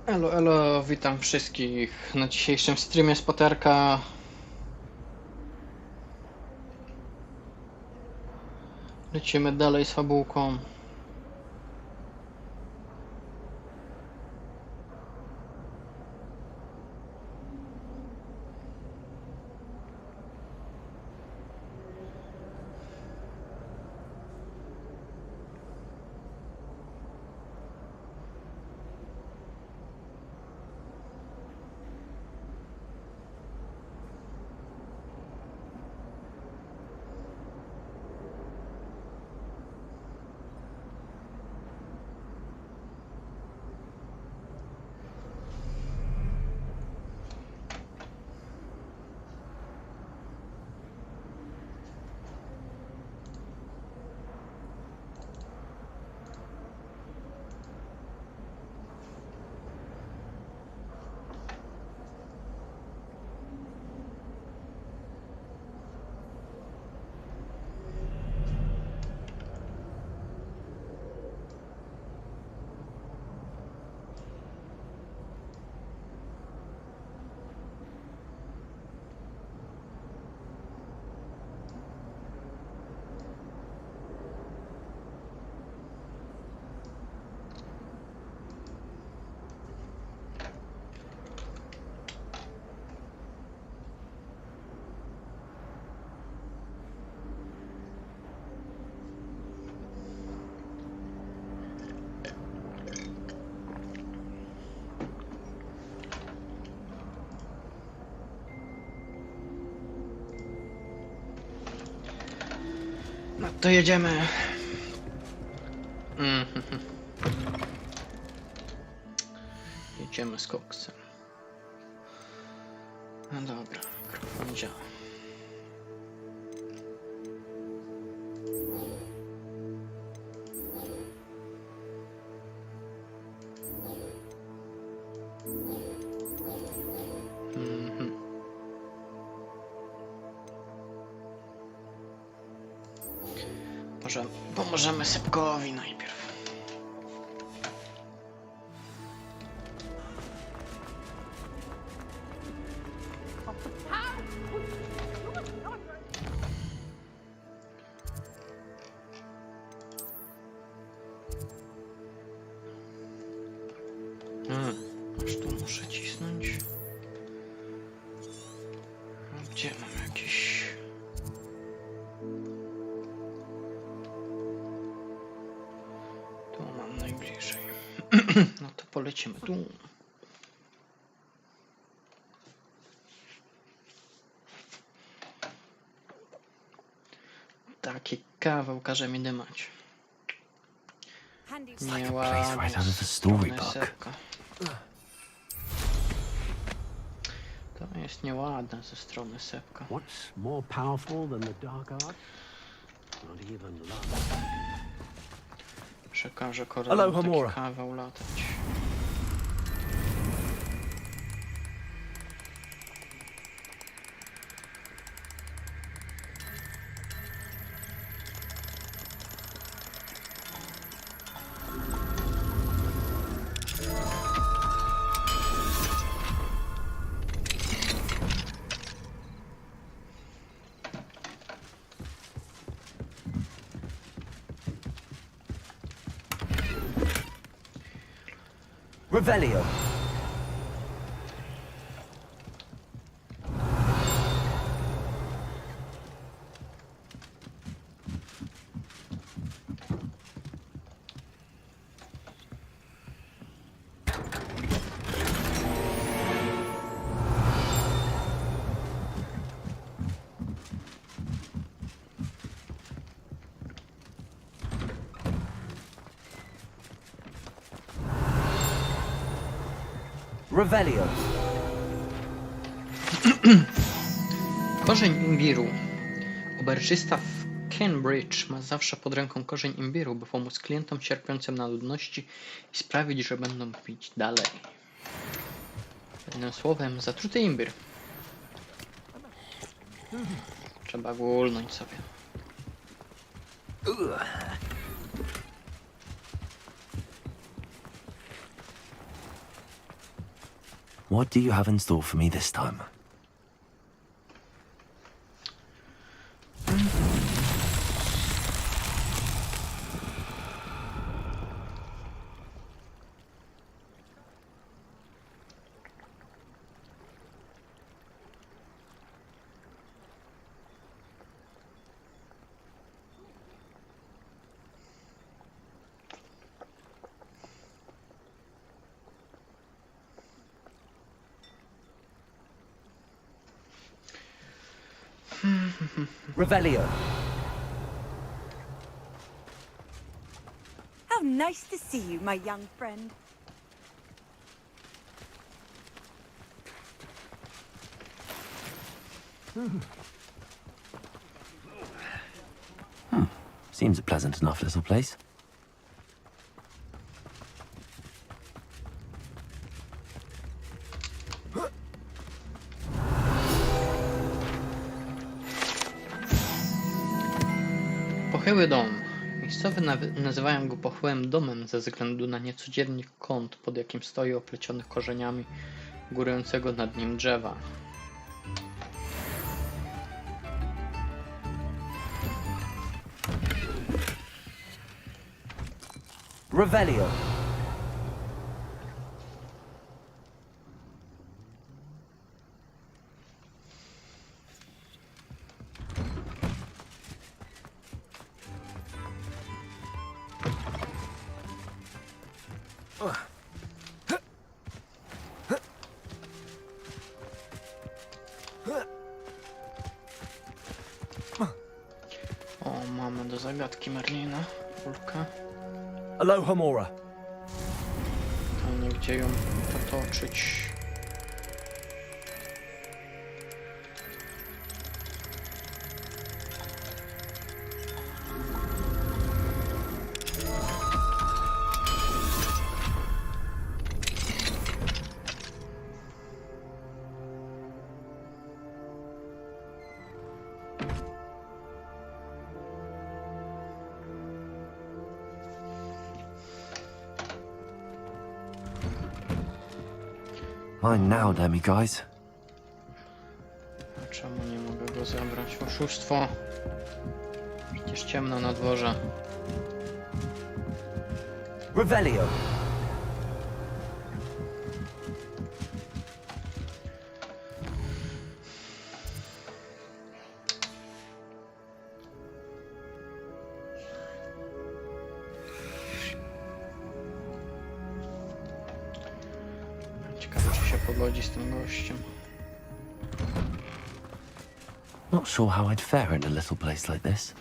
Elo, elo, witam wszystkich na dzisiejszym streamie z Poterka. Lecimy dalej z fabułką. No to jedziemy. Jedziemy z koksem. No dobra, mikrofon działa. Może pomożemy Sepkowi najpierw. Aż tu muszę cisnąć. Gdzie mam jakiś... Tu mam najbliżej. No to polecimy tu. Taki kawał każe mi dymać. Nieładnie. Sepka. To jest nieładne ze strony Sepka. What's more powerful than the dark art? Not even love. Przekażę Koralowi taki kawał latać. Revelio. Revelio. Korzeń imbiru. Oberżysta w Cambridge ma zawsze pod ręką korzeń imbiru, by pomóc klientom cierpiącym na nudności i sprawić, że będą pić dalej. Jednym słowem, zatruty imbir. Trzeba go ulnąć sobie. What do you have in store for me this time? Revelio. How nice to see you, my young friend. Seems a pleasant enough little place. Pochyły dom. Miejscowi nazywają go pochyłym domem ze względu na niecodzienny kąt, pod jakim stoi opleciony korzeniami górującego nad nim drzewa. Revelio. O, mamy do zagadki Merlina. Kulkę. Aloha Mora. Pytanie, gdzie ją potoczyć. Mine now, Demi guys. A czemu nie mogę go zabrać? Oszustwo. Przecież ciemno na dworze. Revelio. Ciekawe, czy się pogodzi z tym gościem. Not sure how I'd fare in a little place like this.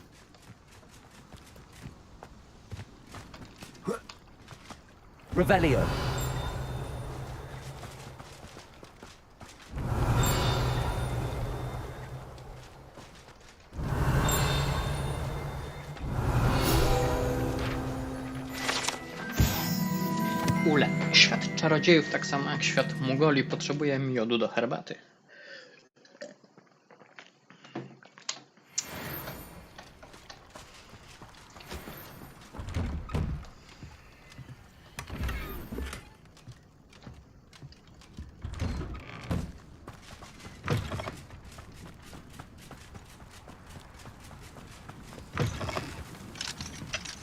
Revelio. Ule. Świat czarodziejów, tak samo jak świat Mugoli, potrzebuje miodu do herbaty.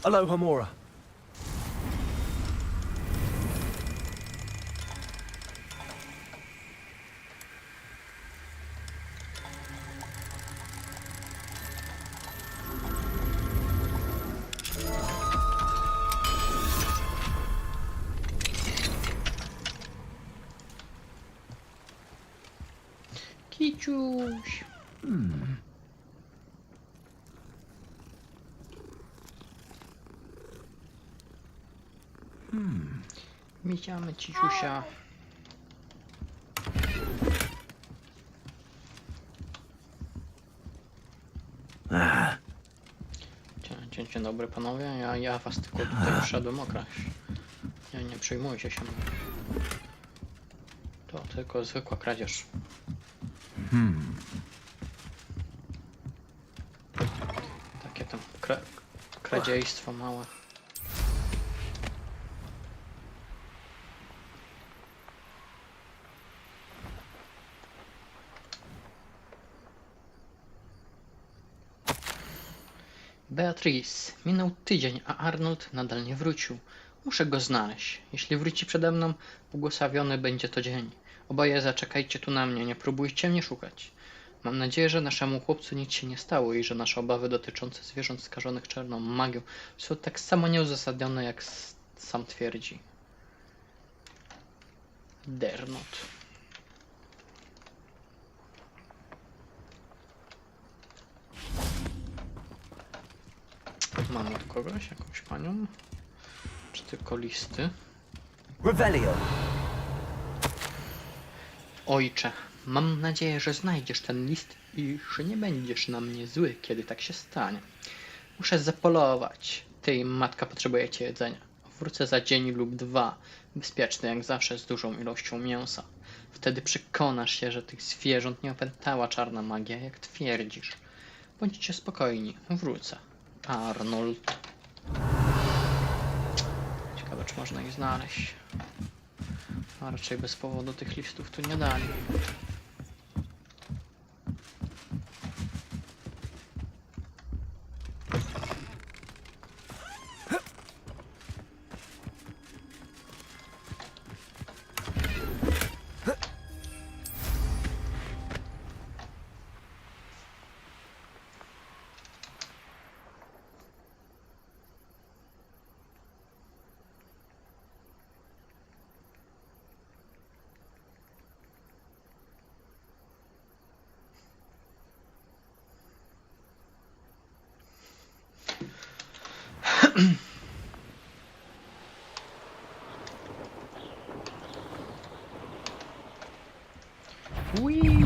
Aloha Mora. Kiciuś. Witamy Ciciusia. Dzień dobry panowie, ja was tylko tutaj wszedłem okraść. Nie przejmujcie się. To tylko zwykła kradzież. Takie tam kradziejstwo małe. Beatrice, minął tydzień, a Arnold nadal nie wrócił. Muszę go znaleźć. Jeśli wróci przede mną, błogosławiony będzie to dzień. Oboje zaczekajcie tu na mnie, nie próbujcie mnie szukać. Mam nadzieję, że naszemu chłopcu nic się nie stało i że nasze obawy dotyczące zwierząt skażonych czarną magią są tak samo nieuzasadnione, jak sam twierdzi. Dernot. Mam od kogoś jakąś panią? Czy tylko listy? Revelio. Ojcze, mam nadzieję, że znajdziesz ten list i że nie będziesz na mnie zły, kiedy tak się stanie. Muszę zapolować. Ty i matka potrzebujecie jedzenia. Wrócę za dzień lub dwa, bezpieczny jak zawsze z dużą ilością mięsa. Wtedy przekonasz się, że tych zwierząt nie opętała czarna magia, jak twierdzisz. Bądźcie spokojni, wrócę. Arnold. Ciekawe, czy można ich znaleźć. A raczej bez powodu tych listów tu nie dali.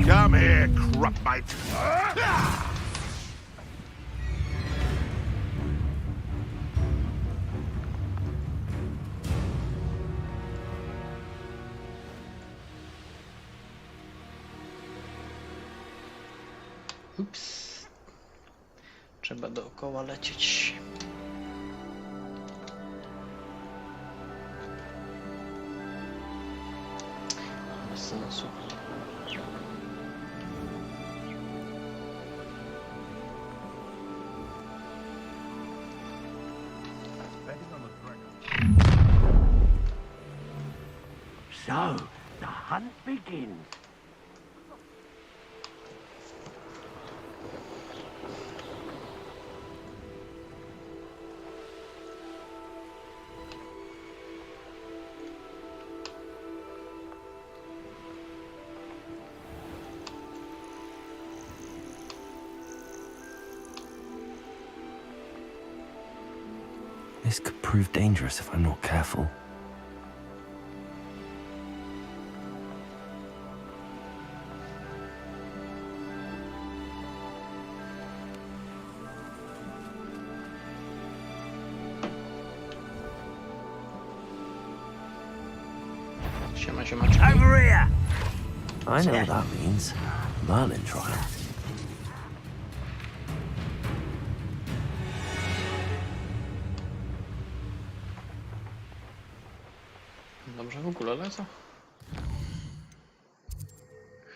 Come here, crupmite. Ups. Trzeba dookoła lecieć. Bez sensu. So, the hunt begins. This could prove dangerous if I'm not careful. Siema, siemaczki. Over here. I know what that means. Merlin trial. Dobrze w ogóle lecę?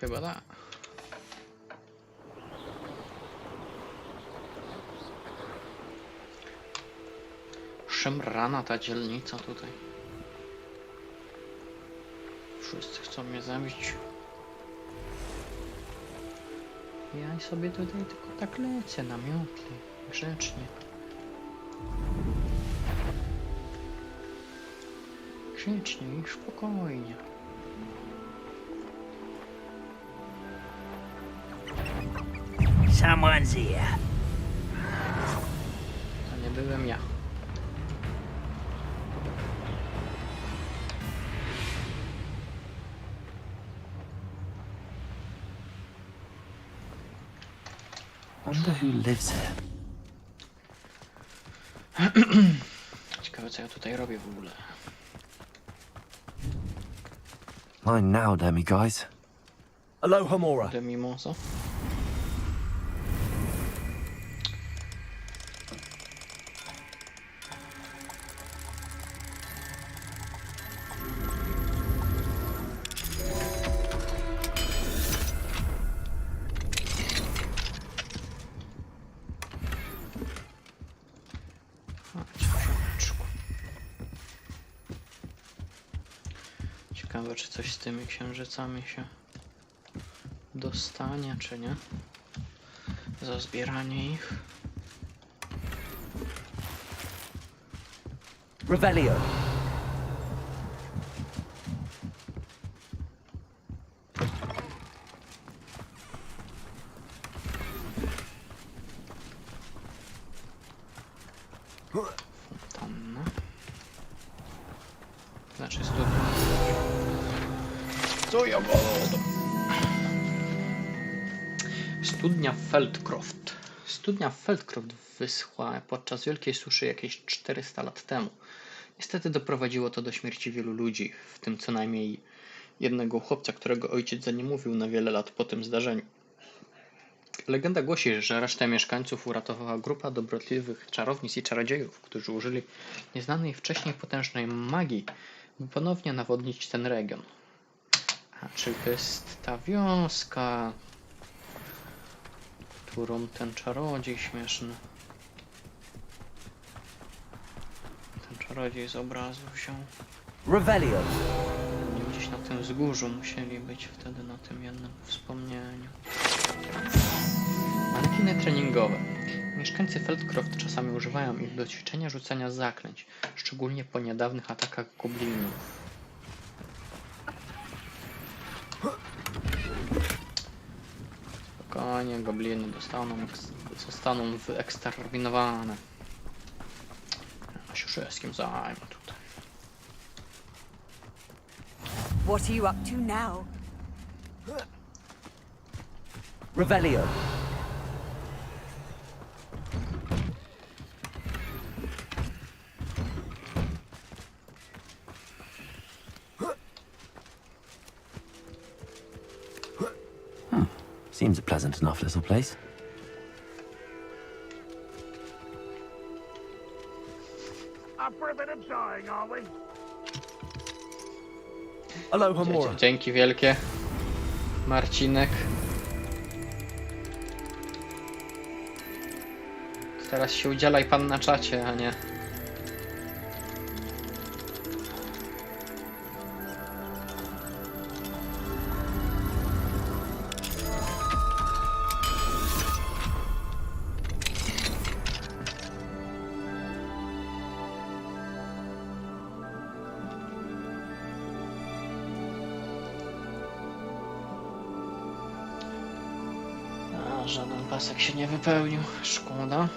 Chyba da. Szemrana ta dzielnica tutaj. Wszyscy chcą mnie zabić. Ja sobie tutaj tylko tak lecę na miotli. Grzecznie. Grzecznie i spokojnie. Someone's here. To nie byłem ja. Wonder who lives here. Ciekawe, co ja tutaj robię w ogóle. Mine now, Demi guys. Aloha Mora. De mimosa. Ciekawe, czy coś z tymi księżycami się dostanie, czy nie. Za zbieranie ich. Revelio. Fontanna. Znaczy studnia. Co ja wodę? Studnia Feldcroft. Studnia Feldcroft wyschła podczas wielkiej suszy jakieś 400 lat temu. Niestety doprowadziło to do śmierci wielu ludzi, w tym co najmniej jednego chłopca, którego ojciec zaniemówił na wiele lat po tym zdarzeniu. Legenda głosi, że resztę mieszkańców uratowała grupa dobrotliwych czarownic i czarodziejów, którzy użyli nieznanej wcześniej potężnej magii, by ponownie nawodnić ten region. A czy to jest ta wioska, którą ten czarodziej śmieszny, ten czarodziej z obrazu wziął? Revelio. Oni gdzieś na tym wzgórzu musieli być wtedy, na tym jednym wspomnieniu. Manekiny treningowe. Mieszkańcy Feldcroft czasami używają ich do ćwiczenia rzucania zaklęć, szczególnie po niedawnych atakach goblinów. Spokojnie, gobliny zostaną wyeksterminowane. Ja się wszystkim zajmę tutaj. What are you up to now? Revelio. Seems a pleasant enough little place. Up for a bit of dying, are we? Hello, Homora. Dzięki wielkie, Marcinek. Teraz się udzielaj pan na czacie, a nie... A, żaden pasek się nie wypełnił. Szkoda.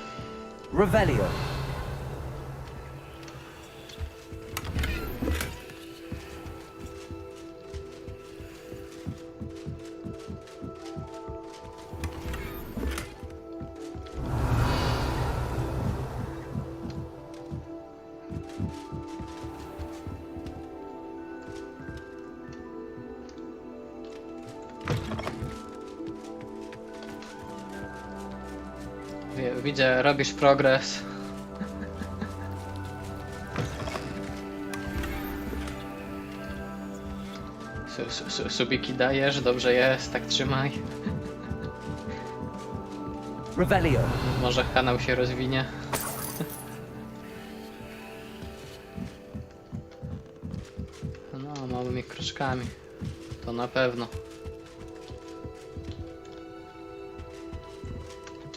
Revelio. Widzę, robisz progres. Subiki dajesz, dobrze jest, tak trzymaj. Revelio. Może kanał się rozwinie. No, małymi kroczkami. To na pewno.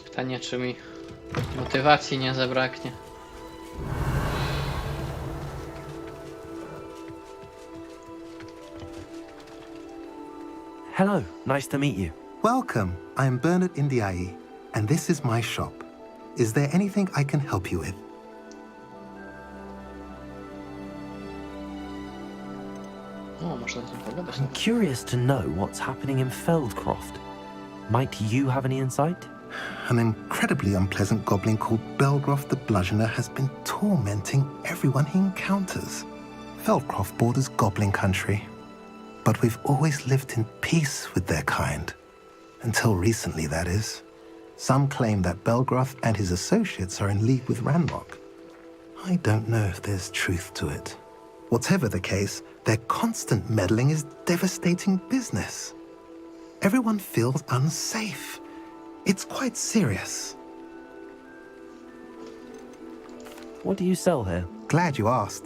Pytanie, czy mi motywacji nie zabraknie. Hello, nice to meet you. Welcome. I'm Bernard Indiaye, and this is my shop. Is there anything I can help you with? O, można z nim pogadać. I'm curious to know what's happening in Feldcroft. Might you have any insight? An incredibly unpleasant goblin called Belgroth the Bludgeoner has been tormenting everyone he encounters. Feldcroft borders goblin country, but we've always lived in peace with their kind. Until recently, that is. Some claim that Belgroth and his associates are in league with Ranrock. I don't know if there's truth to it. Whatever the case, their constant meddling is devastating business. Everyone feels unsafe. It's quite serious. What do you sell here? Glad you asked.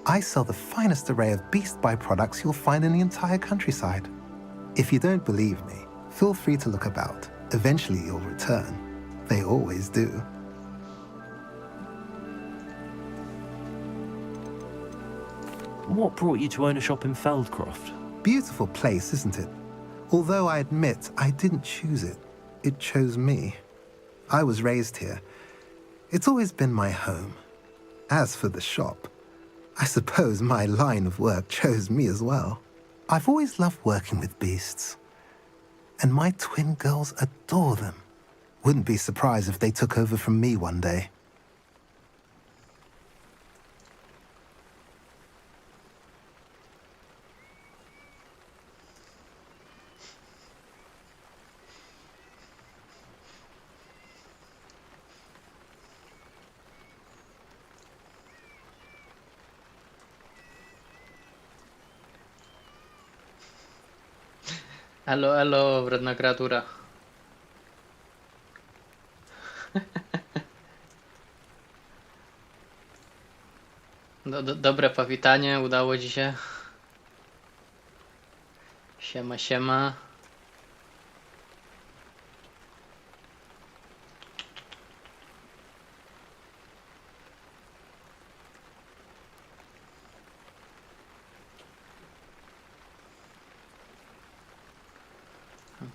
I sell the finest array of beast byproducts you'll find in the entire countryside. If you don't believe me, feel free to look about. Eventually you'll return. They always do. What brought you to own a shop in Feldcroft? Beautiful place, isn't it? Although I admit I didn't choose it. It chose me. I was raised here. It's always been my home. As for the shop, I suppose my line of work chose me as well. I've always loved working with beasts. And my twin girls adore them. Wouldn't be surprised if they took over from me one day. Elo, elo, wredna kreatura. Dobre powitanie, udało ci się. Siema, siema.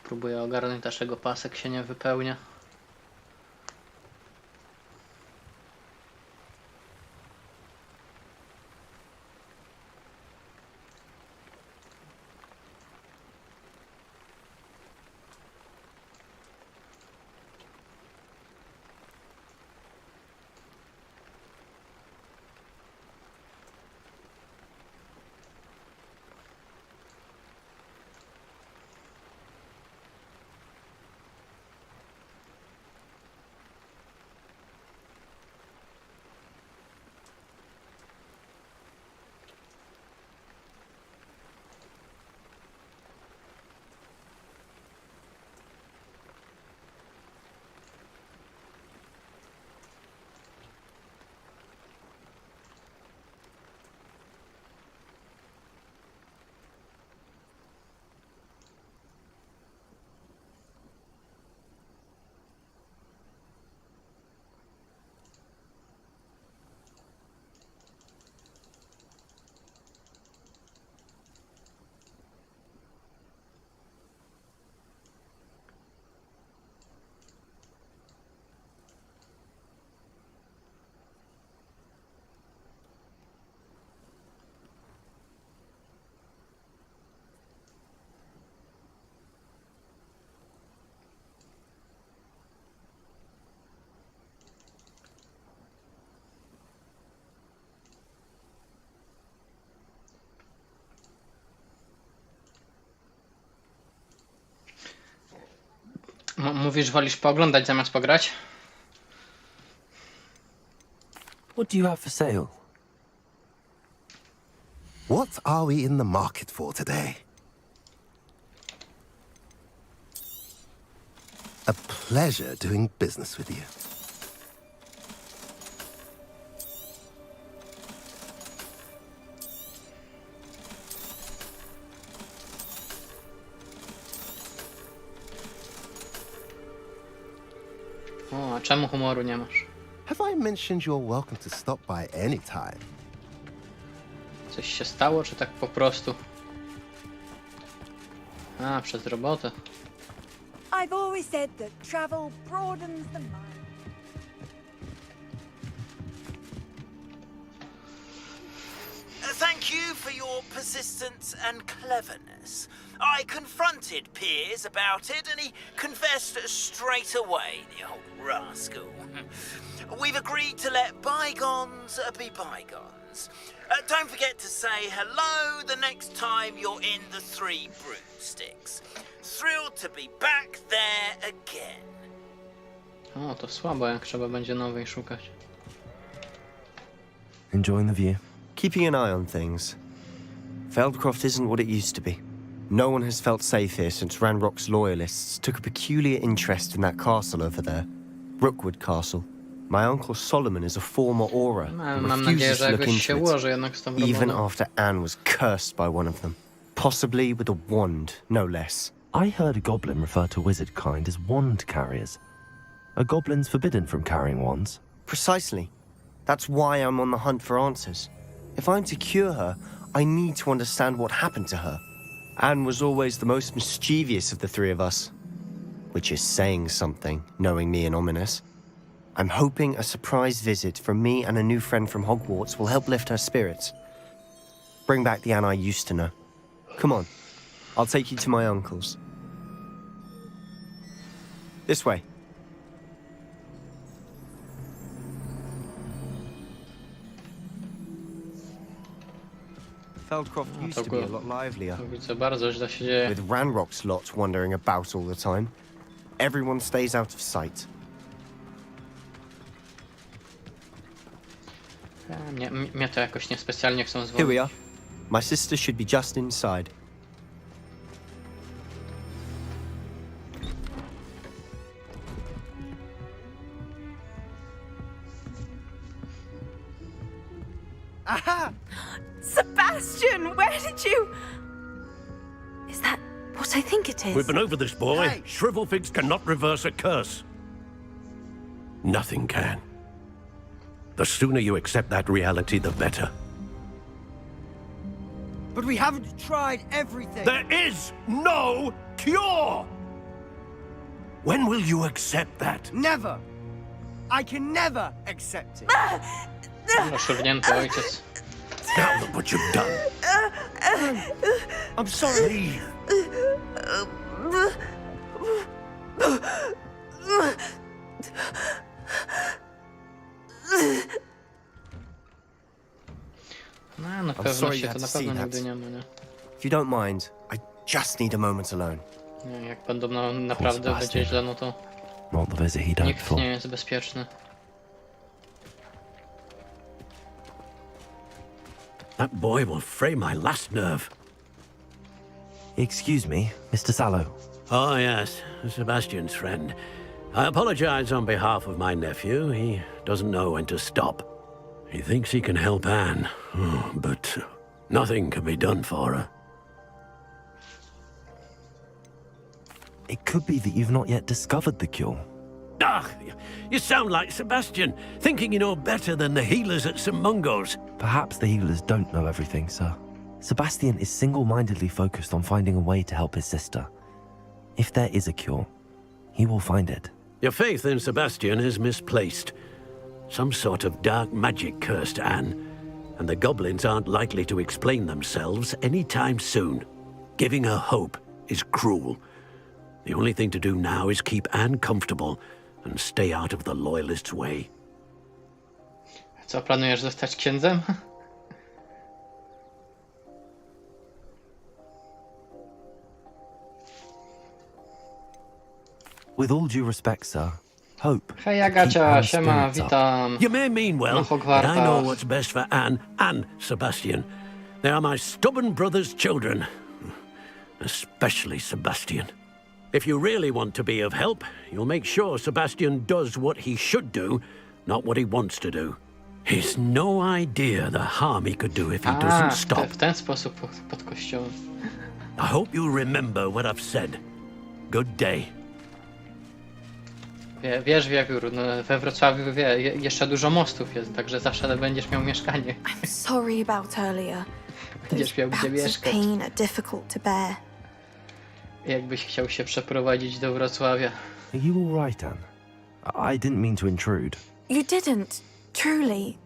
Próbuję ogarnąć, dlaczego pasek się nie wypełnia. Mówisz, wolisz pooglądać zamiast pograć? What do you have for sale? What are we in the market for today? A pleasure doing business with you. O, a czemu humoru nie masz? Have I mentioned you're welcome to stop by any time? Coś się stało, czy tak po prostu? A, przez robotę. I've always said that travel broadens the mind. Thank you for your persistence and cleverness. I confronted Piers about it and he confessed straight away, the old rascal. We've agreed to let bygones be bygones. Don't forget to say hello the next time you're in the Three Broomsticks. Thrilled to be back there again. O, to słabo, jak trzeba będzie nowej szukać. Enjoying the view? Keeping an eye on things. Feldcroft isn't what it used to be. No one has felt safe here since Ranrock's loyalists took a peculiar interest in that castle over there. Rookwood Castle. My uncle Solomon is a former aura and Mam nadzieję, refuses że to look jakoś się into it, ułoży jednak z tą even robotą. after Anne was cursed by one of them. Possibly with a wand, no less. I heard a goblin refer to wizard kind as wand carriers. Are goblins forbidden from carrying wands? Precisely. That's why I'm on the hunt for answers. If I'm to cure her, I need to understand what happened to her. Anne was always the most mischievous of the three of us. Which is saying something, knowing me and ominous. I'm hoping a surprise visit from me and a new friend from Hogwarts will help lift her spirits. Bring back the Anne I used to know. Come on, I'll take you to my uncle's. This way. Feldcroft used to be a lot livelier, Widzę, bardzo źle się dzieje. with Ranrock's lot wandering about all the time. Everyone stays out of sight. Mnie to jakoś niespecjalnie chcą Here we zwolnić. are. My sister should be just inside. Aha! Sebastian, where did you... Is that what I think it is? We've been over this, boy. Hey. Shrivelfigs cannot reverse a curse. Nothing can. The sooner you accept that reality, the better. But we haven't tried everything. There is no cure! When will you accept that? Never. I can never accept it. Oszurnięty ojciec. Now look what you've done. I'm sorry. Leave. No, na pewno sorry się you to had na to see pewno that. nigdy nie ma, nie? If you don't mind, I just need a moment alone. Nie, jak będą naprawdę będzie Sebastian. źle, no to Not the visit he'd hoped nikt for. nie jest bezpieczny. That boy will fray my last nerve. Excuse me, Mr. Sallow. Oh, yes, Sebastian's friend. I apologize on behalf of my nephew. He doesn't know when to stop. He thinks he can help Anne, but nothing can be done for her. It could be that you've not yet discovered the cure. Ah, you sound like Sebastian, thinking you know better than the healers at St. Mungo's. Perhaps the healers don't know everything, sir. Sebastian is single-mindedly focused on finding a way to help his sister. If there is a cure, he will find it. Your faith in Sebastian is misplaced. Some sort of dark magic cursed Anne, and the goblins aren't likely to explain themselves anytime soon. Giving her hope is cruel. The only thing to do now is keep Anne comfortable and stay out of the Loyalists' way. Co, planujesz zostać księdzem? With all due respect, sir, hope. Hej, to keep Agacia, Anne's siema, spirits up. witam. You may mean well, No, but Hogwarta. I know what's best for Anne and Sebastian. They are my stubborn brother's children. Especially Sebastian. If you really want to be of help, you'll make sure Sebastian does what he should do, not what he wants to do. He's no idea the harm he could do if he doesn't stop. W ten sposób pod kościołem. I hope you'll remember what I've said. Good day. Wiesz, Wiewiór, no, we Wrocławiu jeszcze dużo mostów jest, także zawsze będziesz miał mieszkanie. I'm sorry about earlier. Będziesz miał gdzie Bouts of mieszkać. pain are difficult to bear. Jakbyś chciał się przeprowadzić do Wrocławia. Are you all right, Anne? I didn't mean to intrude. You didn't, truly.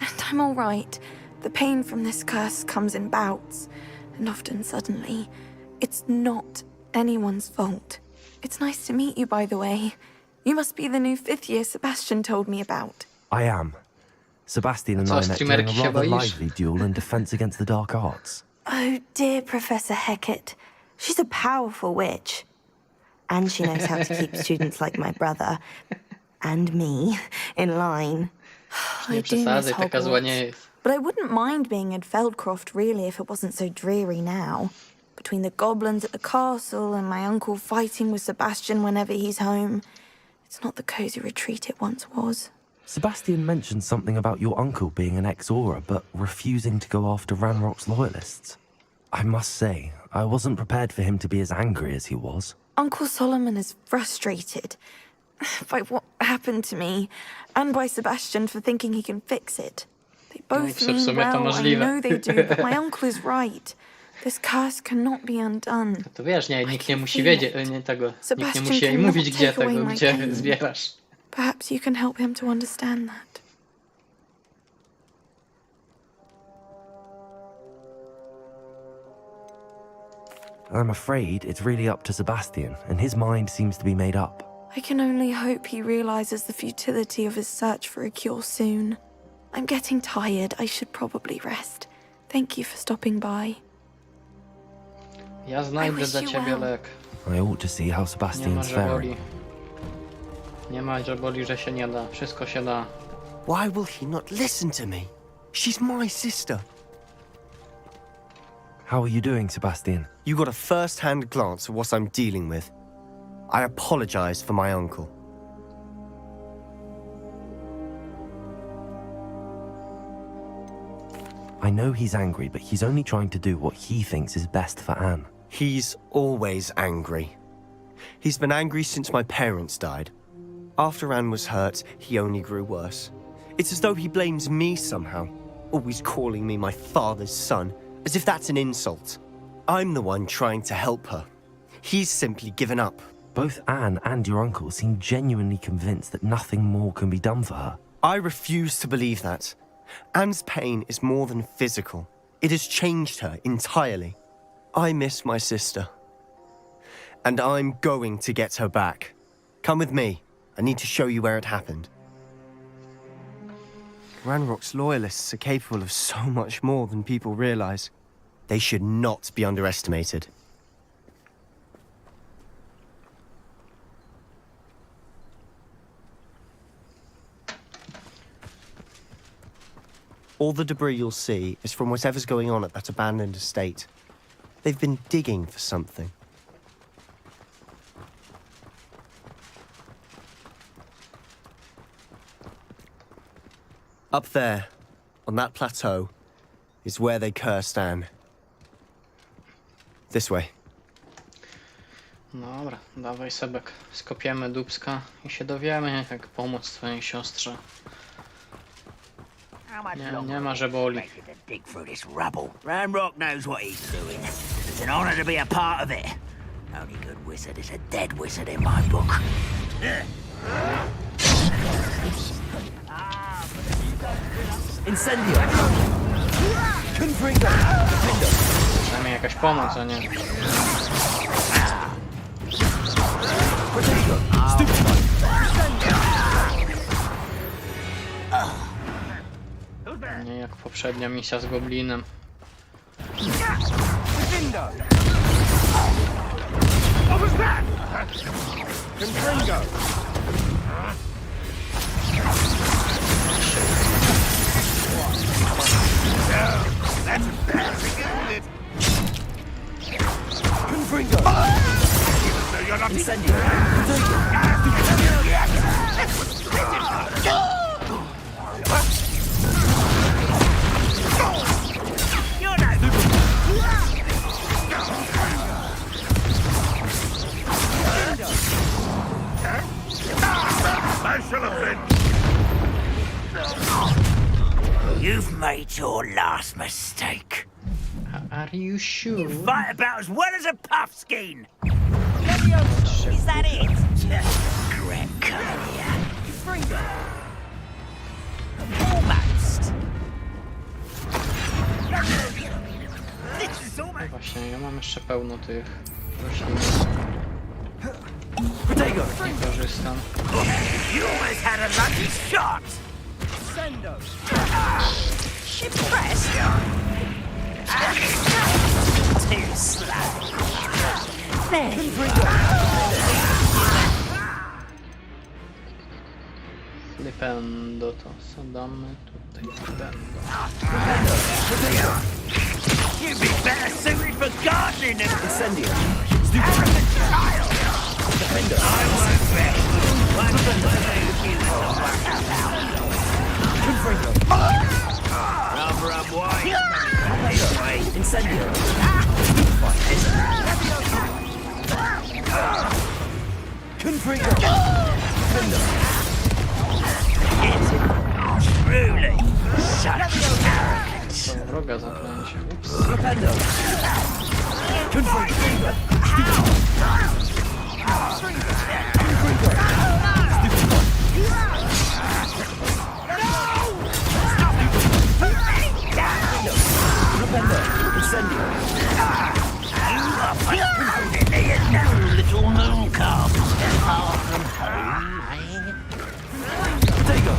And I'm all right. The pain from this curse comes in bouts, and often suddenly. It's not anyone's fault. It's nice to meet you, by the way. You must be the new fifth-year Sebastian told me about. I am. Sebastian and Co, I met during streamerki a się rather boisz? lively duel in defense against the dark arts. Oh, dear Professor Hecat. She's a powerful witch. And she knows how to keep students like my brother and me in line. I Nie do miss przesadzaj, taka zła nie Hogwarts. jest. But I wouldn't mind being at Feldcroft, really, if it wasn't so dreary now. Between the goblins at the castle and my uncle fighting with Sebastian whenever he's home. It's not the cozy retreat it once was. Sebastian mentioned something about your uncle being an ex-Aura, but refusing to go after Ranrock's loyalists. I must say, I wasn't prepared for him to be as angry as he was. Uncle Solomon is frustrated by what happened to me, and by Sebastian for thinking he can fix it. They both w mean sumie to well, I możliwe. know they do, but my uncle is right. This curse cannot be undone. To wiesz, nikt nie musi wiedzieć, nie tego, nikt nie Sebastian musi jej cannot mówić, gdzie take away tego, my gdzie pain. zbierasz. Perhaps you can help him to understand that. I'm afraid it's really up to Sebastian, and his mind seems to be made up. I can only hope he realizes the futility of his search for a cure soon. I'm getting tired. I should probably rest. Thank you for stopping by. Ja znajdę wish dla you ciebie well. lek. I ought to see how Nie ma, Sebastian's że faring. boli. Nie ma, że boli, że się nie da. Wszystko się da. Why will he not listen to me? She's my sister. How are you doing, Sebastian? You got a first-hand glance at what I'm dealing with. I apologize for my uncle. I know he's angry, but he's only trying to do what he thinks is best for Anne. He's always angry. He's been angry since my parents died. After Anne was hurt, he only grew worse. It's as though he blames me somehow, always calling me my father's son, as if that's an insult. I'm the one trying to help her. He's simply given up. Both Anne and your uncle seem genuinely convinced that nothing more can be done for her. I refuse to believe that. Anne's pain is more than physical. It has changed her entirely. I miss my sister. And I'm going to get her back. Come with me. I need to show you where it happened. Ranrock's loyalists are capable of so much more than people realize. They should not be underestimated. All the debris you'll see is from whatever's going on at that abandoned estate. They've been digging for something. Up there, on that plateau, is where they cursed Anne. This way. Dobra, dawaj Sebek. Skopiemy dupska i się dowiemy, jak pomóc swojej siostrze. Nie ma, że boli. Dig through this rubble. Ranrock knows what he's doing. It's an honor to be a part of it. Only good wizard is a dead wizard in my book. Incendio! Confringo! Przynajmniej jakaś pomoc, a nie. Nie jak poprzednia misja z goblinem. You've made your last mistake. Are you sure? You fight about as well as a puffskein. Is that it? Regret coming here. Almost. This is almost. Właśnie, ja mam jeszcze pełno tych roślin. Nie korzystam. You almost had a lucky shot. Impressed. Too slow. There you Flipendo to zadamy tutaj flipendo. You'd be better suited for gardening than Incendio! I won't bet. Rependo! Confront! Rependo! Incendio! Little moon calf! Far from home, eh? Tego!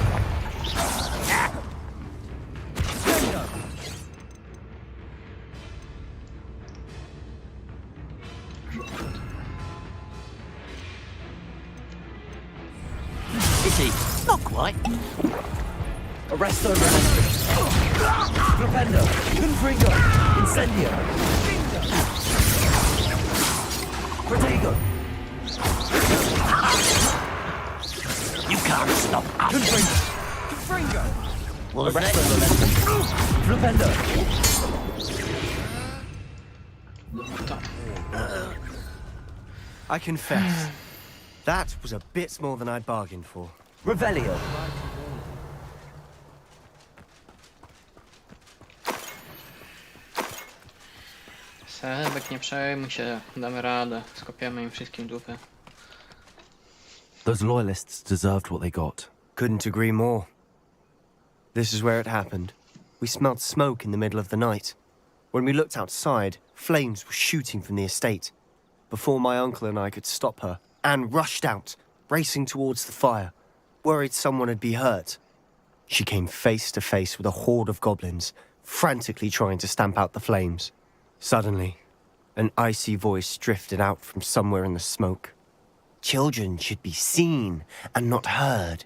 Is he? Not quite. Arresto, Rependo! Confringo! Incendio! Protego! You can't stop us! Confringo! Well, Arresto, Rependo! I confess, that was a bit more than I'd bargained for. Revelio! Sebek, nie przejmuj się, damy radę. Skopiemy im wszystkim dupy. Those loyalists deserved what they got. Couldn't agree more. This is where it happened. We smelled smoke in the middle of the night. When we looked outside, flames were shooting from the estate. Before my uncle and I could stop her, Anne rushed out, racing towards the fire, worried someone had been hurt. She came face to face with a horde of goblins, frantically trying to stamp out the flames. Suddenly, an icy voice drifted out from somewhere in the smoke. Children should be seen and not heard.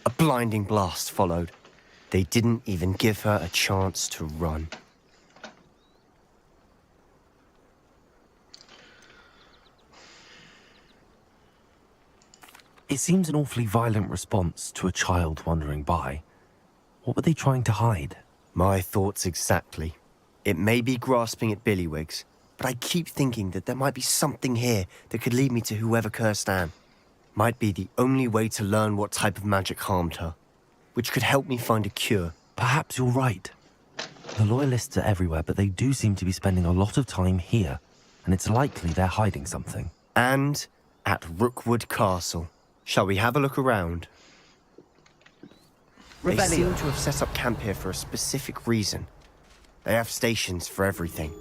A blinding blast followed. They didn't even give her a chance to run. It seems an awfully violent response to a child wandering by. What were they trying to hide? My thoughts exactly. It may be grasping at Billywigs, but I keep thinking that there might be something here that could lead me to whoever cursed Anne. Might be the only way to learn what type of magic harmed her, which could help me find a cure. Perhaps you're right. The loyalists are everywhere, but they do seem to be spending a lot of time here, and it's likely they're hiding something. And at Rookwood Castle. Shall we have a look around? They seem to have set up camp here for a specific reason. They have stations for everything.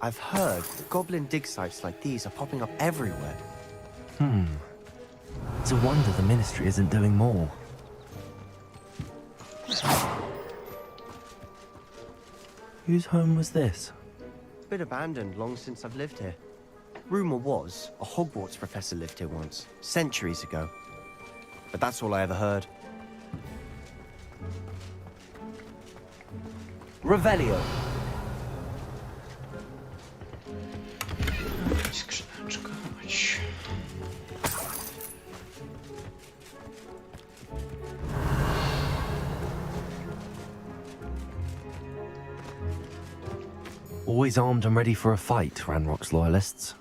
I've heard that goblin dig sites like these are popping up everywhere. It's a wonder the Ministry isn't doing more. Whose home was this? Been abandoned long since I've lived here. Rumour was a Hogwarts professor lived here once, centuries ago. But that's all I ever heard. Revelio! Skrzyneczka, chodź. Always armed and ready for a fight, Ranrock's loyalists.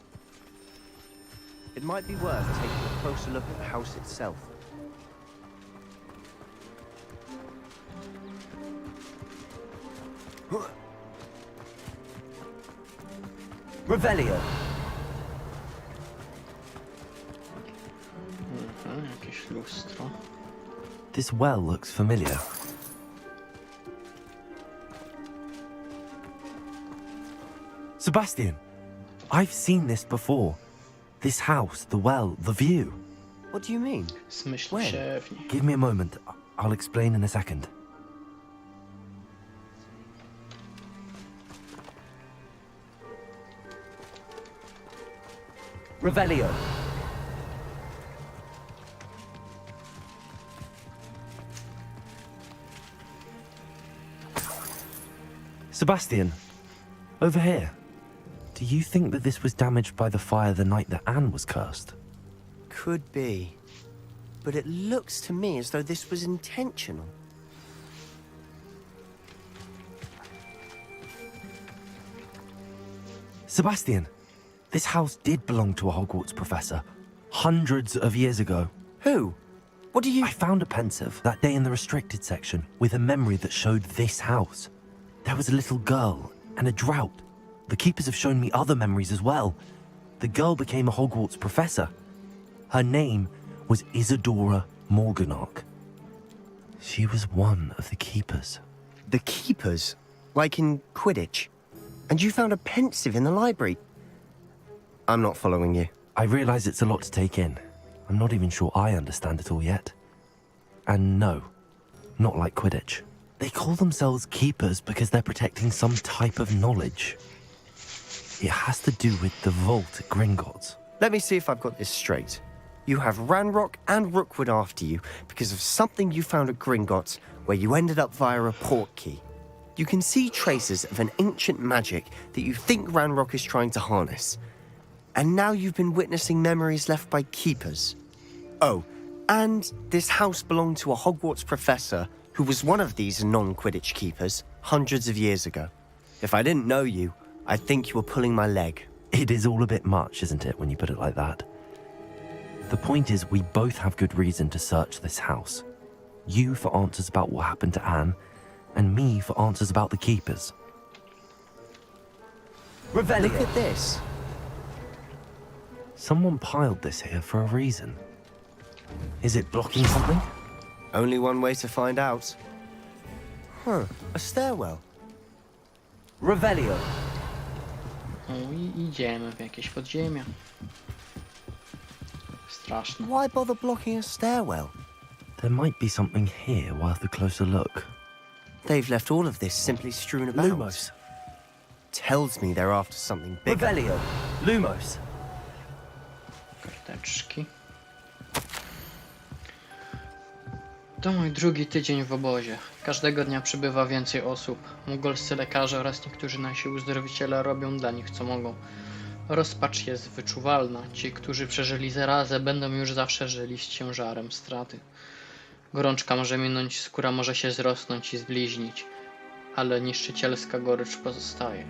It might be worth taking a closer look at the house itself. Revelio! Jakieś lustro. This well looks familiar. Sebastian, I've seen this before. This house, the well, the view. What do you mean? Smyśl When? siewni. Give me a moment. I'll explain in a second. Revelio! Sebastian, over here. Do you think that this was damaged by the fire the night that Anne was cursed? Could be. But it looks to me as though this was intentional. Sebastian, this house did belong to a Hogwarts professor. Hundreds of years ago. Who? What do you... I found a pensive that day in the restricted section with a memory that showed this house. There was a little girl and a drought. The keepers have shown me other memories as well. The girl became a Hogwarts professor. Her name was Isadora Morganach. She was one of the keepers. The keepers? Like in Quidditch? And you found a pensive in the library? I'm not following you. I realize it's a lot to take in. I'm not even sure I understand it all yet. And no, not like Quidditch. They call themselves keepers because they're protecting some type of knowledge. It has to do with the vault at Gringotts. Let me see if I've got this straight. You have Ranrock and Rookwood after you because of something you found at Gringotts where you ended up via a portkey. You can see traces of an ancient magic that you think Ranrock is trying to harness. And now you've been witnessing memories left by keepers. Oh, and this house belonged to a Hogwarts professor who was one of these non-Quidditch keepers hundreds of years ago. If I didn't know you, I'd think you were pulling my leg. It is all a bit much, isn't it, when you put it like that? The point is, we both have good reason to search this house. You for answers about what happened to Anne, and me for answers about the keepers. Look at this. Someone piled this here for a reason. Is it blocking something? Only one way to find out. Huh, a stairwell. Revelio. No i idziemy w jakieś podziemia. Straszne. Why bother blocking a stairwell? There might be something here worth a closer look. They've left all of this simply strewn about. Lumos. Tells me they're after something bigger. Revelio. Lumos. Karteczki. To mój drugi tydzień w obozie. Każdego dnia przybywa więcej osób. Mugolscy lekarze oraz niektórzy nasi uzdrowiciele robią dla nich co mogą. Rozpacz jest wyczuwalna. Ci, którzy przeżyli zarazę, będą już zawsze żyli z ciężarem straty. Gorączka może minąć, skóra może się zrosnąć i zbliźnić, ale niszczycielska gorycz pozostaje.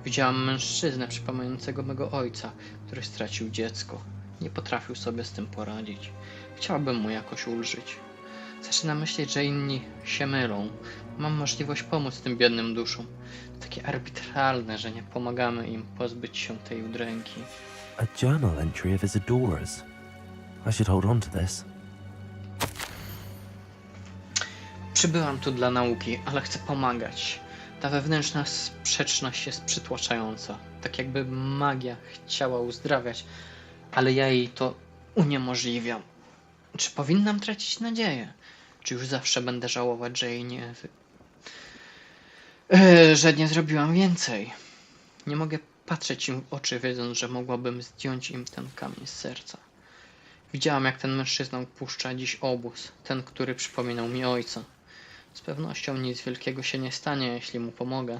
Widziałam mężczyznę przypominającego mego ojca, który stracił dziecko. Nie potrafił sobie z tym poradzić. Chciałabym mu jakoś ulżyć. Zaczynam myśleć, że inni się mylą. Mam możliwość pomóc tym biednym duszom. To takie arbitralne, że nie pomagamy im pozbyć się tej udręki. A journal entry of Isadora's. I should hold on to this. Przybyłam tu dla nauki, ale chcę pomagać. Ta wewnętrzna sprzeczność jest przytłaczająca. Tak jakby magia chciała uzdrawiać, ale ja jej to uniemożliwiam. Czy powinnam tracić nadzieję? Czy już zawsze będę żałować, że jej że nie zrobiłam więcej? Nie mogę patrzeć im w oczy, wiedząc, że mogłabym zdjąć im ten kamień z serca. Widziałam, jak ten mężczyzna opuszcza dziś obóz, ten, który przypominał mi ojca. Z pewnością nic wielkiego się nie stanie, jeśli mu pomogę.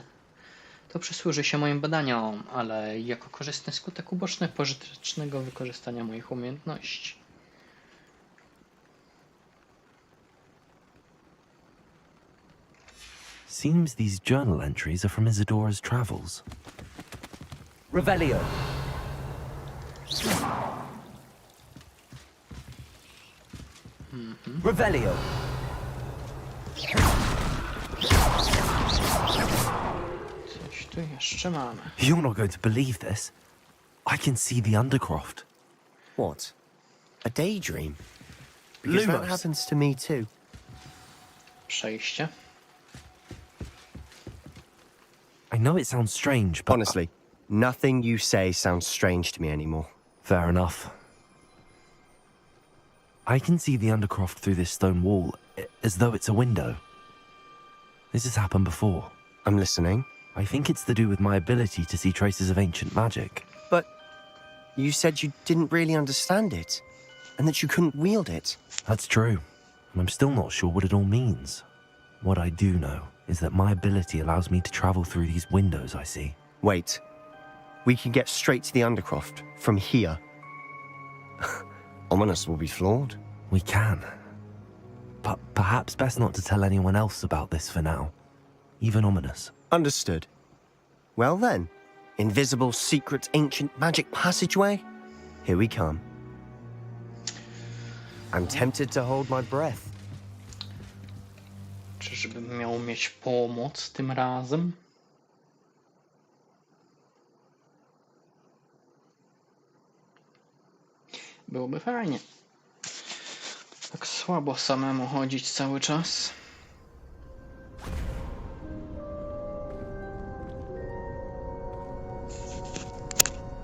To przysłuży się moim badaniom, ale jako korzystny skutek uboczny pożytecznego wykorzystania moich umiejętności. Seems these journal entries are from Isadora's travels. Revelio. Revelio. Coś tu jeszcze mamy. You're not going to believe this. I can see the Undercroft. What? A daydream? Because that Lumos. happens to me too. Przejście. I know it sounds strange, but... Honestly, nothing you say sounds strange to me anymore. Fair enough. I can see the Undercroft through this stone wall, as though it's a window. This has happened before. I'm listening. I think it's to do with my ability to see traces of ancient magic. But you said you didn't really understand it, and that you couldn't wield it. That's true, and I'm still not sure what it all means. What I do know is that my ability allows me to travel through these windows I see. Wait. We can get straight to the Undercroft from here. Ominous will be flawed. We can. But perhaps best not to tell anyone else about this for now. Even Ominous. Understood. Well then, invisible, secret, ancient magic passageway? Here we come. I'm tempted to hold my breath. Czyżbym miał mieć pomoc tym razem? Byłoby fajnie. Tak słabo samemu chodzić cały czas.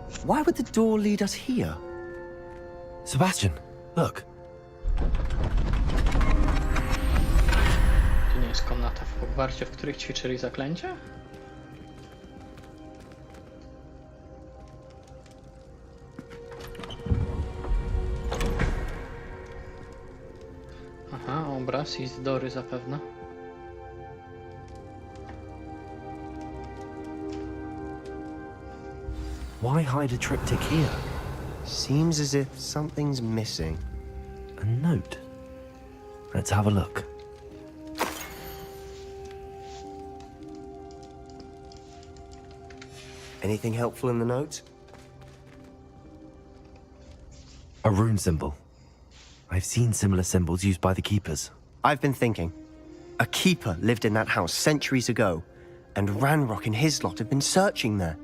Why would the door lead us here? Sebastian, look. To nie jest komnata w Hogwarcie, w której ćwiczyli zaklęcia? Aha, obraz Izdory zapewne. Why hide a triptych here? Seems as if something's missing. A note. Let's have a look. Anything helpful in the note? A rune symbol. I've seen similar symbols used by the keepers. I've been thinking. A keeper lived in that house centuries ago, and Ranrock and his lot have been searching there.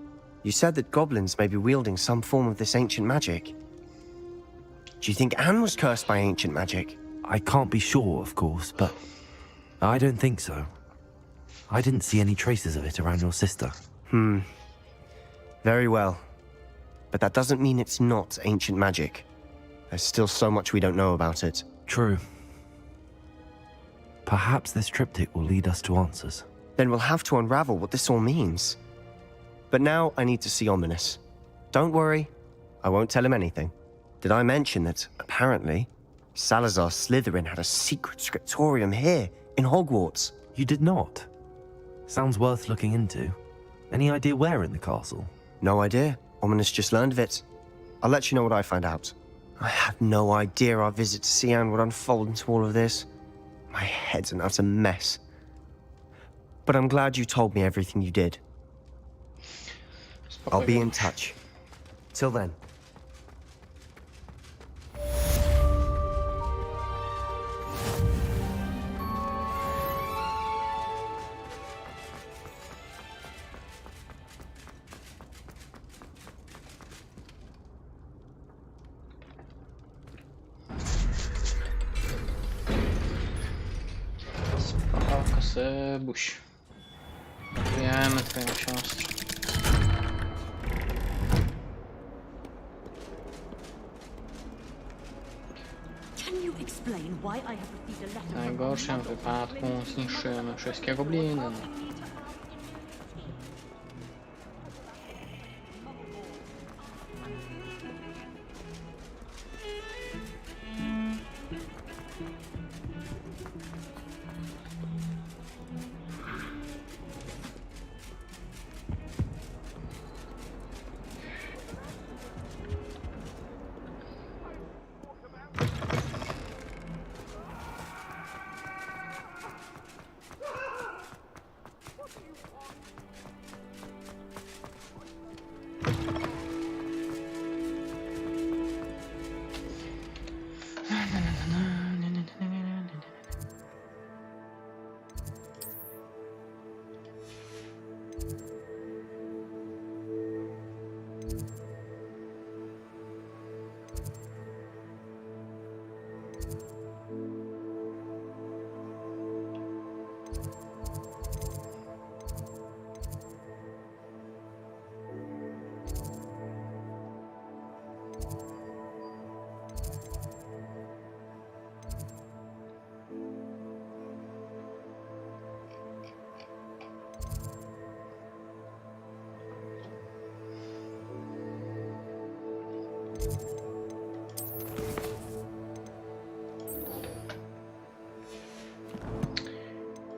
You said that goblins may be wielding some form of this ancient magic. Do you think Anne was cursed by ancient magic? I can't be sure, of course, but I don't think so. I didn't see any traces of it around your sister. Very well. But that doesn't mean it's not ancient magic. There's still so much we don't know about it. True. Perhaps this triptych will lead us to answers. Then we'll have to unravel what this all means. But now I need to see Ominous. Don't worry, I won't tell him anything. Did I mention that, apparently, Salazar Slytherin had a secret scriptorium here, in Hogwarts? You did not? Sounds worth looking into. Any idea where in the castle? No idea. Ominous just learned of it. I'll let you know what I find out. I had no idea our visit to Cian would unfold into all of this. My head's an utter mess. But I'm glad you told me everything you did. I'll be in touch. Till then. Spoko, Sebuś. Wiemy twoją siostrę. W najgorszym wypadku zniszczymy wszystkie gobliny.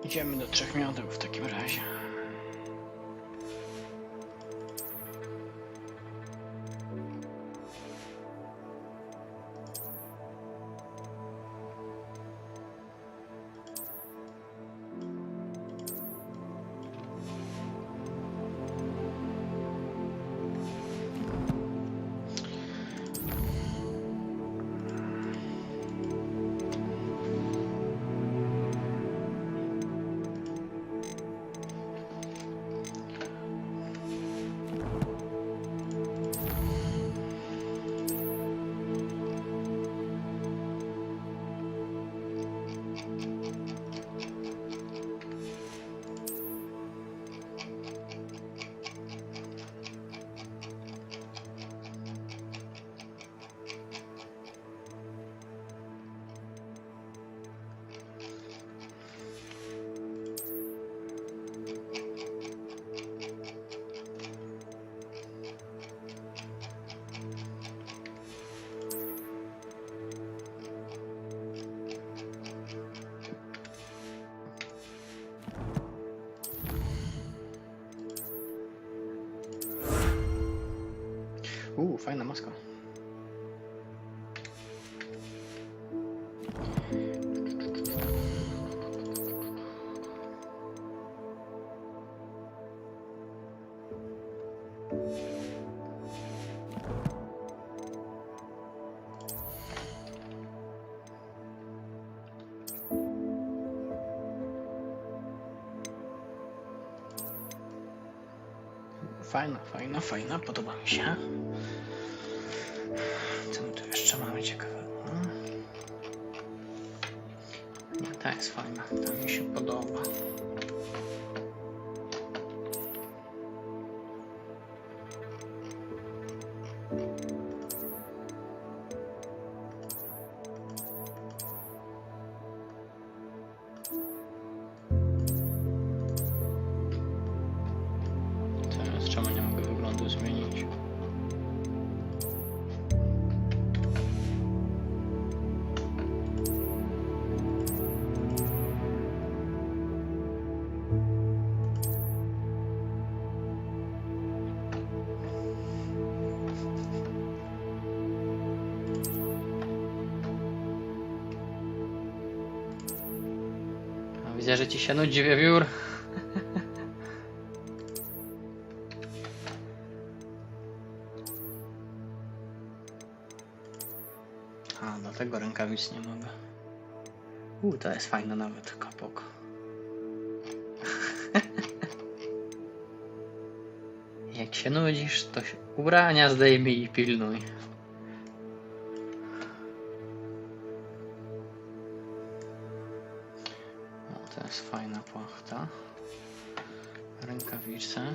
Idziemy do Trzech Mioteł w takim razie. Fajna maska. Fajna, podoba mi się. Co my tu jeszcze mamy ciekawego? Nie, ta jest fajna, ta mi się podoba. Czemu nie mogę wyglądu zmienić? A widzę, że ci się nudzi wiewiór. A, dlatego rękawic nie mogę. To jest fajne nawet, kapok. Jak się nudzisz, to się ubrania zdejmij i pilnuj. O, to jest fajna płachta. Rękawice.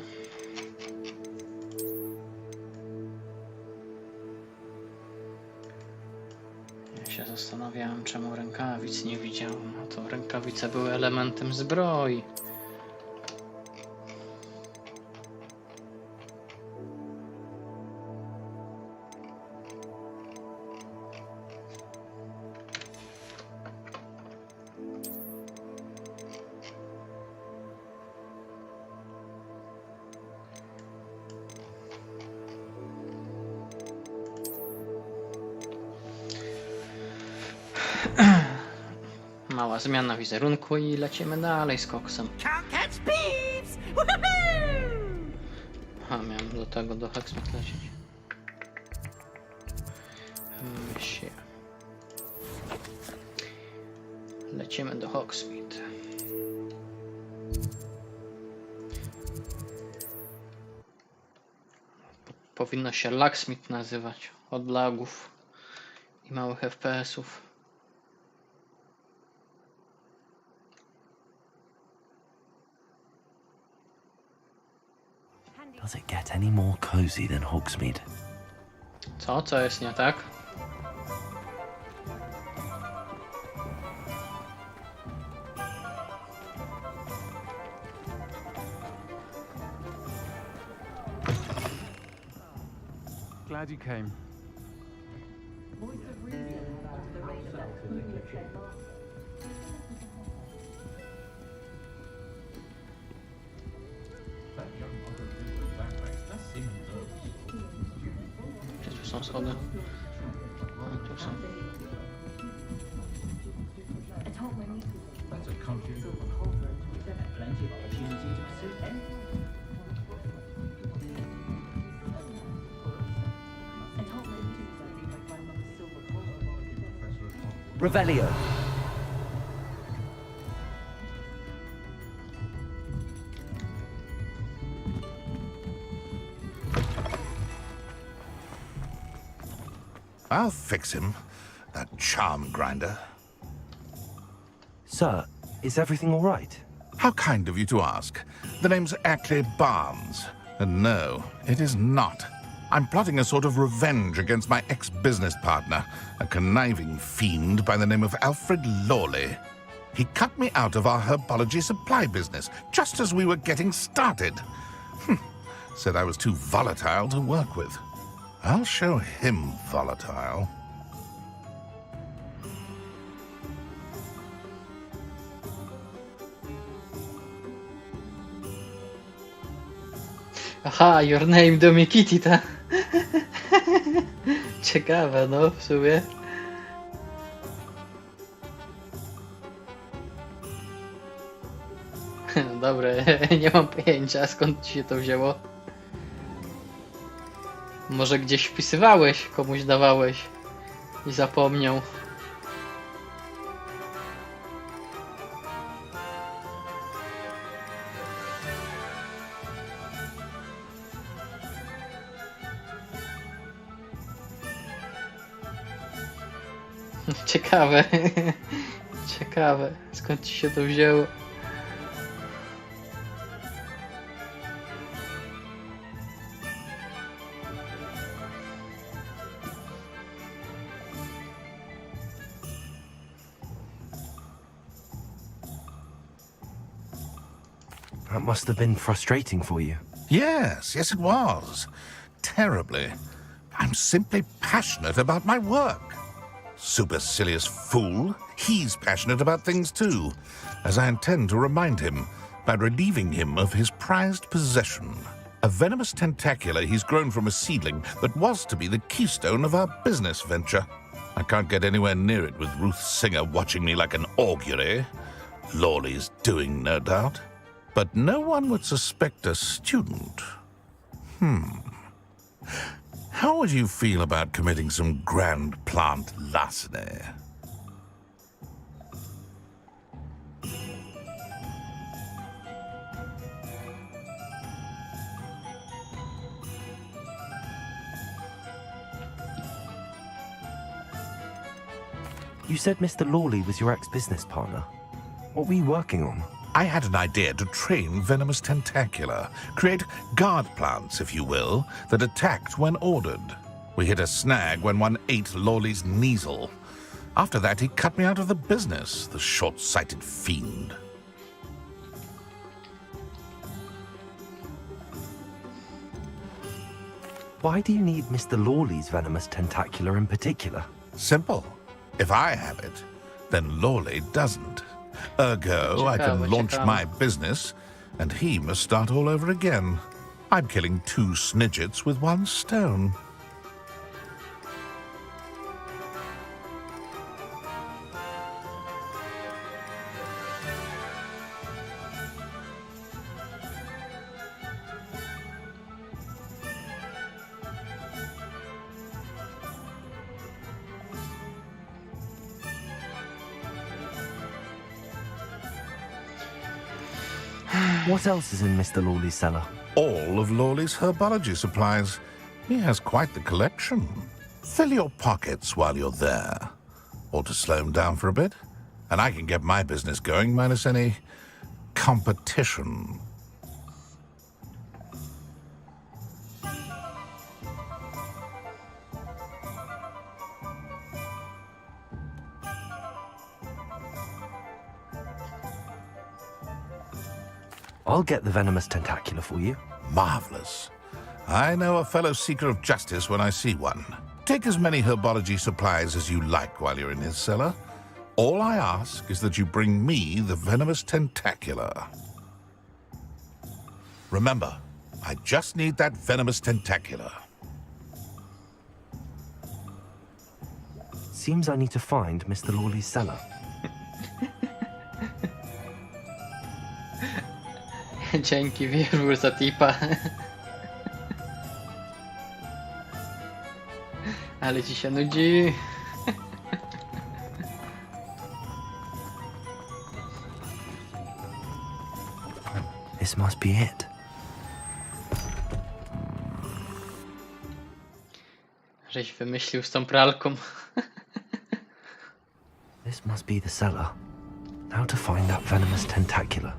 Ja się zastanawiałem, czemu rękawic nie widziałem. A to rękawice były elementem zbroi. Mała zmiana wizerunku i lecimy dalej z koksem. A, miałem do tego, do Hogsmeade lecieć. Lecimy do Hogsmeade. Powinno się Locksmith nazywać, od lagów i małych FPS-ów. Does it get any more cozy than Hogsmeade? Co jest nie tak? Glad you came. Gdzie tu są schody? O, tu są. Revelio. I'll fix him, that charm grinder. Sir, is everything all right? How kind of you to ask. The name's Ackley Barnes. And no, it is not. I'm plotting a sort of revenge against my ex-business partner, a conniving fiend by the name of Alfred Lawley. He cut me out of our herbology supply business just as we were getting started. Said I was too volatile to work with. I'll show him volatile. Aha, your name do me kitty, ta. Ciekawe, no w sumie. Dobra, nie mam pojęcia skąd ci się to wzięło. Może gdzieś wpisywałeś, komuś dawałeś i zapomniał. Ciekawe. Ciekawe, skąd ci się to wzięło. That must have been frustrating for you. Yes, yes it was. Terribly. I'm simply passionate about my work. Supercilious fool. He's passionate about things too, as I intend to remind him by relieving him of his prized possession. A venomous tentacular he's grown from a seedling that was to be the keystone of our business venture. I can't get anywhere near it with Ruth Singer watching me like an augury. Lawley's doing, no doubt. But no one would suspect a student. How would you feel about committing some grand plant larceny? You said Mr. Lawley was your ex-business partner. What were you working on? I had an idea to train venomous tentacula, create guard plants, if you will, that attacked when ordered. We hit a snag when one ate Lawley's Kneasel. After that, he cut me out of the business, the short-sighted fiend. Why do you need Mr. Lawley's venomous tentacular in particular? Simple. If I have it, then Lawley doesn't. Ergo, I can launch my business, and he must start all over again. I'm killing two snidgets with one stone. What else is in Mr. Lawley's cellar? All of Lawley's herbology supplies. He has quite the collection. Fill your pockets while you're there. Or to slow him down for a bit, and I can get my business going minus any competition. I'll get the venomous tentacular for you. Marvelous. I know a fellow seeker of justice when I see one. Take as many herbology supplies as you like while you're in his cellar. All I ask is that you bring me the venomous tentacular. Remember, I just need that venomous tentacular. Seems I need to find Mr. Lawley's cellar. Dzięki wielbur za tipa. Ale ci się nudzi. This must be it. Żeś wymyślił z tą pralką. This must be the cellar. How to find that venomous tentacular?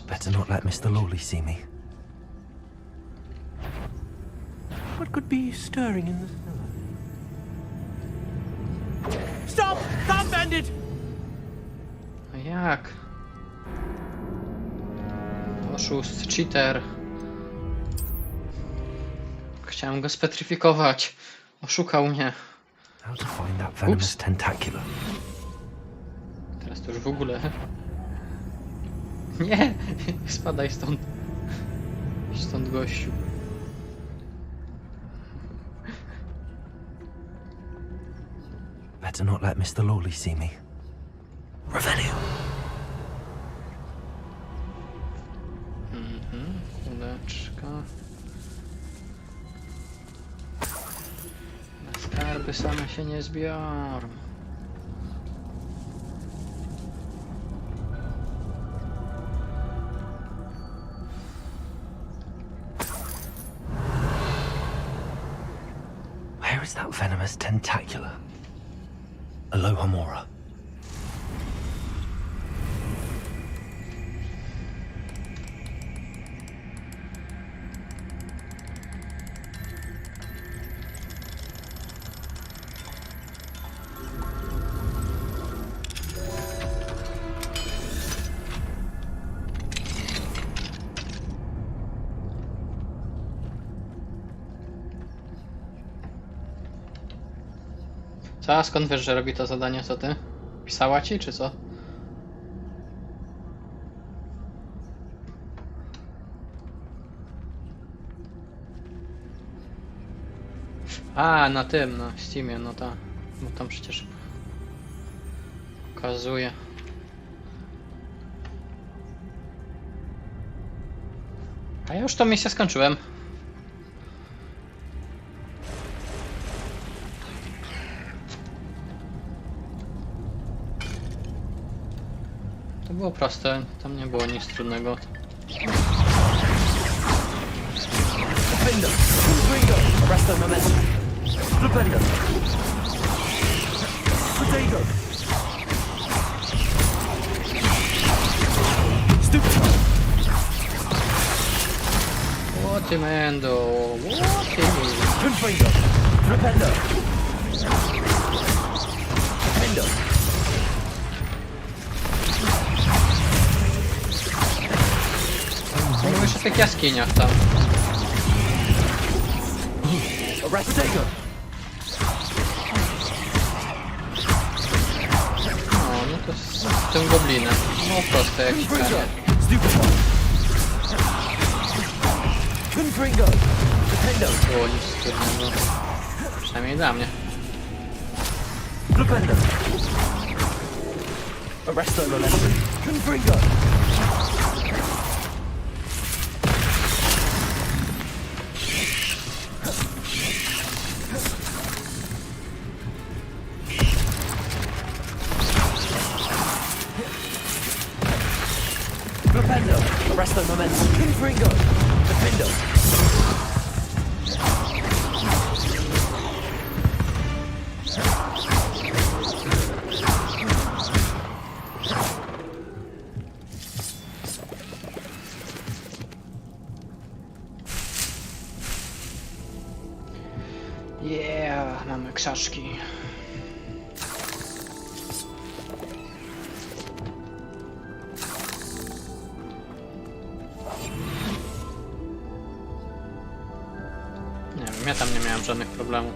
Better not let Mr. Lawley see me. What could be stirring in the cellar? Stop! Stop, bandit! A jak? Oszust, cheater. Chciałem go spetryfikować. Oszukał mnie. How to find that venomous tentacular? Teraz to już w ogóle. Nie! Spadaj stąd. Idź stąd, gościu. Better not let Mr. Lawley see me. Revelio. Kuleczka. Na skarby same się nie zbiorą. Where is that venomous tentacular? Alohomora. Co? A skąd wiesz, że robi to zadanie? Co ty? Pisała ci, czy co? A, na tym, na Steamie, no tak. Bo tam przecież pokazuje. A ja już tą misję skończyłem. To było proste, tam nie było nic trudnego. Defender, Ringo, arrest the momentum. Defender. Potato. Stupid. What the mendo? What the? Confringo. Defender. Defender. Mówisz o tych jaskiniach tam. Arrest Potato. No to z tym goblinem. No proste jak się Confringo. stanie. Stupid. Confringo. Defender. Było nic trudnego. Przynajmniej dla mnie. Defender. Arrest the momentum. Confringo. Defender. Arrest the momentum. Confringo. Defender. Yeah, mamy krzaczki. Nie wiem, ja tam nie miałem żadnych problemów,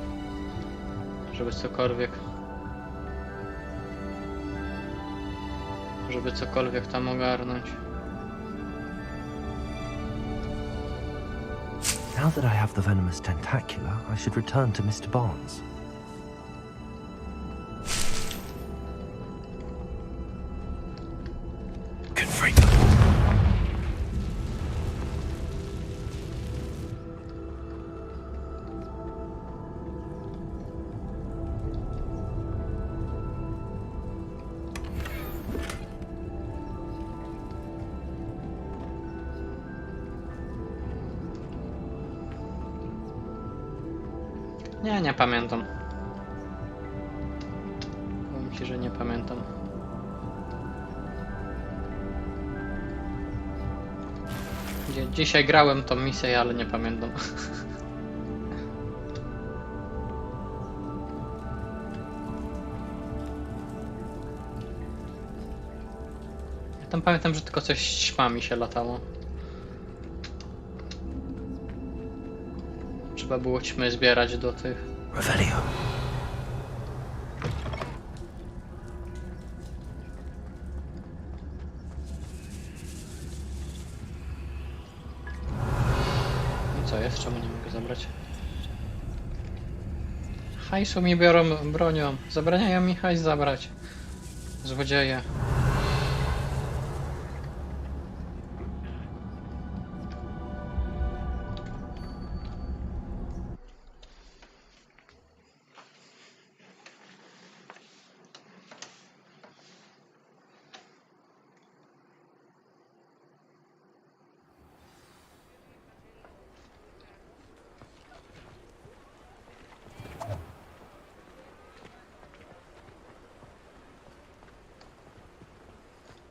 żeby cokolwiek tam ogarnąć. Now that I have the venomous tentacular, I should return to Mr. Barnes. Confringo. Nie pamiętam. Powiem ci, że nie pamiętam. Dzisiaj grałem tą misję, ale nie pamiętam. Ja tam pamiętam, że tylko coś ćmami się latało. Trzeba było ćmy zbierać do tych. Revelio. No co jest? Czemu nie mogę zabrać? hajsu mi biorą bronią. Zabraniają mi hajs zabrać. Złodzieje.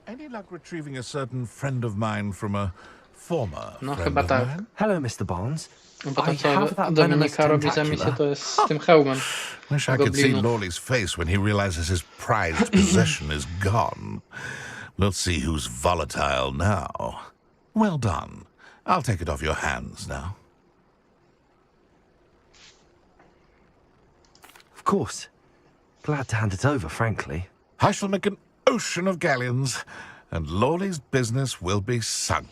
Any luck retrieving a certain friend of mine from a former No friend chyba of tak. mine? Hello, Mr. Barnes. No bo to I co have that venomous Dominika robi za misję tentacula. to jest z tym hełmem. Wish I could see Goblinu. Lawley's face when he realizes his prized possession is gone. We'll see who's volatile now. Well done. I'll take it off your hands now. Of course. Glad to hand it over, frankly. I shall make an ocean of galleons, and Lawley's business will be sunk.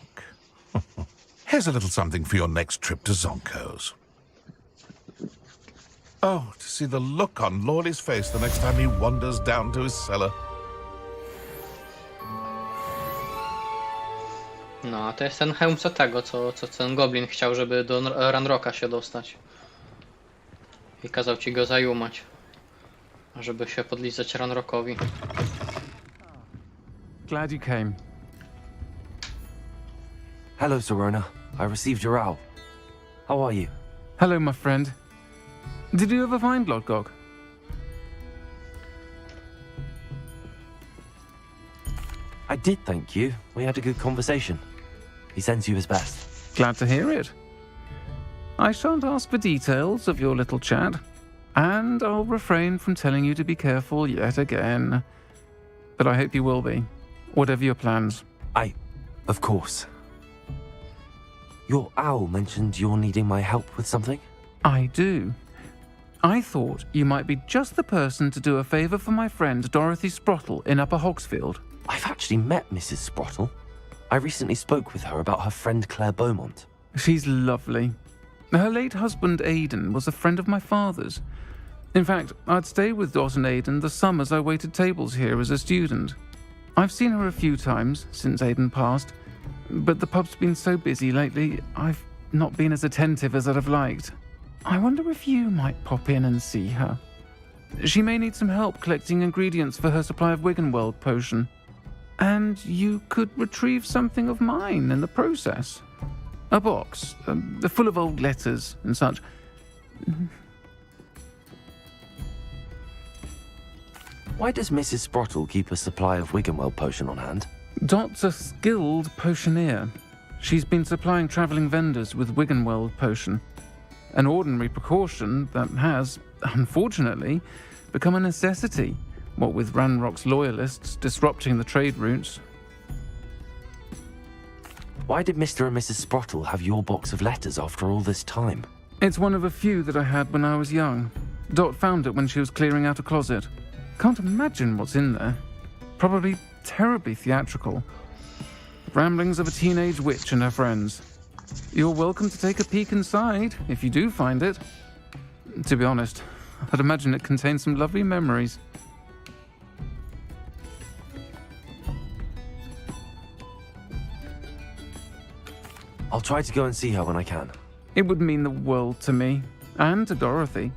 Here's a little something for your next trip to Zonko's. Oh, to see the look on Lawley's face the next time he wanders down to his cellar. No, a to jest ten hełm co tego, co ten goblin chciał, żeby do Ranrocka się dostać. I kazał ci go zajumać. Żeby się podlizać Ranrockowi. Glad you came. Hello, Serona. I received your owl. How are you? Hello, my friend. Did you ever find Lodgok? I did, thank you. We had a good conversation. He sends you his best. Glad to hear it. I shan't ask for details of your little chat, and I'll refrain from telling you to be careful yet again. But I hope you will be, whatever your plans. Of course. Your owl mentioned you're needing my help with something? I do. I thought you might be just the person to do a favour for my friend Dorothy Sprottle in Upper Hogsfield. I've actually met Mrs. Sprottle. I recently spoke with her about her friend Claire Beaumont. She's lovely. Her late husband Aidan was a friend of my father's. In fact, I'd stayed with Dot and Aidan the summers I waited tables here as a student. I've seen her a few times since Aidan passed, but the pub's been so busy lately, I've not been as attentive as I'd have liked. I wonder if you might pop in and see her. She may need some help collecting ingredients for her supply of Wiggenweld potion. And you could retrieve something of mine in the process. A box, full of old letters and such. Why does Mrs. Sprottle keep a supply of Wiggenweld potion on hand? Dot's a skilled potioneer. She's been supplying travelling vendors with Wiggenweld potion. An ordinary precaution that has, unfortunately, become a necessity, what with Ranrock's loyalists disrupting the trade routes. Why did Mr. and Mrs. Sprottle have your box of letters after all this time? It's one of a few that I had when I was young. Dot found it when she was clearing out a closet. Can't imagine what's in there. Probably terribly theatrical. Ramblings of a teenage witch and her friends. You're welcome to take a peek inside, if you do find it. To be honest, I'd imagine it contains some lovely memories. I'll try to go and see her when I can. It would mean the world to me, and to Dorothy.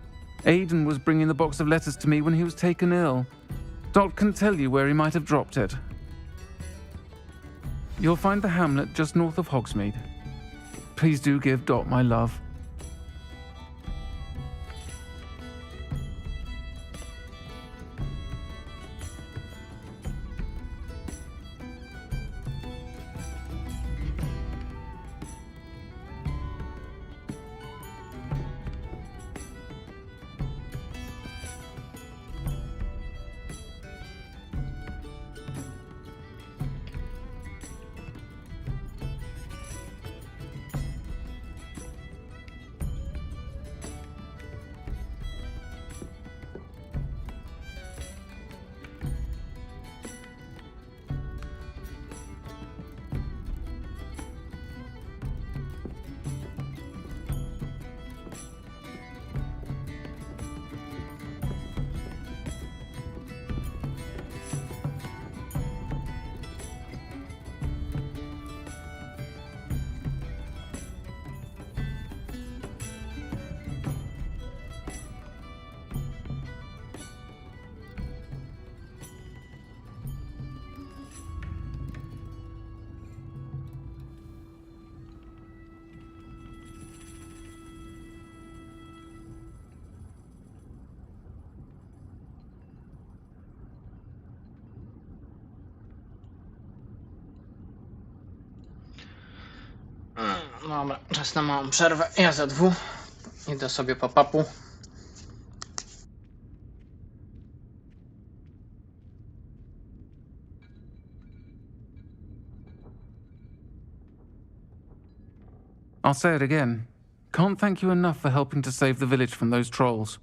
Aidan was bringing the box of letters to me when he was taken ill. Dot can tell you where he might have dropped it. You'll find the hamlet just north of Hogsmeade. Please do give Dot my love. Dobra, czas na małą przerwę. Ja za dwóch. Idę sobie po papu. I'll say it again. Can't thank you enough for helping to save the village from those trolls.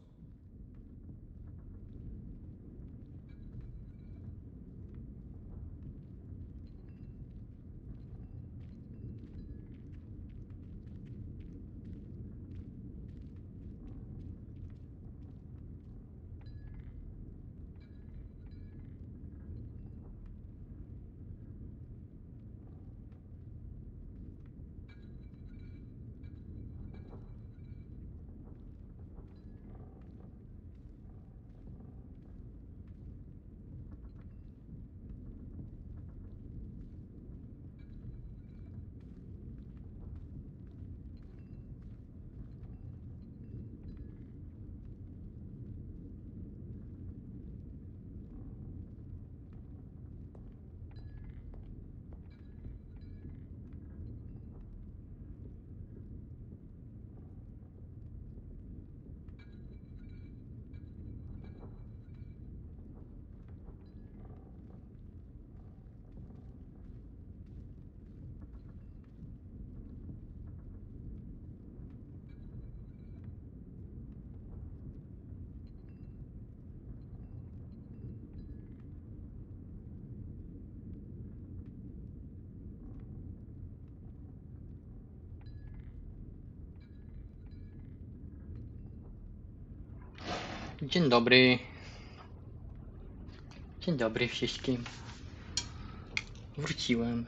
Dzień dobry. Dzień dobry wszystkim. Wróciłem.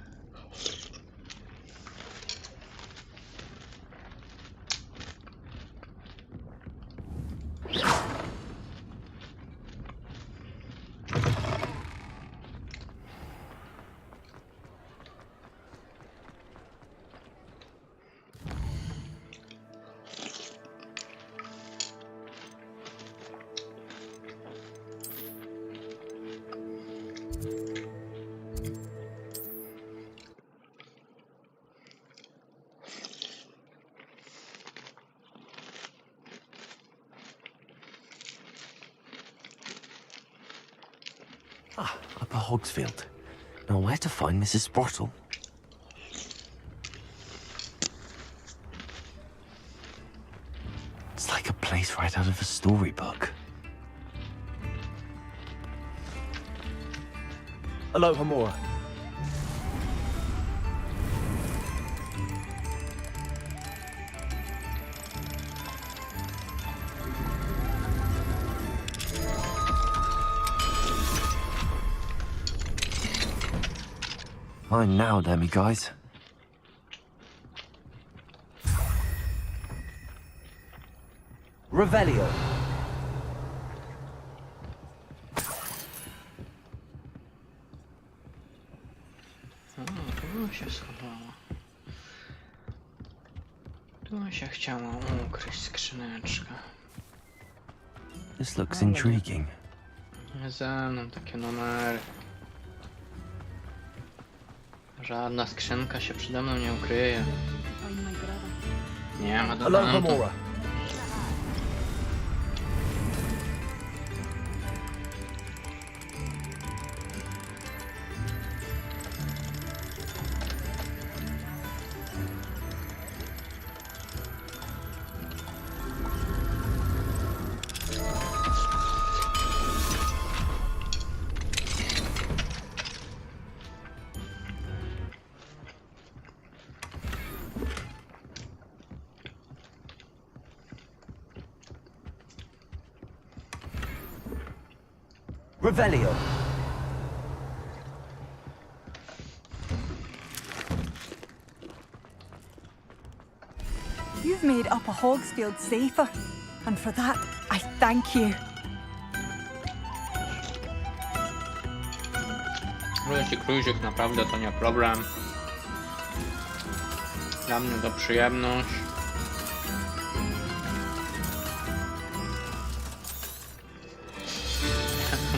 Ah, Upper Hogsfield. Now where to find Mrs. Sprottle? It's like a place right out of a storybook. Hello, Hamura. Mine now, Demi guys. Revelio. Tu się schowała. Tu się chciała ukryć skrzyneczka. This looks intriguing. Nie ze mną takie numery. Żadna skrzynka się przede mną nie ukryje. Nie ma Hello, dokumentu. Hamura. Revelio. You've made Upper Hogsfield safer, and for that, I thank you. Jeśli kruzik, naprawdę to nie problem. Dla mnie to przyjemność.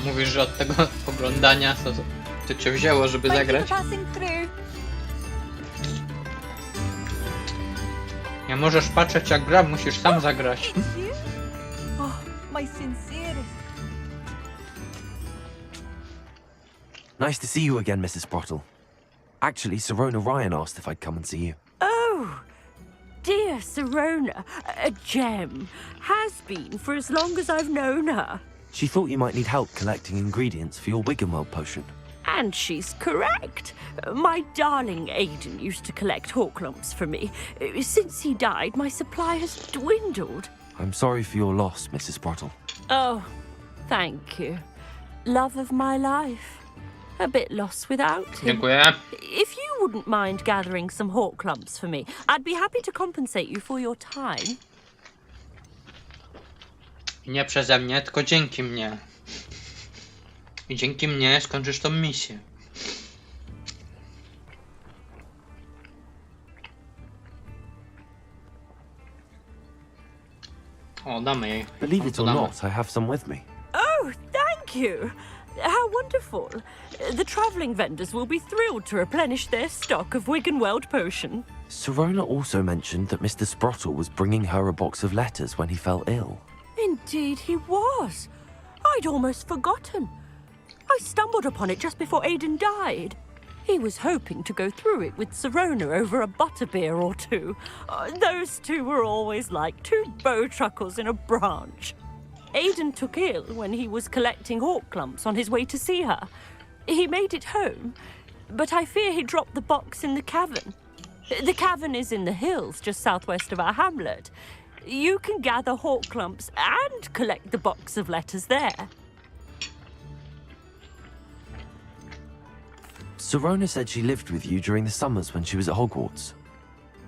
Mówisz, że od tego oglądania to cię wzięło, żeby Thank you zagrać? for passing through. Nie możesz patrzeć jak gra, musisz sam zagrać. It's you? Oh, my sincerest. Nice to see you again, Mrs. Sprottle. Actually, Sirona Ryan asked if I'd come and see you. Oh, dear Sirona, a gem. Has been for as long as I've known her. She thought you might need help collecting ingredients for your Wiggenweld potion. And she's correct. My darling Aidan used to collect hawk lumps for me. Since he died, my supply has dwindled. I'm sorry for your loss, Mrs. Sprottle. Oh, thank you. Love of my life. A bit lost without him. Dziękuję. If you wouldn't mind gathering some hawk lumps for me, I'd be happy to compensate you for your time. Nie przeze mnie, tylko dzięki mnie. I dzięki mnie skończysz tą misję. O, damy jej. Believe it or Damy. not, I have some with me. Oh, thank you. How wonderful. The travelling vendors will be thrilled to replenish their stock of Wiggenweld potion. Sirona also mentioned that Mr. Sprottle was bringing her a box of letters when he fell ill. Indeed he was. I'd almost forgotten. I stumbled upon it just before Aidan died. He was hoping to go through it with Sirona over a butterbeer or two. Those two were always like two bowtruckles in a branch. Aidan took ill when he was collecting hawk clumps on his way to see her. He made it home, but I fear he dropped the box in the cavern. The cavern is in the hills just southwest of our hamlet. You can gather hawk clumps and collect the box of letters there. Sirona said she lived with you during the summers when she was at Hogwarts.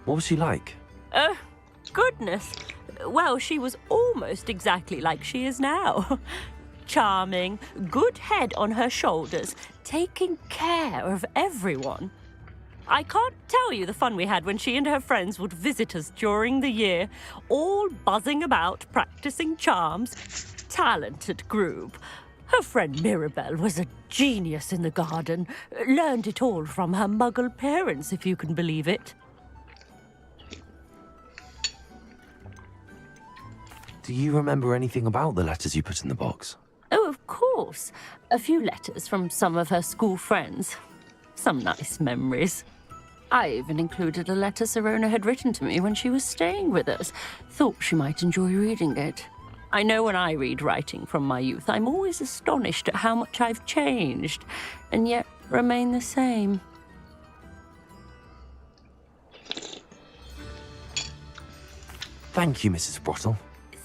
What was she like? Goodness. Well, she was almost exactly like she is now. Charming, good head on her shoulders, taking care of everyone. I can't tell you the fun we had when she and her friends would visit us during the year, all buzzing about, practicing charms. Talented group. Her friend Mirabelle was a genius in the garden. Learned it all from her muggle parents, if you can believe it. Do you remember anything about the letters you put in the box? Oh, of course. A few letters from some of her school friends. Some nice memories. I even included a letter Sirona had written to me when she was staying with us. Thought she might enjoy reading it. I know when I read writing from my youth, I'm always astonished at how much I've changed, and yet remain the same. Thank you, Mrs. Sprottle.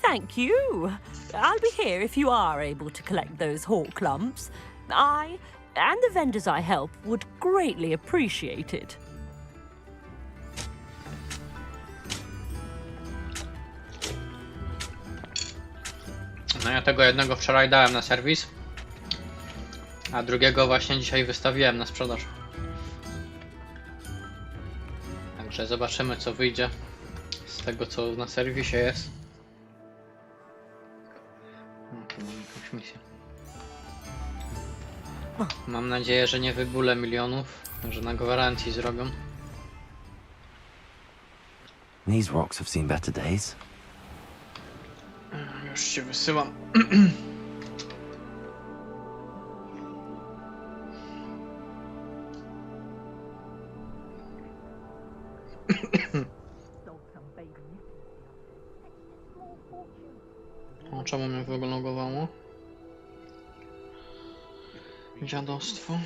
Thank you. I'll be here if you are able to collect those hawk lumps. I and the vendors I help would greatly appreciate it. No ja tego jednego wczoraj dałem na serwis, a drugiego właśnie dzisiaj wystawiłem na sprzedaż. Także zobaczymy co wyjdzie z tego co na serwisie jest. No, tu mam jakąś misję. Mam nadzieję, że nie wybulę milionów, że na gwarancji zrobią. These rocks have seen better days. Już się wysyłam. O, czemu mnie wylogowało? Dziadostwo.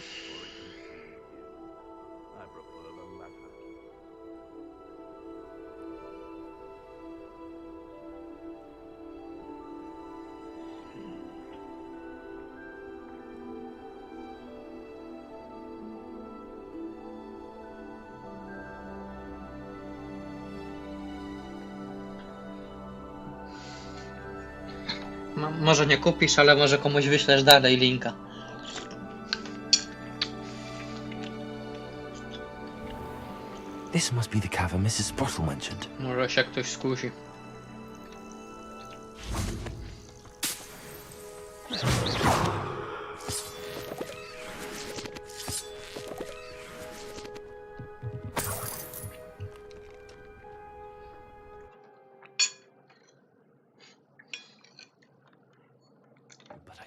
Może nie kupisz, ale może komuś wyślesz dalej linka. This must be the cavern Mrs. Sprottle mentioned. Może się ktoś skusi.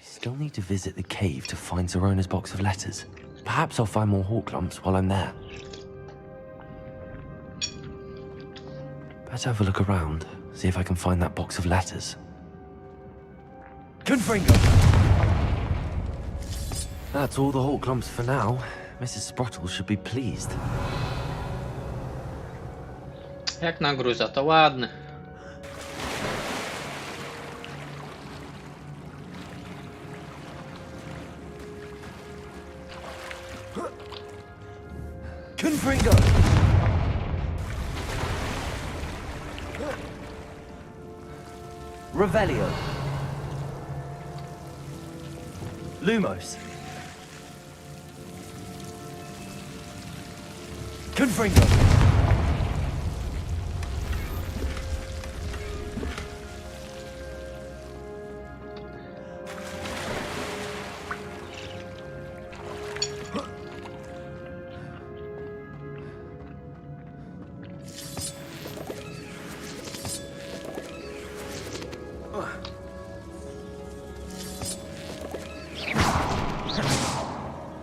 still need to visit the cave to find Zerona's box of letters. Perhaps I'll find more hawk lumps while I'm there. Better have a look around, see if I can find that box of letters. Confringo! That's all the hawk lumps for now. Mrs. Sprottle should be pleased. Jak na gruza, to ładny. Confringo! Revelio. Lumos. Confringo.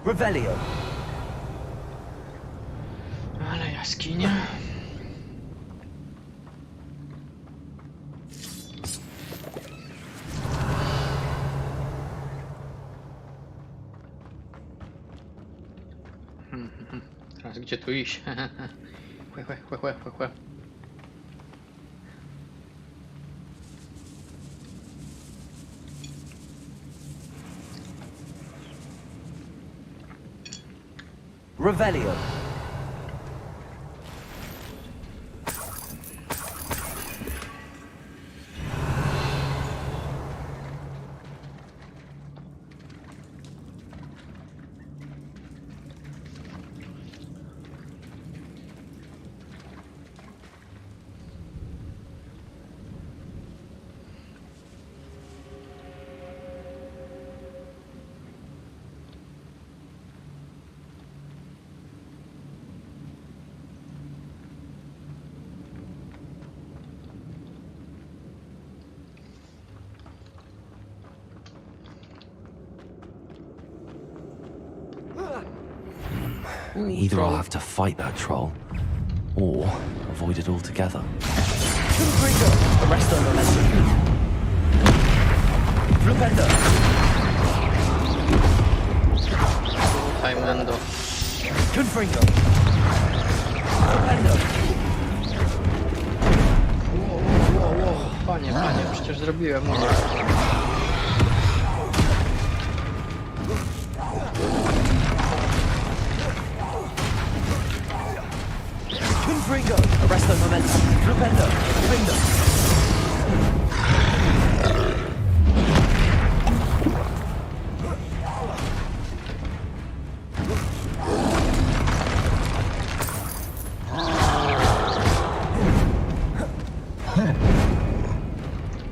Revelio. Ale jaskinia. Teraz gdzie tu iść? Chłe. Revelio. Either I'll have to fight that troll, or avoid it altogether. Confringo. Arresto momentum. Flupendo. Tutaj Mendo. Confringo. Flupendo. Panie, przecież zrobiłem. Confringo. Arresto momentum. Flupendo. Findo.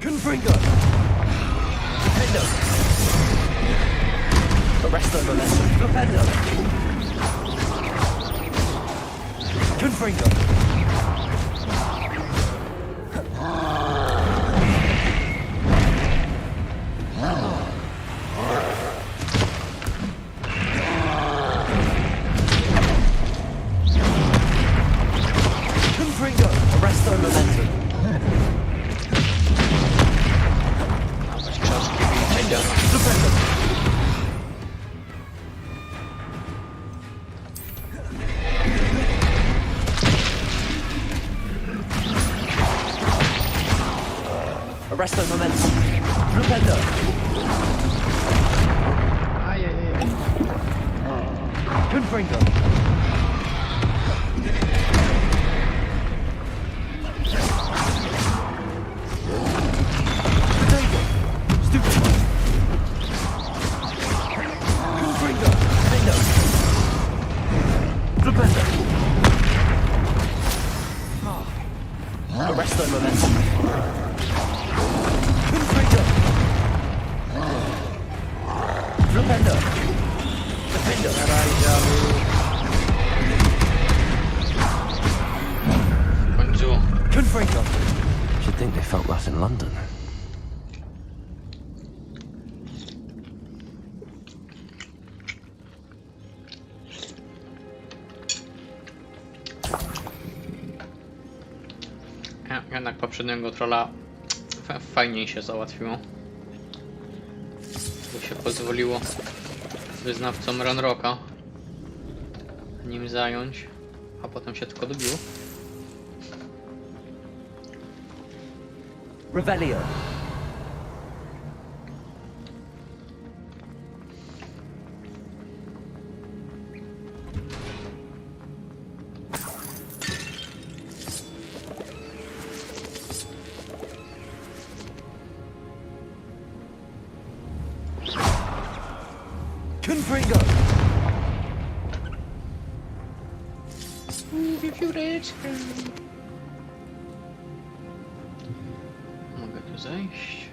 Confringo. Findo. Arresto momentum. Flupendo. Confringo. Confringo. Arresto momentum. Flupendo. Arresto momentum. Flupendo. Aj. Confringo. Potato. Stupid. Confringo. Findo. Flupendo. Arresto momentum. Confringo. Flupendo. Findo. W końcu. Confringo. Should think they felt that in London. Jednak poprzedniego trolla fajniej się załatwiło. Bo się pozwoliło wyznawcom Ranrocka nim zająć, a potem się tylko dobiło. Revelio. Confringo. Mogę tu zejść?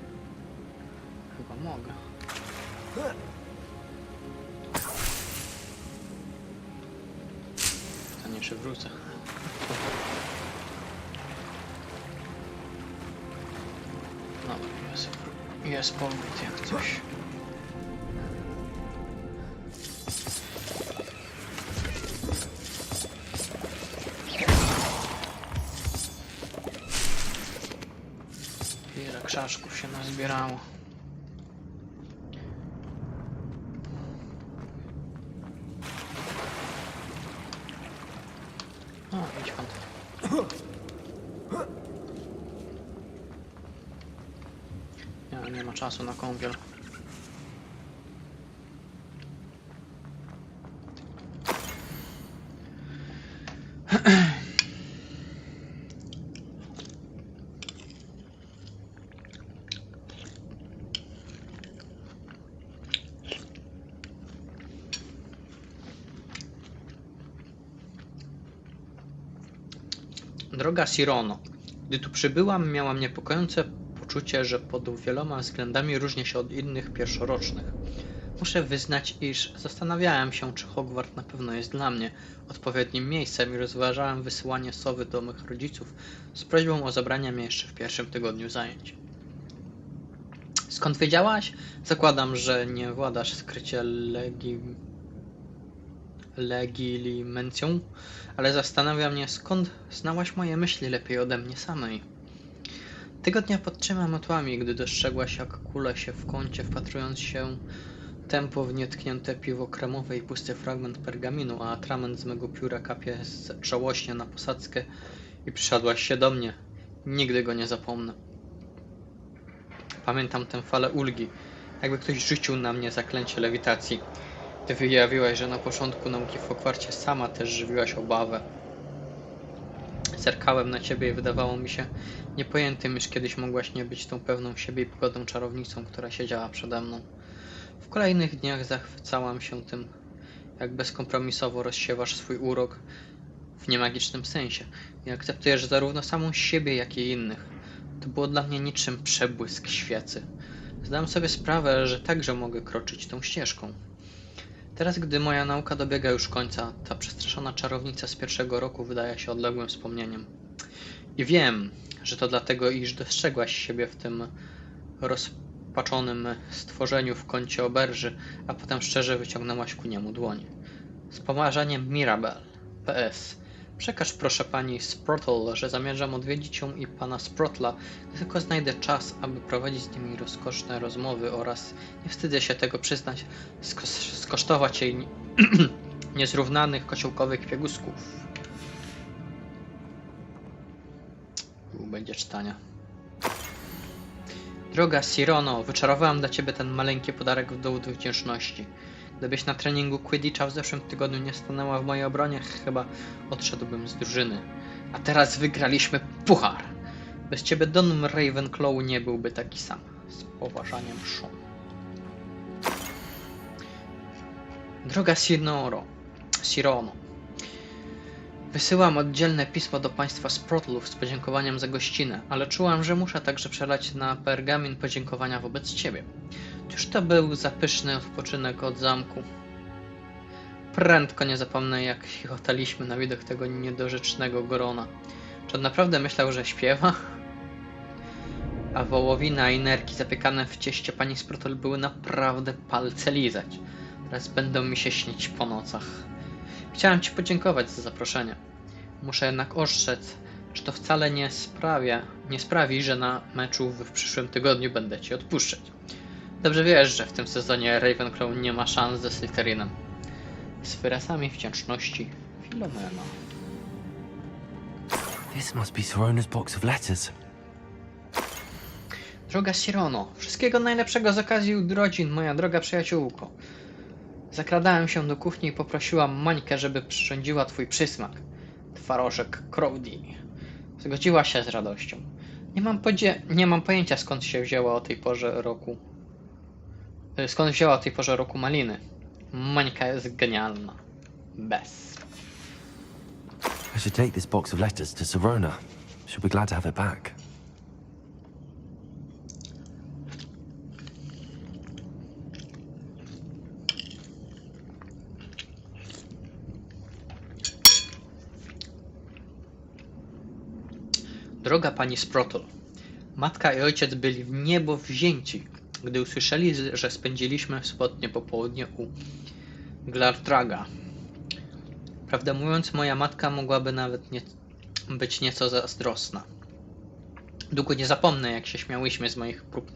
Chyba mogę. Pytanie, czy wrócę. Dobra, jest powrót jak coś. Wiele krzaczków się nazbierało. O, idź pan. Nie ma czasu na kąpiel. Droga Sirono, gdy tu przybyłam, miałam niepokojące poczucie, że pod wieloma względami różnię się od innych pierwszorocznych. Muszę wyznać, iż zastanawiałem się, czy Hogwart na pewno jest dla mnie odpowiednim miejscem i rozważałem wysyłanie sowy do mych rodziców z prośbą o zabranie mnie jeszcze w pierwszym tygodniu zajęć. Skąd wiedziałaś? Zakładam, że nie władasz skrycie legilimencją, ale zastanawia mnie, skąd znałaś moje myśli lepiej ode mnie samej. Tego dnia pod 3 motłami, gdy dostrzegłaś, jak kulę się w kącie, wpatrując się tempo w nietknięte piwo kremowe i pusty fragment pergaminu, a atrament z mego pióra kapie żałośnie na posadzkę i przysiadłaś się do mnie. Nigdy go nie zapomnę. Pamiętam tę falę ulgi, jakby ktoś rzucił na mnie zaklęcie lewitacji. Ty wyjawiłaś, że na początku nauki w Hogwarcie sama też żywiłaś obawę. Zerkałem na ciebie i wydawało mi się niepojętym, iż kiedyś mogłaś nie być tą pewną siebie i pogodną czarownicą, która siedziała przede mną. W kolejnych dniach zachwycałam się tym, jak bezkompromisowo rozsiewasz swój urok w niemagicznym sensie i akceptujesz zarówno samą siebie, jak i innych. To było dla mnie niczym przebłysk świecy. Zdałem sobie sprawę, że także mogę kroczyć tą ścieżką. Teraz, gdy moja nauka dobiega już końca, ta przestraszona czarownica z pierwszego roku wydaje się odległym wspomnieniem. I wiem, że to dlatego, iż dostrzegłaś siebie w tym rozpaczonym stworzeniu w kącie oberży, a potem szczerze wyciągnęłaś ku niemu dłoń. Z pomarzeniem Mirabel. PS. Przekaż proszę pani Sprottle, że zamierzam odwiedzić ją i pana Sprotla, gdy tylko znajdę czas, aby prowadzić z nimi rozkoszne rozmowy oraz, nie wstydzę się tego przyznać, skosztować jej niezrównanych kociołkowych piegusków. Będzie czytania. Droga Sirono, wyczarowałam dla ciebie ten maleńki podarek w dowód wdzięczności. Gdybyś na treningu Quidditcha w zeszłym tygodniu nie stanęła w mojej obronie, chyba odszedłbym z drużyny. A teraz wygraliśmy puchar. Bez ciebie Don Ravenclaw nie byłby taki sam. Z poważaniem Sean. Droga Sirono, wysyłam oddzielne pismo do państwa Sprotlów z podziękowaniem za gościnę, ale czułam, że muszę także przelać na pergamin podziękowania wobec ciebie. Cóż to był za pyszny odpoczynek od zamku. Prędko nie zapomnę, jak chichotaliśmy na widok tego niedorzecznego grona. Czy on naprawdę myślał, że śpiewa? A wołowina i nerki zapiekane w cieście pani Sprottle były naprawdę palce lizać. Teraz będą mi się śnić po nocach. Chciałem ci podziękować za zaproszenie. Muszę jednak ostrzec, że to wcale nie sprawi, że na meczu w przyszłym tygodniu będę ci odpuszczać. Dobrze wiesz, że w tym sezonie Ravenclaw nie ma szans ze Slytherinem. Z wyrazami wdzięczności, Filomena. This must be Sorona's box of letters. Droga Sirono, wszystkiego najlepszego z okazji urodzin, moja droga przyjaciółko. Zakradałem się do kuchni i poprosiłam Mańkę, żeby przyrządziła twój przysmak. Twarożek Crowdy. Zgodziła się z radością. Nie mam pojęcia, skąd wzięła o tej porze roku maliny. Mańka jest genialna. Bez. I should take this box of letters to Sorona. She'll be glad to have it back. Droga pani Sprottle, matka i ojciec byli w niebo wzięci, gdy usłyszeli, że spędziliśmy sobotnie popołudnie u Glartraga. Prawdę mówiąc, moja matka mogłaby nawet być nieco zazdrosna. Długo nie zapomnę, jak się śmiałyśmy z moich prób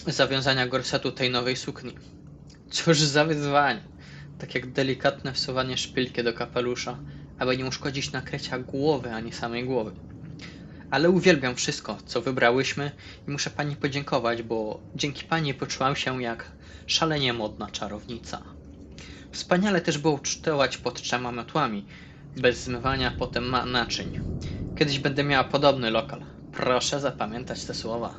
zawiązania gorsetu tej nowej sukni. Cóż za wyzwanie! Tak jak delikatne wsuwanie szpilki do kapelusza, aby nie uszkodzić nakrycia głowy, ani samej głowy. Ale uwielbiam wszystko, co wybrałyśmy i muszę pani podziękować, bo dzięki pani poczułam się jak szalenie modna czarownica. Wspaniale też było ucztować pod 3 miotłami, bez zmywania potem naczyń. Kiedyś będę miała podobny lokal. Proszę zapamiętać te słowa.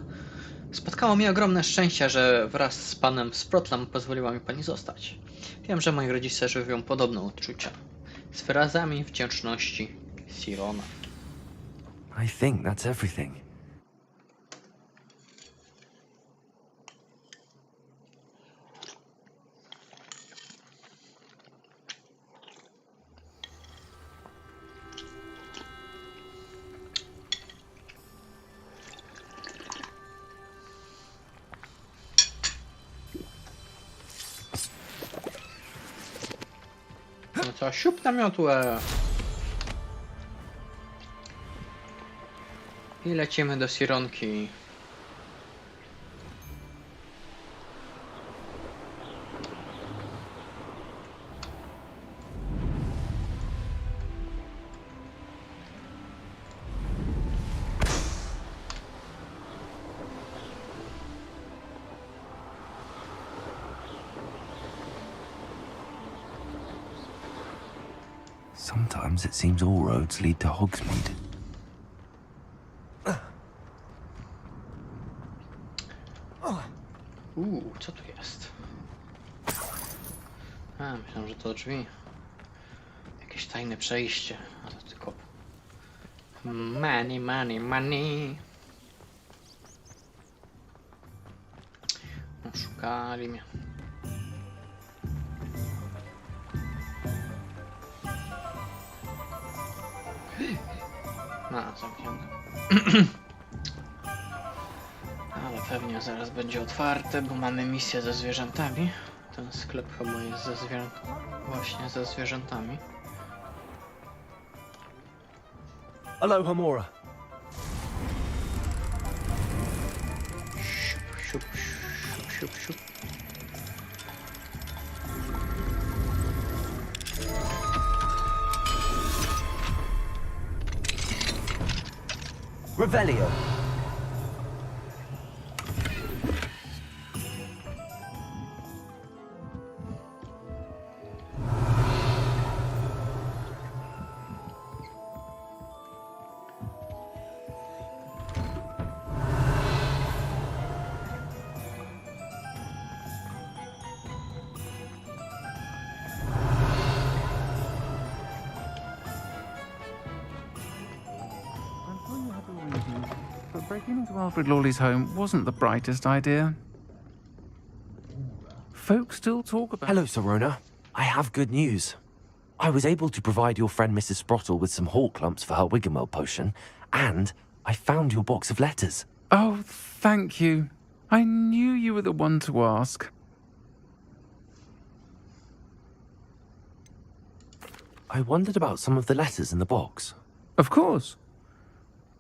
Spotkało mnie ogromne szczęście, że wraz z panem Sprotlem pozwoliła mi pani zostać. Wiem, że moi rodzice żywią podobne odczucia. Z wyrazami wdzięczności, Sirona. I think that's everything. No to siup na miotłę. I lecimy do Sironki. Sometimes it seems all roads lead to Hogsmeade. Co tu jest? A, myślałem, że to drzwi. Jakieś tajne przejście. A to tylko... Money, money, money. Szukali mnie. Zamknięte. Ale pewnie zaraz będzie otwarte, bo mamy misję ze zwierzętami. Ten sklep chyba jest właśnie ze zwierzętami. Aloha, Mora. Siup, siup, siup, siup. Revelio. But breaking into Alfred Lawley's home wasn't the brightest idea. Folks still talk about... Hello, Sorona. I have good news. I was able to provide your friend Mrs. Sprottle with some hawk lumps for her Wiggenweld potion, and I found your box of letters. Oh, thank you. I knew you were the one to ask. I wondered about some of the letters in the box. Of course.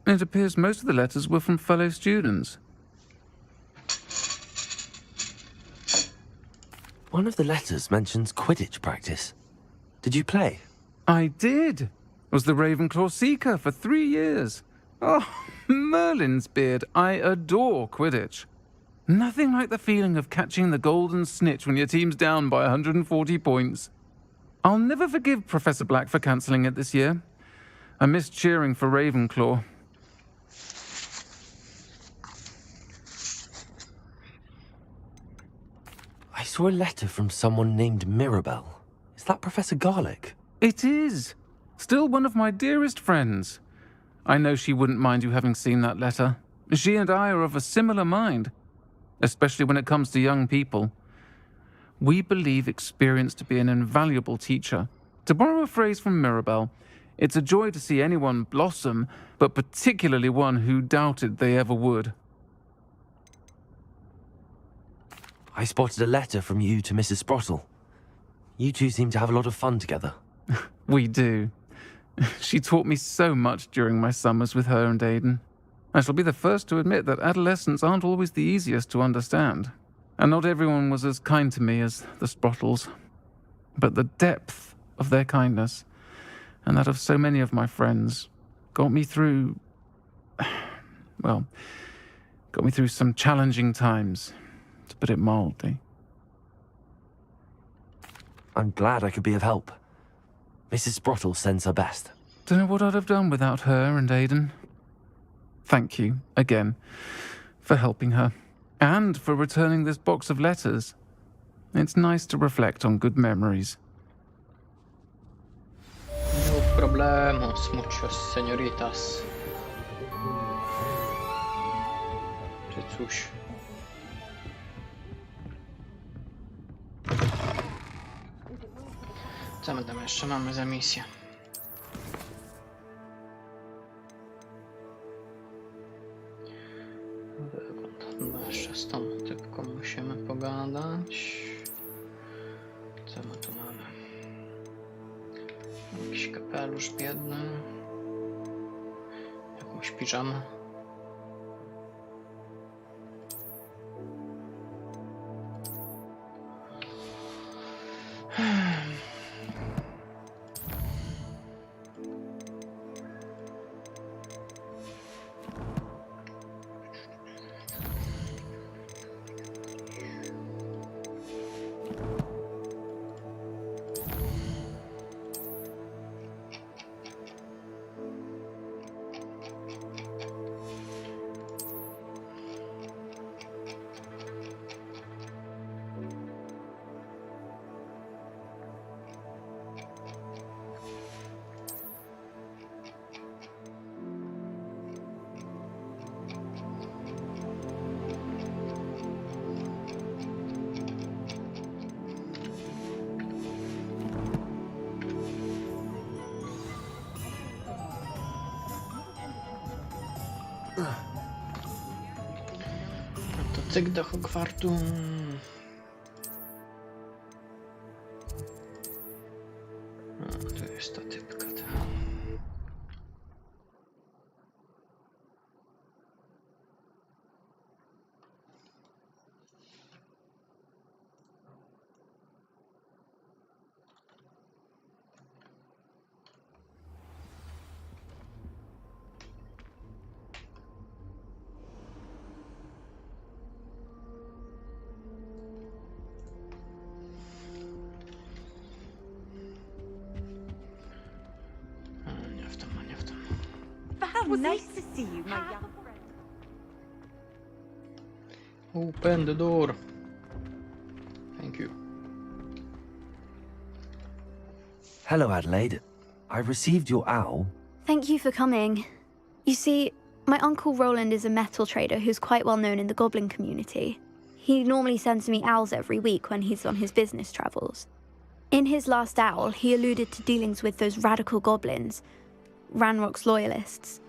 It appears most of the letters were from fellow students. One of the letters mentions Quidditch practice. Did you play? I did. Was the Ravenclaw Seeker for 3 years. Oh, Merlin's beard. I adore Quidditch. Nothing like the feeling of catching the golden snitch when your team's down by 140 points. I'll never forgive Professor Black for cancelling it this year. I missed cheering for Ravenclaw. I saw a letter from someone named Mirabelle. Is that Professor Garlick? It is. Still one of my dearest friends. I know she wouldn't mind you having seen that letter. She and I are of a similar mind, especially when it comes to young people. We believe experience to be an invaluable teacher. To borrow a phrase from Mirabelle, it's a joy to see anyone blossom, but particularly one who doubted they ever would. I spotted a letter from you to Mrs. Sprottle. You two seem to have a lot of fun together. We do. She taught me so much during my summers with her and Aiden. I shall be the first to admit that adolescents aren't always the easiest to understand. And not everyone was as kind to me as the Sprottles. But the depth of their kindness, and that of so many of my friends, got me through... well, got me through some challenging times, to put it mildly. I'm glad I could be of help. Mrs. Sprottle sends her best. Don't know what I'd have done without her and Aiden. Thank you, again, for helping her, and for returning this box of letters. It's nice to reflect on good memories. No problemos, muchos señoritas. Czy cóż. Co my tam jeszcze mamy za misję? Wygląda jeszcze z tą typką musimy pogadać. Co my tu mamy? Jakiś kapelusz biedny. Jakąś piżamę. To cyk do Hogwartu. A, tu jest ta typka. How nice to see you, my young friend. Open the door. Thank you. Hello, Adelaide. I received your owl. Thank you for coming. You see, my uncle Roland is a metal trader who's quite well known in the goblin community. He normally sends me owls every week when he's on his business travels. In his last owl, he alluded to dealings with those radical goblins, Ranrock's loyalists.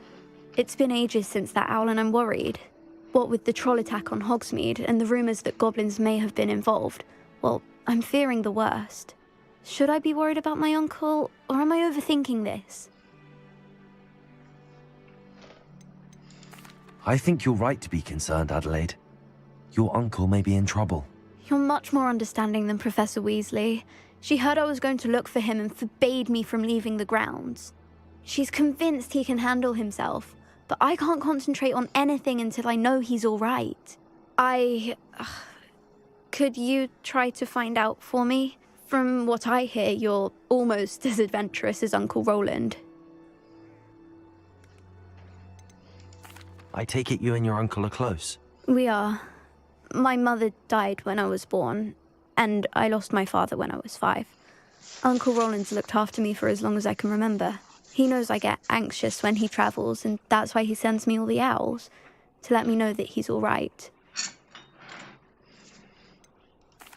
It's been ages since that owl and I'm worried. What with the troll attack on Hogsmeade and the rumours that goblins may have been involved, well, I'm fearing the worst. Should I be worried about my uncle, or am I overthinking this? I think you're right to be concerned, Adelaide. Your uncle may be in trouble. You're much more understanding than Professor Weasley. She heard I was going to look for him and forbade me from leaving the grounds. She's convinced he can handle himself, but I can't concentrate on anything until I know he's all right. Could you try to find out for me? From what I hear, you're almost as adventurous as Uncle Roland. I take it you and your uncle are close. We are. My mother died when I was born, and I lost my father when I was 5. Uncle Roland's looked after me for as long as I can remember. He knows I get anxious when he travels, and that's why he sends me all the owls, to let me know that he's all right.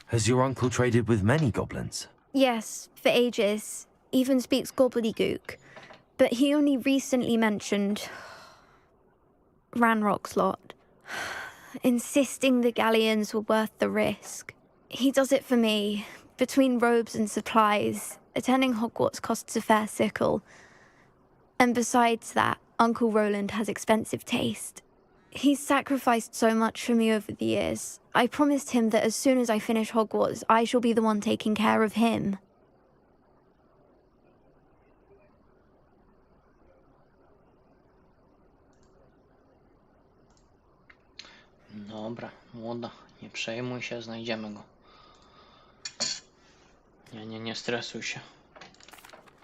Has your uncle traded with many goblins? Yes, for ages. Even speaks gobbledygook. But he only recently mentioned Ranrock's lot, insisting the galleons were worth the risk. He does it for me. Between robes and supplies, attending Hogwarts costs a fair sickle. And besides that, Uncle Roland has expensive taste. He's sacrificed so much for me over the years. I promised him that as soon as I finish Hogwarts, I shall be the one taking care of him. Dobra, młoda, nie przejmuj się, znajdziemy go. Nie stresuj się.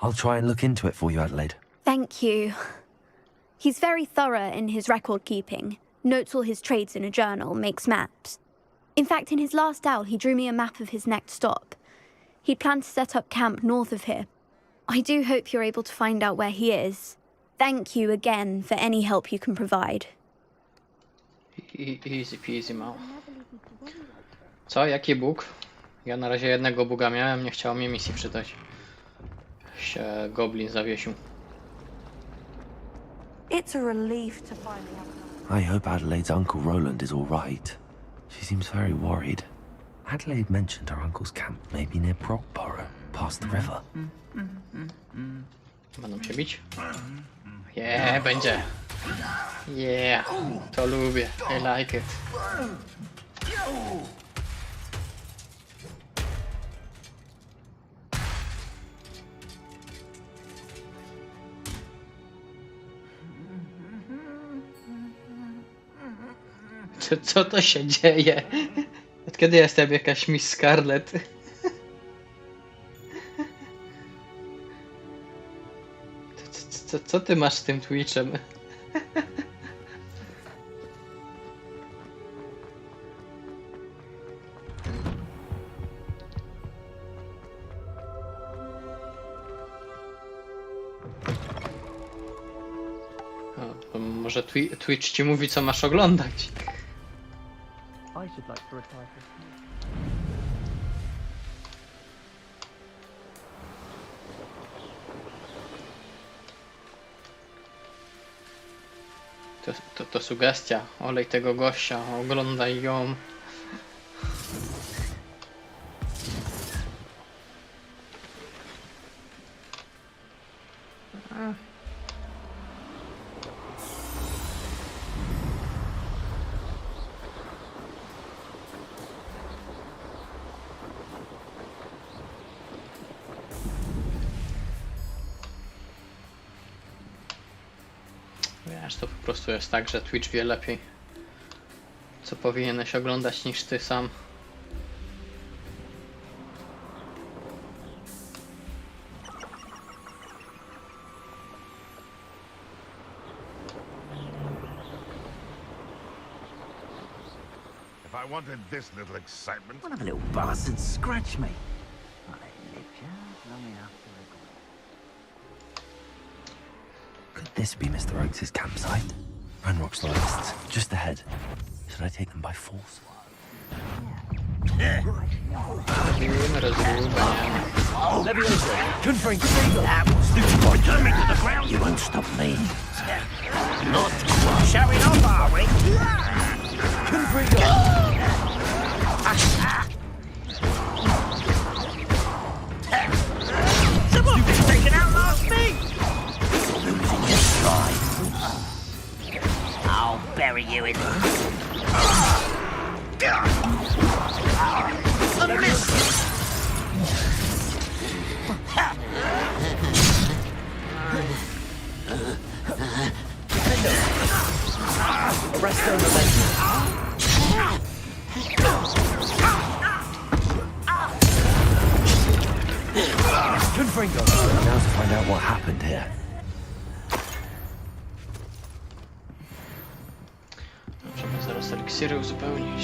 I'll try and look into it for you, Adelaide. Thank you. He's very thorough in his record keeping. Notes all his trades in a journal, makes maps. In fact, in his last owl, he drew me a map of his next stop. He'd planned to set up camp north of here. I do hope you're able to find out where he is. Thank you again for any help you can provide. Easy peasy, mało. Co? Jaki bóg? Ja na razie jednego buga miałem, nie chciało mi misji przydać. Się goblin zawiesił. It's a relief to finally have I hope Adelaide's Uncle Roland is all right. She seems very worried. Adelaide mentioned her uncle's camp may be near Brockborough, past the river. Będą się bić? Będzie. To lubię. I like it. Co to się dzieje? Od kiedy jestem jakaś Miss Scarlet? Co ty masz z tym Twitchem? O, może Twitch ci mówi, co masz oglądać. I should like to retire To sugestia. Olej tego gościa, oglądaj ją. Wiesz, to po prostu jest tak, że Twitch wie lepiej, co powinieneś oglądać, niż ty sam. If I wanted this little excitement... One of the little bastards scratched me. I lived just long enough to regret. Could this be Mr. Oakes' campsite? Ranrock's loyalists, just ahead. Should I take them by force? You won't stop me. Not showing off, are we? Someone was taken out last week. Losing your stride. I'll bury Now to find out what happened here. Możemy zaraz eliksiry uzupełnić.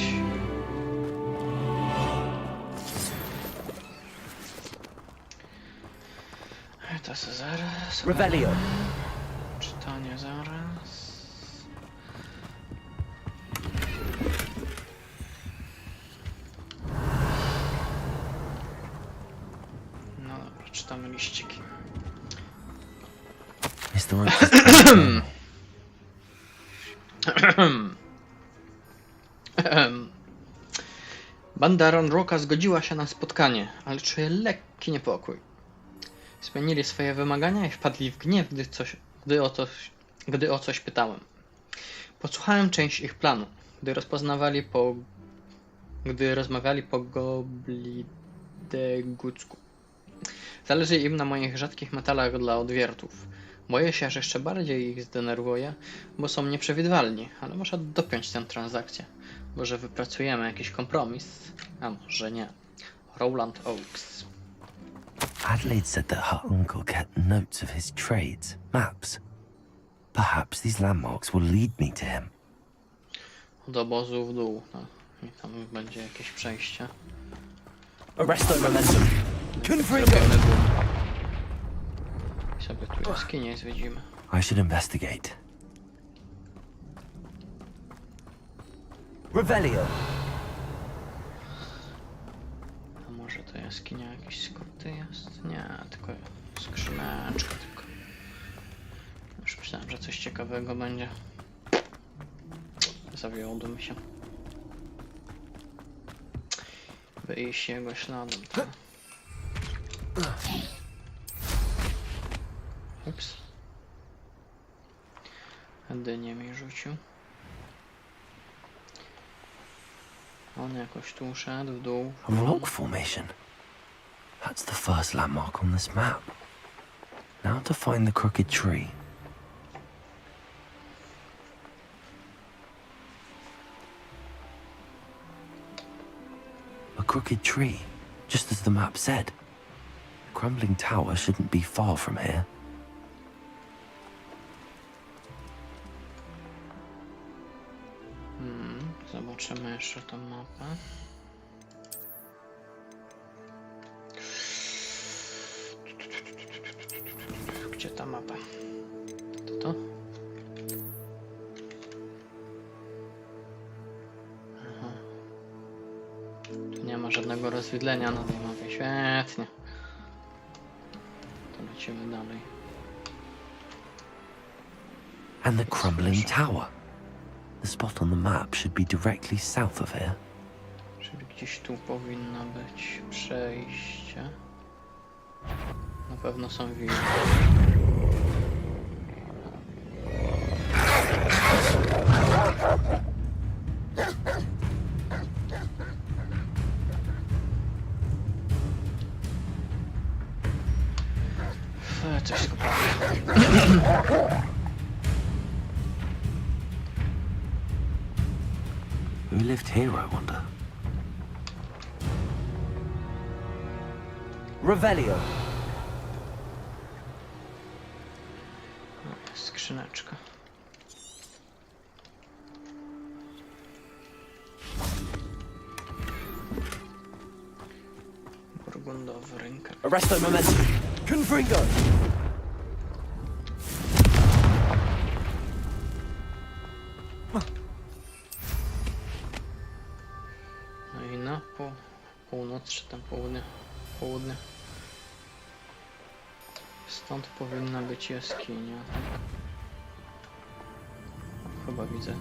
To co zaraz. Revelio. Czytanie zaraz. No dobra, czytamy liściki. Banda Ronrocka zgodziła się na spotkanie, ale czuje lekki niepokój. Zmienili swoje wymagania i wpadli w gniew, gdy o coś pytałem. Posłuchałem część ich planu, gdy rozmawiali po goblidegucku. Zależy im na moich rzadkich metalach dla odwiertów. Boję się, że jeszcze bardziej ich zdenerwuję, bo są nieprzewidywalni, ale może dopiąć tę transakcję. Może wypracujemy jakiś kompromis, a może nie. Roland Oakes. Adelaide said that her uncle kept notes of his trades, maps. Perhaps these landmarks will lead me to him. Od obozu w dół. No. I tam będzie jakieś przejście. Arresto momentum. Zrobimy dół. I sobie tu jaskinię zwiedzimy. I should investigate. Revelio. A może to jaskinia jakiś skryty jest? Nie, tylko skrzyneczka tylko. Już myślałem, że coś ciekawego będzie. Zawiodłem się. Wyjść jego śladem. Tak? Ups. Dynię mi rzucił. On jakoś tu szedł w dół. A rock formation. That's the first landmark on this map. Now to find the crooked tree. A crooked tree, just as the map said. The crumbling tower shouldn't be far from here. Zobaczymy jeszcze tą mapę. Gdzie ta mapa? To? Aha. Tu nie ma żadnego rozwidlenia na tej mapie. Świetnie. To lecimy dalej. And the crumbling tower. The spot on the map should be directly south of here. Czyli gdzieś tu powinno być przejście. Na pewno są wilki. Coś skopałem. Who lived here, I wonder? Revelio. Skrzyneczka. Burgundowy rękę. Arresto momentum. Confringo. No i na północ, czy tam południe. Stąd powinna być jaskinia. Chyba widzę.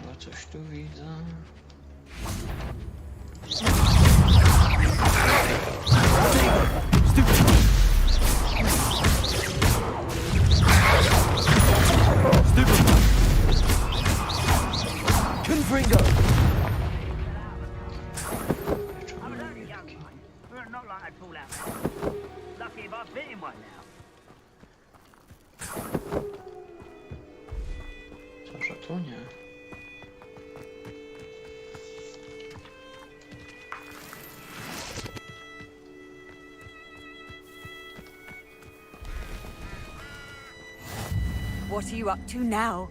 Chyba coś tu widzę. Confringo. Co, że tu nie? What are you up to now?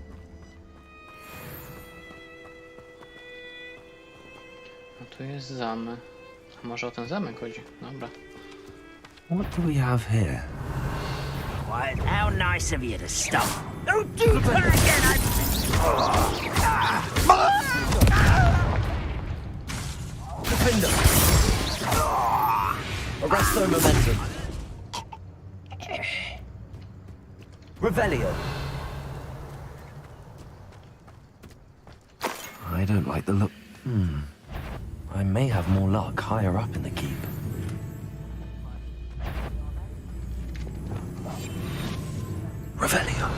No tu jest zamek. A może o ten zamek chodzi? Dobra. What do we have here? Why, how nice of you to stop. Don't do that again! Defender! Arrest their momentum. Revelio. I don't like the look. I may have more luck higher up in the keep. Revelio.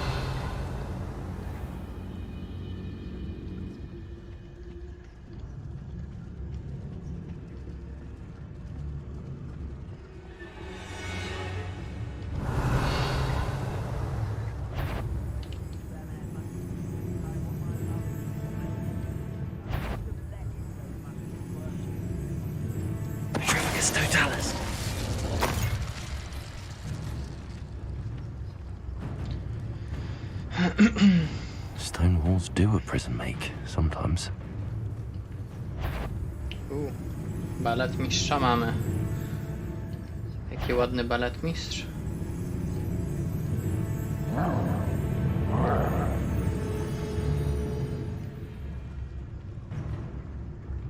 It's Totalis. Stone walls do a prison make, sometimes. Baletmistrza mamy. Jaki ładny baletmistrz.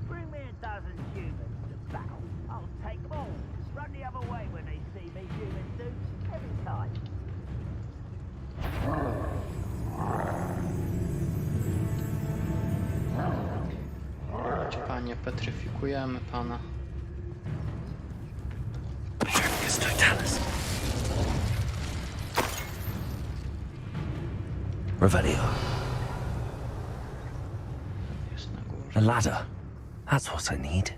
Bring me a dozen humans to battle. I'll take them all. Run the other way when they see me, human dudes. Every time. Panie, petryfikujemy pana. It's Totalis. Revelio. Jest na górze. A ladder. That's what I need.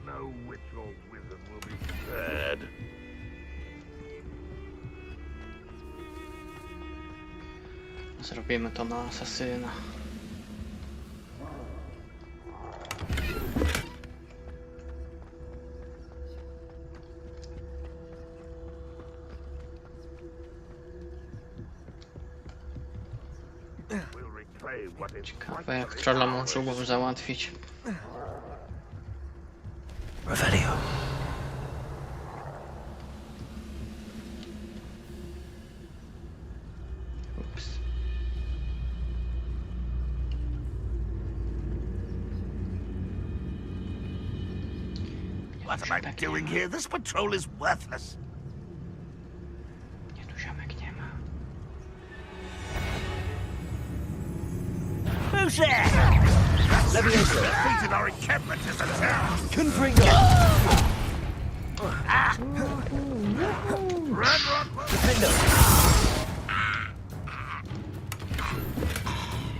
No witch or wizard will be spared. Zrobimy to na asasyna. Ciekawe jak trolla mogą załatwić. Revelio. Ups. What am I doing here? This patrol is worthless. Nie, tu ziomek nie ma. Who's there? Leviosa defeated our encampment as a town. Confringo. Defender.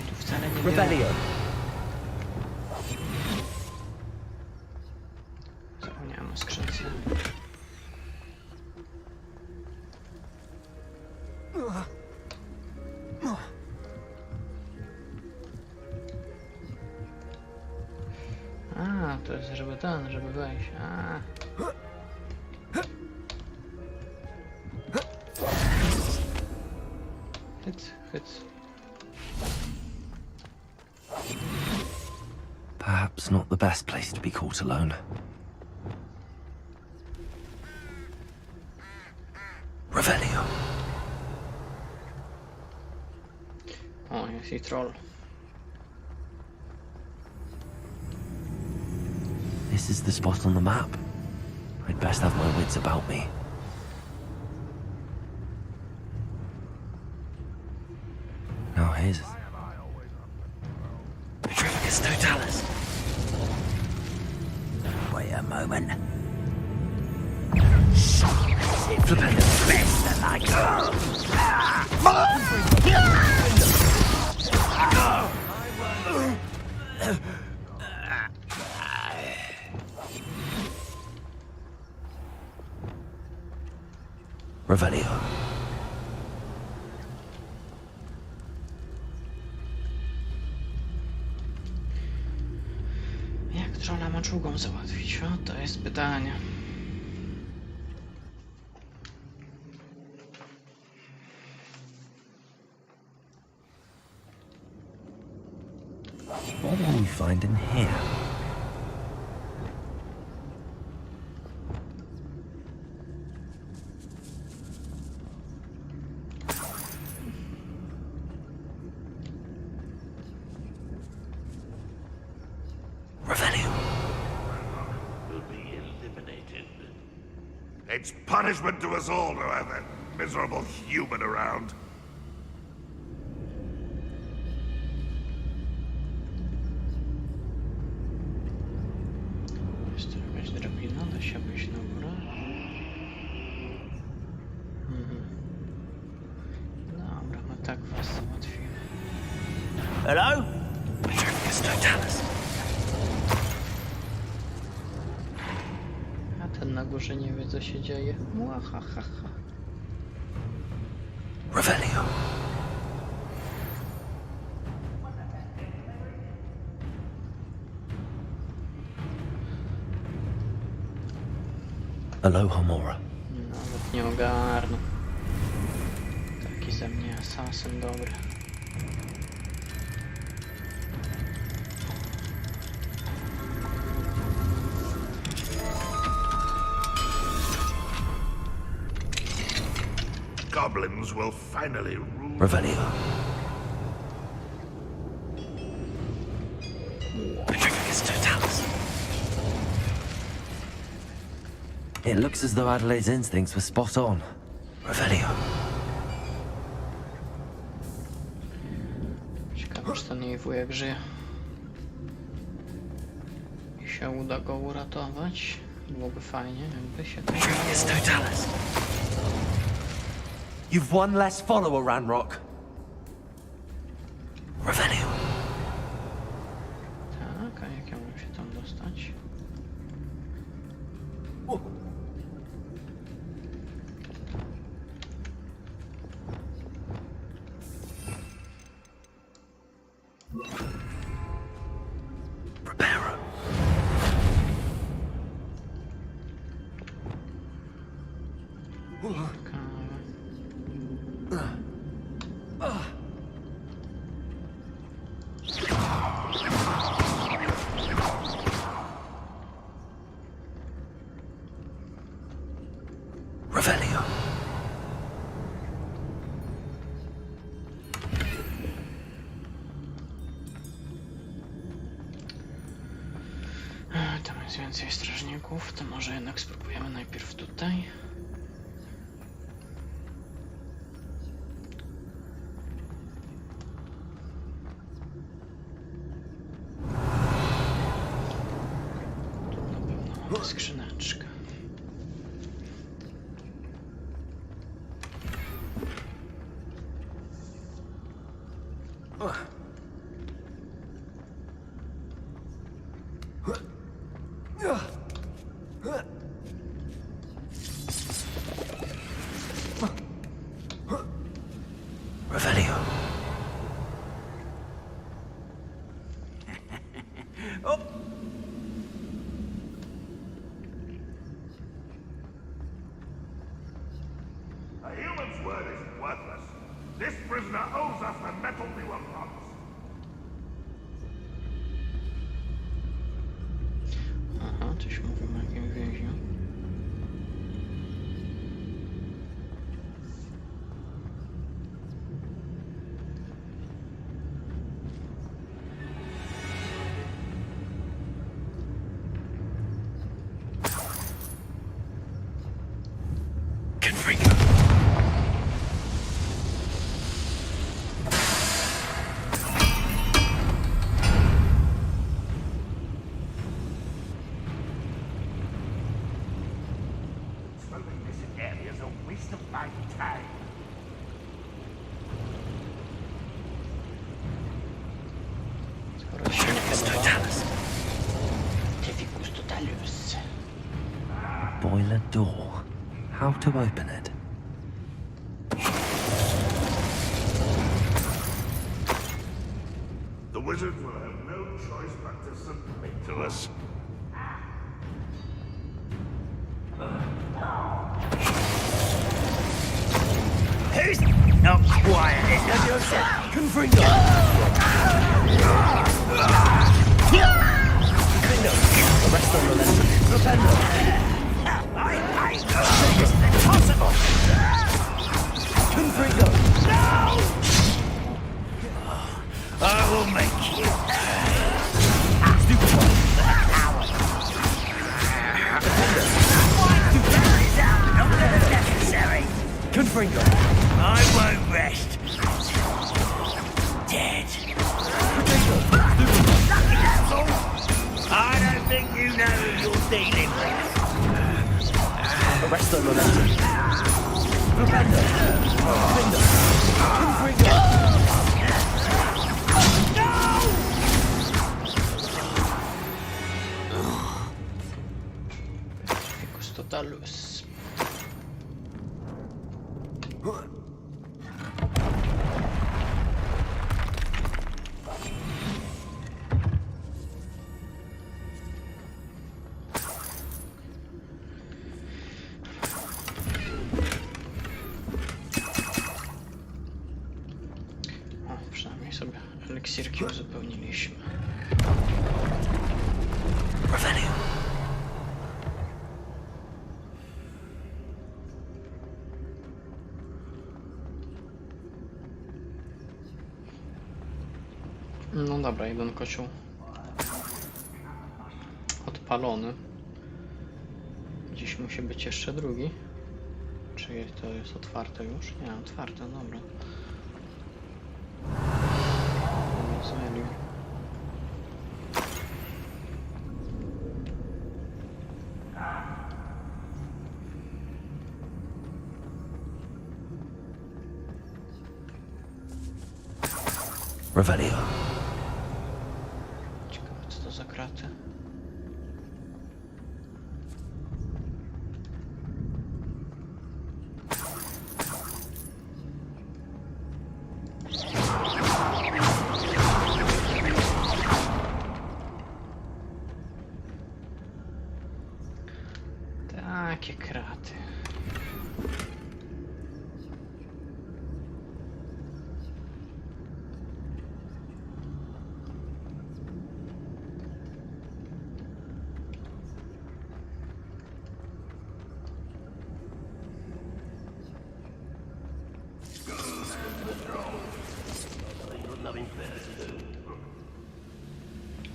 Tu wcale nie Revelio. Zapomniałem o skrzynce. A, to jest żeby wejść. A. Hyc. Perhaps not the best place to be caught alone. Revelio. O, jest i troll. This is the spot on the map. I'd best have my wits about me. Now here's... Petrificus Totalis. Wait a moment. Flipendo. Best like Revelio. Jak trolla maczugą załatwić? O, to jest pytanie. What will we find in here? It's punishment to us all to have that miserable human around. Jest tu jakaś drabina, da się wejść na górę. Dobra, no tak was załatwimy. Hello? A ten na górze nie wie, co się dzieje. Młahahaha. Revelio. Aloha, Mora. Nawet nie ogarnę. Taki ze mnie asasyn dobry. Goblins will finally rule. Revelio. It looks as though Adelaide's instincts were spot on. Revelio. Ciekawe, czy ten jej wujek żyje. I się uda go uratować. Byłoby fajnie, jakby się to udało. You've one less follower, Ranrock. Revelio. Tak, a jak ja mam się tam dostać? Preparo. Revelio. Tam jest więcej strażników, to może jednak spróbujemy najpierw tutaj. Tu na pewno mamy skrzyneczkę. Revelio. A human's word is worthless. This prisoner owes us the metal we were promised. Aha, coś mówimy o jakimś więźniu. Smoking this area is a waste of my time. Skoro ci się nie podoba. Tyficus totalus. Boiler door. How to open it? The wizard will have no choice but to submit to us. Who's not quiet? Confringo. will make you. Confringo. I won't rest. Dead. I don't think you know who you're dealing with. Arrest them, Propender. Confringo. Ficus totalus. O, przynajmniej sobie eliksirki uzupełniliśmy. No dobra, jeden kocioł odpalony. Gdzieś musi być jeszcze drugi. Czy to jest otwarte już? Nie, otwarte, dobra. Rozumiem. Revelio. Ciekawe, co to za kraty. Takie kraty.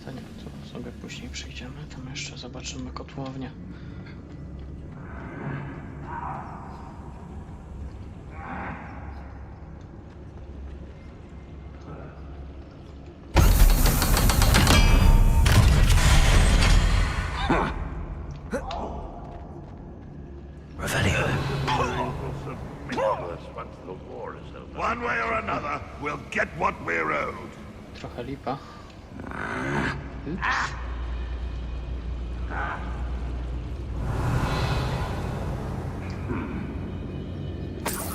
To nie, to sobie później przyjdziemy, tam jeszcze zobaczymy kotłownię. One way or another, we'll get what we're owed. Trochę lipa. Ups.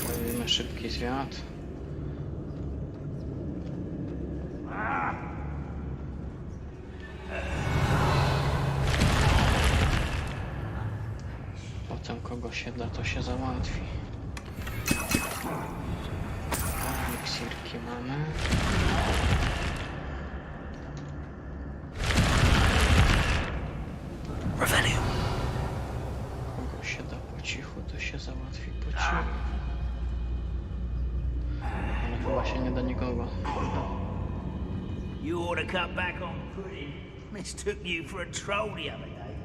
Robimy szybki zwiat. Potem kogo się da, to się załatwi. Eliksirki mamy. Kogo się da po cichu, to się załatwi po cichu. Ale chyba się nie da nikogo. You ought to cut back on pudding. Mistook you for a troll the other day.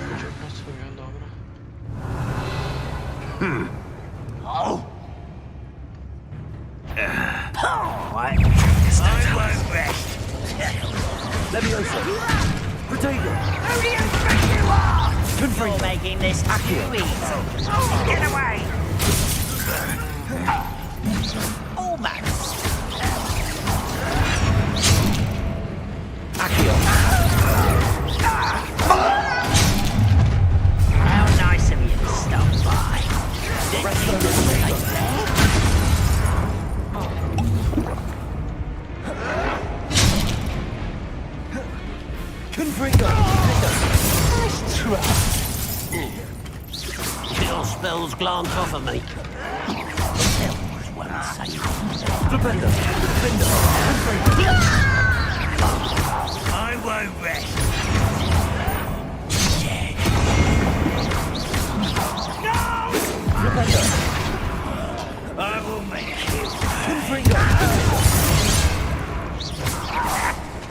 Ludzie pracują, dobra. I won't rest. Leviosa. Protego. Who do you think you are? Confringo. You're making this too easy. Get away. Almost. How nice of you to stop by. Confringo. Nice try. Your spells glance off of me. Propender. I won't rest. Dead.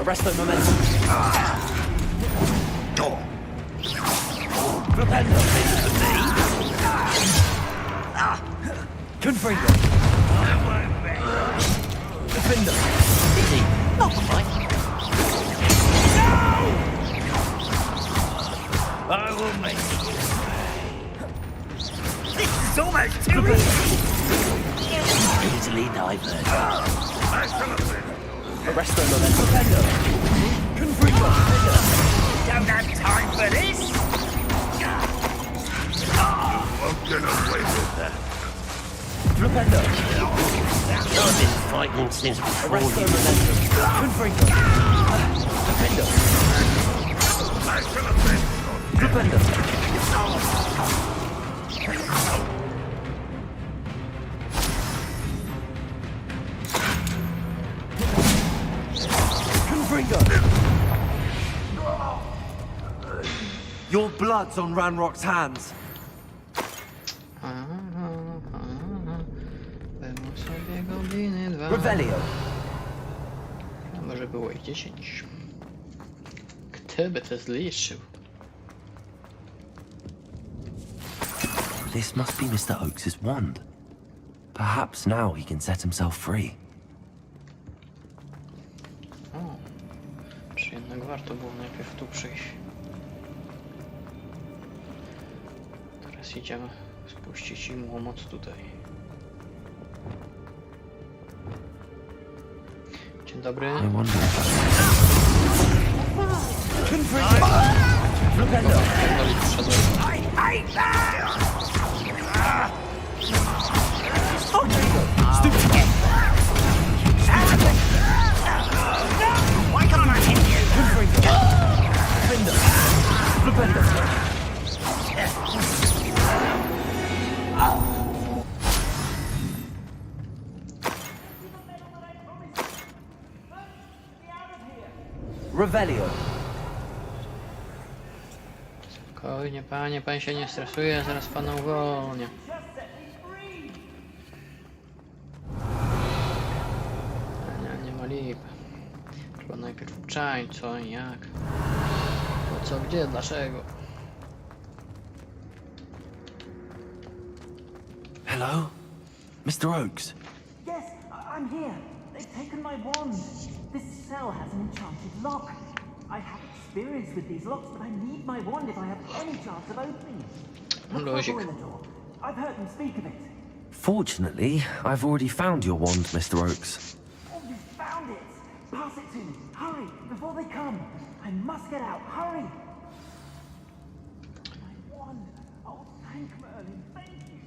Arrest the momentum. Propello for me. Confringo. Defender. Is he? Not quite. I will make it. This is almost too easy. Easily diverted. Arrest the momentum. Defender. Confringo. Don't have time for this. You won't get away with that. Propello. I've been fighting since before you. Confringo. Defender. I should have been. Propello. Confringo. Your blood's on Ranrock's hands. Było sobie gobliny 2. Revelio. A może było ich 10. Kto by to zliczył? This must be Mr. Oakes's wand. Perhaps now he can set himself free. O, czy jednak warto było najpierw tu przyjść. Teraz idziemy spuścić im łomot tutaj. Dzień dobry. Why can't I hit you? Revelio. Spokojnie, panie, pan się nie stresuje, zaraz pana uwolnię. Nie ma lipy. Trzeba najpierw uczaić co i jak. Po co, gdzie, dlaczego. Hello? Mr. Oakes? Yes, I'm here. They've taken my wand. This cell has an enchanted lock. I have experience with these locks, but I need my wand if I have any chance of opening it. Look for the door. I've heard them speak of it. Fortunately, I've already found your wand, Mr. Oakes. Oh, you found it! Pass it to me. Hurry, before they come. I must get out. Hurry! My wand. Oh, thank Merlin. Thank you.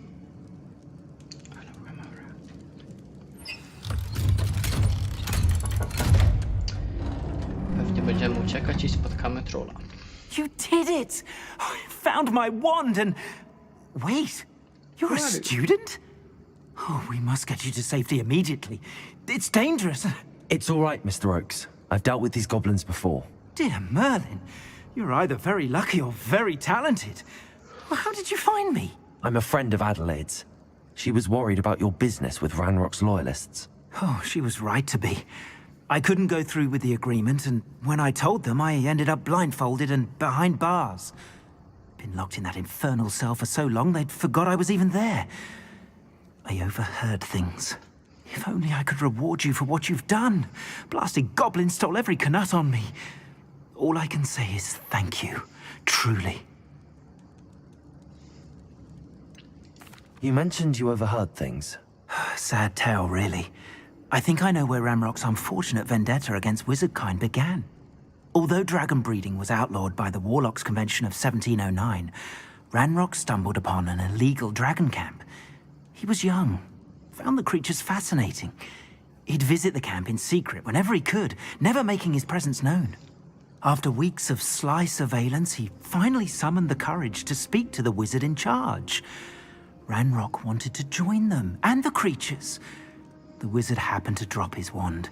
Pewnie będziemy uciekać i spotkamy trolla. You did it! I found my wand and... Wait, you're a student? Oh, we must get you to safety immediately. It's dangerous. It's all right, Mr. Oakes. I've dealt with these goblins before. Dear Merlin, you're either very lucky or very talented. Well, how did you find me? I'm a friend of Adelaide's. She was worried about your business with Ranrock's loyalists. Oh, she was right to be. I couldn't go through with the agreement, and when I told them, I ended up blindfolded and behind bars. Been locked in that infernal cell for so long, they'd forgot I was even there. I overheard things. If only I could reward you for what you've done. Blasted goblin stole every canut on me. All I can say is thank you. Truly. You mentioned you overheard things. Sad tale, really. I think I know where Ranrock's unfortunate vendetta against wizardkind began. Although dragon breeding was outlawed by the Warlocks Convention of 1709, Ranrock stumbled upon an illegal dragon camp. He was young, found the creatures fascinating. He'd visit the camp in secret whenever he could, never making his presence known. After weeks of sly surveillance, he finally summoned the courage to speak to the wizard in charge. Ranrock wanted to join them, and the creatures. The wizard happened to drop his wand.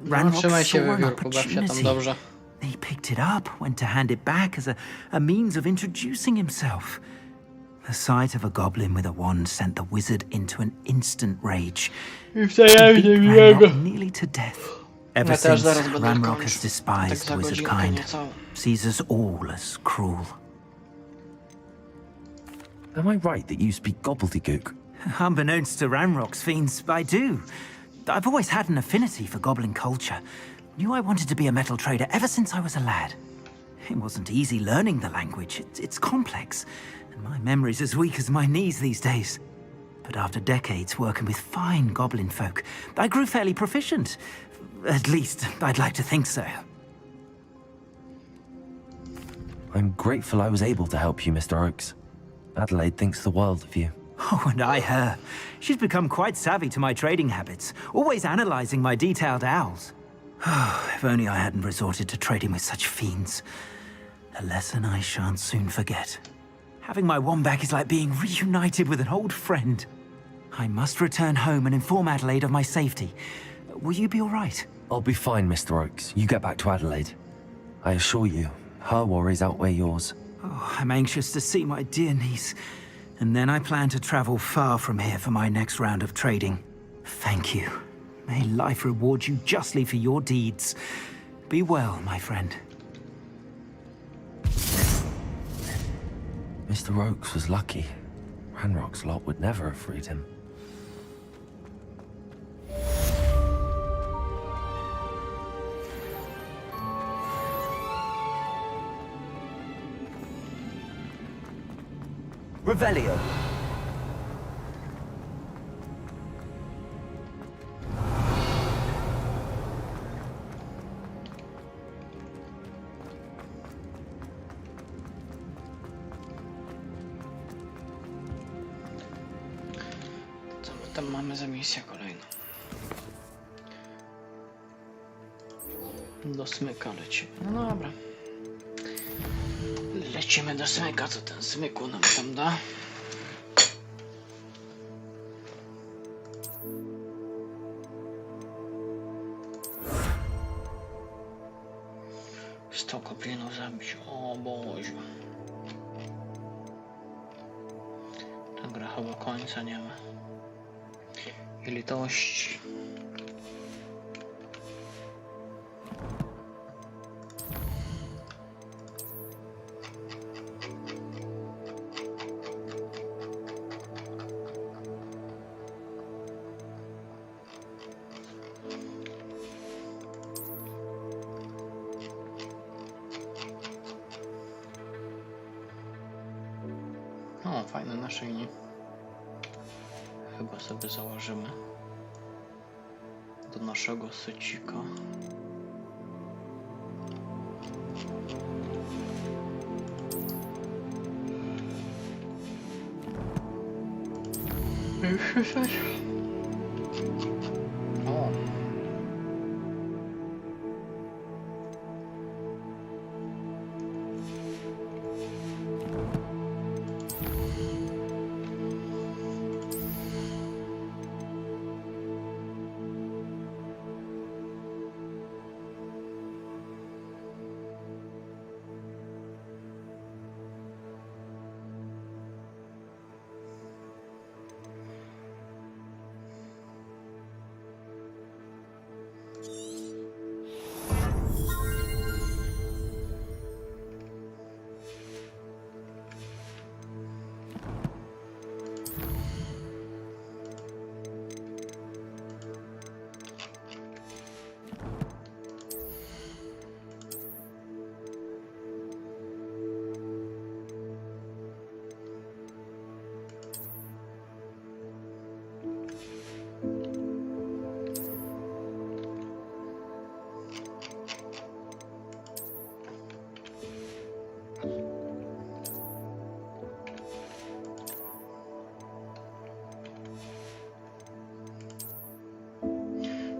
Ranrock saw an opportunity. He picked it up, went to hand it back as a means of introducing himself. The sight of a goblin with a wand sent the wizard into an instant rage. He beat Ranrock nearly to death. Ever Ja też since zaraz będę Ranrock kończył. has despised Tak za wizard godzinkę kind, niecałą. sees us all as cruel. Am I right that you speak gobbledygook? Unbeknownst to Ranrock's fiends, I do. I've always had an affinity for goblin culture. Knew I wanted to be a metal trader ever since I was a lad. It wasn't easy learning the language. It's complex, and my memory's as weak as my knees these days. But after decades working with fine goblin folk, I grew fairly proficient. At least, I'd like to think so. I'm grateful I was able to help you, Mr. Oakes. Adelaide thinks the world of you. Oh, and I her. She's become quite savvy to my trading habits, always analyzing my detailed owls. If only I hadn't resorted to trading with such fiends. A lesson I shan't soon forget. Having my wombat is like being reunited with an old friend. I must return home and inform Adelaide of my safety. Will you be all right? I'll be fine, Mr. Oakes. You get back to Adelaide. I assure you, her worries outweigh yours. Oh, I'm anxious to see my dear niece. And then I plan to travel far from here for my next round of trading. Thank you. May life reward you justly for your deeds. Be well, my friend. Mr. Oakes was lucky. Ranrock's lot would never have freed him. Revelio. Co my tam mamy za misję kolejną? Do smyka lecimy. No dobra. Lecimy do smyka, co ten smyku nam tam da. Sto koplinów zabić, o Boże. Ta gra chyba końca nie ma. I litości. O, fajny naszyjnik. Chyba sobie założymy do naszego secika. Jeszcze coś? O.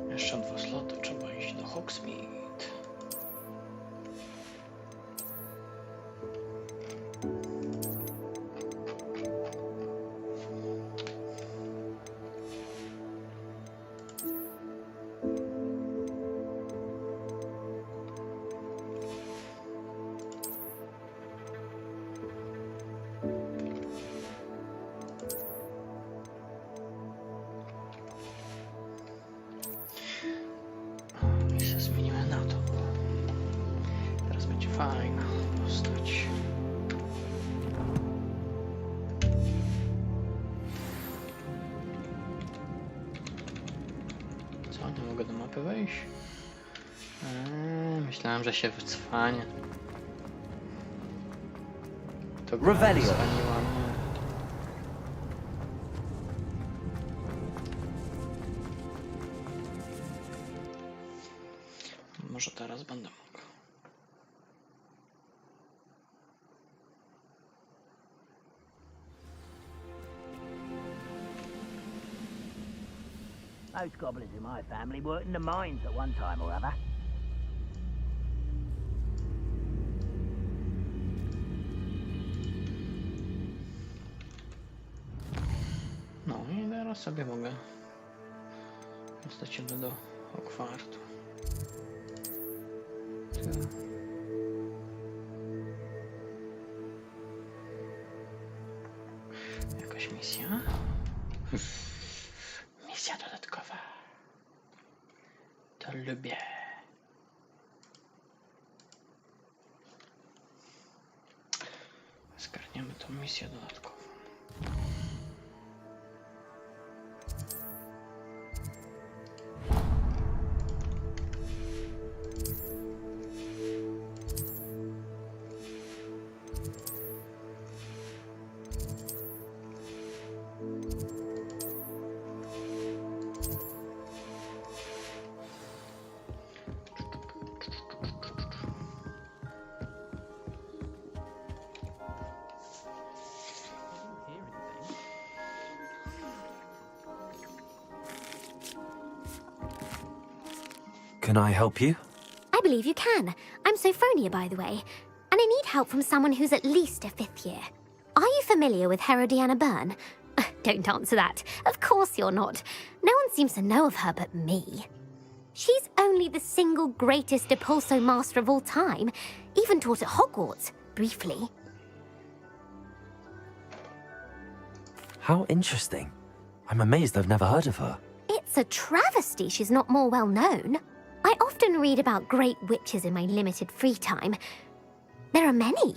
Jeszcze 2 sloty, trzeba iść do Hogsmeade. mogę do mapy wejść? Myślałem, że się wycwanie. To Revelio. Wycwaniła mnie. Może teraz będę mógł. Most goblins in my family worked in the mines at one time or other. No i teraz sobie mogę dostać się do Hogwartu. Jakaś misja? Misja dodatkowa. To lubię. Zgarniemy tą misję dodatkową. Can I help you? I believe you can. I'm Sophronia, by the way, and I need help from someone who's at least a 5th year. Are you familiar with Herodiana Byrne? Don't answer that. Of course you're not. No one seems to know of her but me. She's only the single greatest Depulso master of all time, even taught at Hogwarts, briefly. How interesting. I'm amazed I've never heard of her. It's a travesty she's not more well known. I often read about great witches in my limited free time. There are many.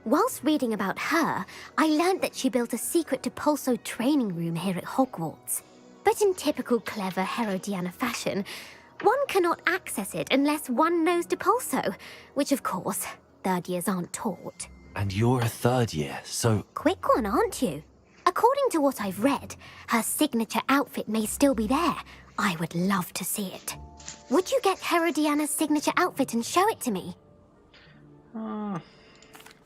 Whilst reading about her, I learned that she built a secret Depulso training room here at Hogwarts. But in typical clever Herodiana fashion, one cannot access it unless one knows Depulso, which of course, 3rd years aren't taught. And you're a 3rd year, so... Quick one, aren't you? According to what I've read, her signature outfit may still be there. I would love to see it. Would you get Herodiana's signature outfit and show it to me?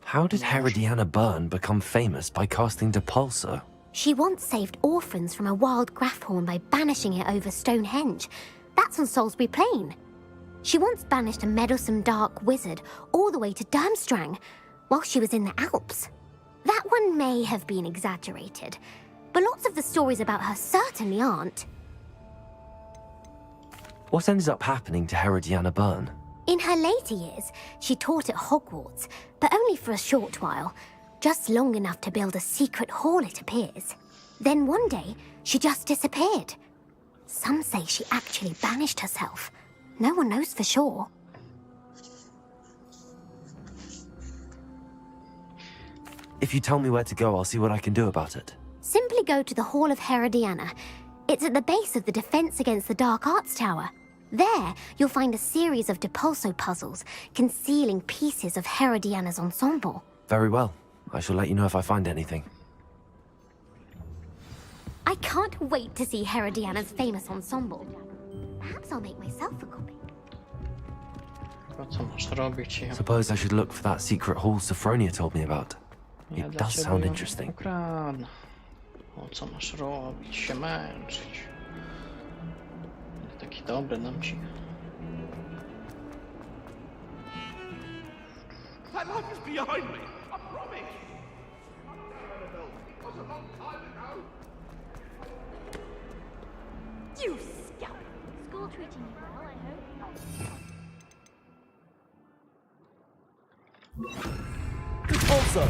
How did Herodiana Byrne become famous by casting Depulso? She once saved orphans from a wild Grafhorn by banishing it over Stonehenge. That's on Salisbury Plain. She once banished a meddlesome dark wizard all the way to Durmstrang while she was in the Alps. That one may have been exaggerated, but lots of the stories about her certainly aren't. What ended up happening to Herodiana Byrne? In her later years, she taught at Hogwarts, but only for a short while, just long enough to build a secret hall, it appears. Then one day, she just disappeared. Some say she actually banished herself. No one knows for sure. If you tell me where to go, I'll see what I can do about it. Simply go to the Hall of Herodiana. It's at the base of the Defense Against the Dark Arts Tower. There, you'll find a series of Depulso puzzles concealing pieces of Herodiana's ensemble. Very well. I shall let you know if I find anything. I can't wait to see Herodiana's famous ensemble. Perhaps I'll make myself a copy. Co masz robić? Suppose I should look for that secret hall Sophronia told me about. Ja It dla does ciebie sound ją interesting. ukradnę. O, co masz robić? Się męczyć. Taki dobry nam ci. That life is behind me. I promise. It was a long time ago. You scoundrel! School treating you well, I hope. Also.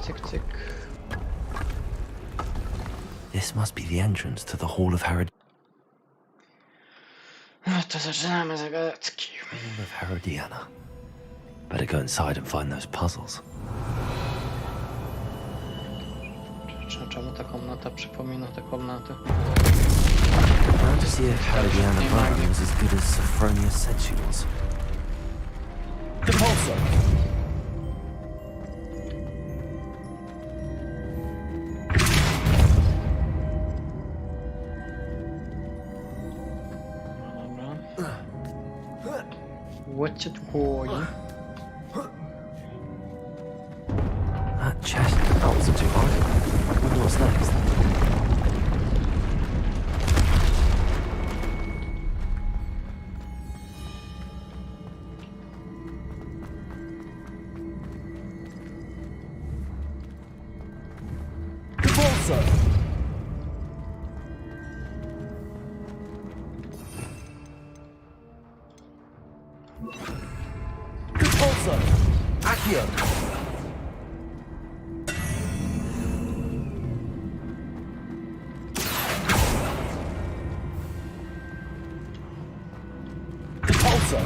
Cyk, cyk. This must be the entrance to the Hall of Herod. No to zaczynamy zagadki. Hall of Herodiana. Better go inside and find those puzzles. Czemu ta komnata przypomina tę komnatę? Around to see if Helena Byrne was as good as Sophronia said she was. Depulso. What's it going? That chest, that wasn't too hard. Wonder what's next. Depulso. Depulso. Accio. Depulso.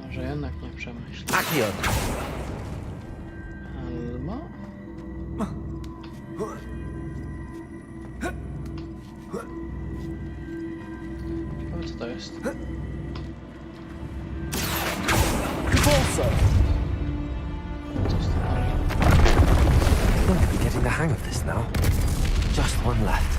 Może jednak nie przemyślę. Accio. Albo... Ciekawe co to jest. Depulso. I'm going to be getting the hang of this now. Just one left.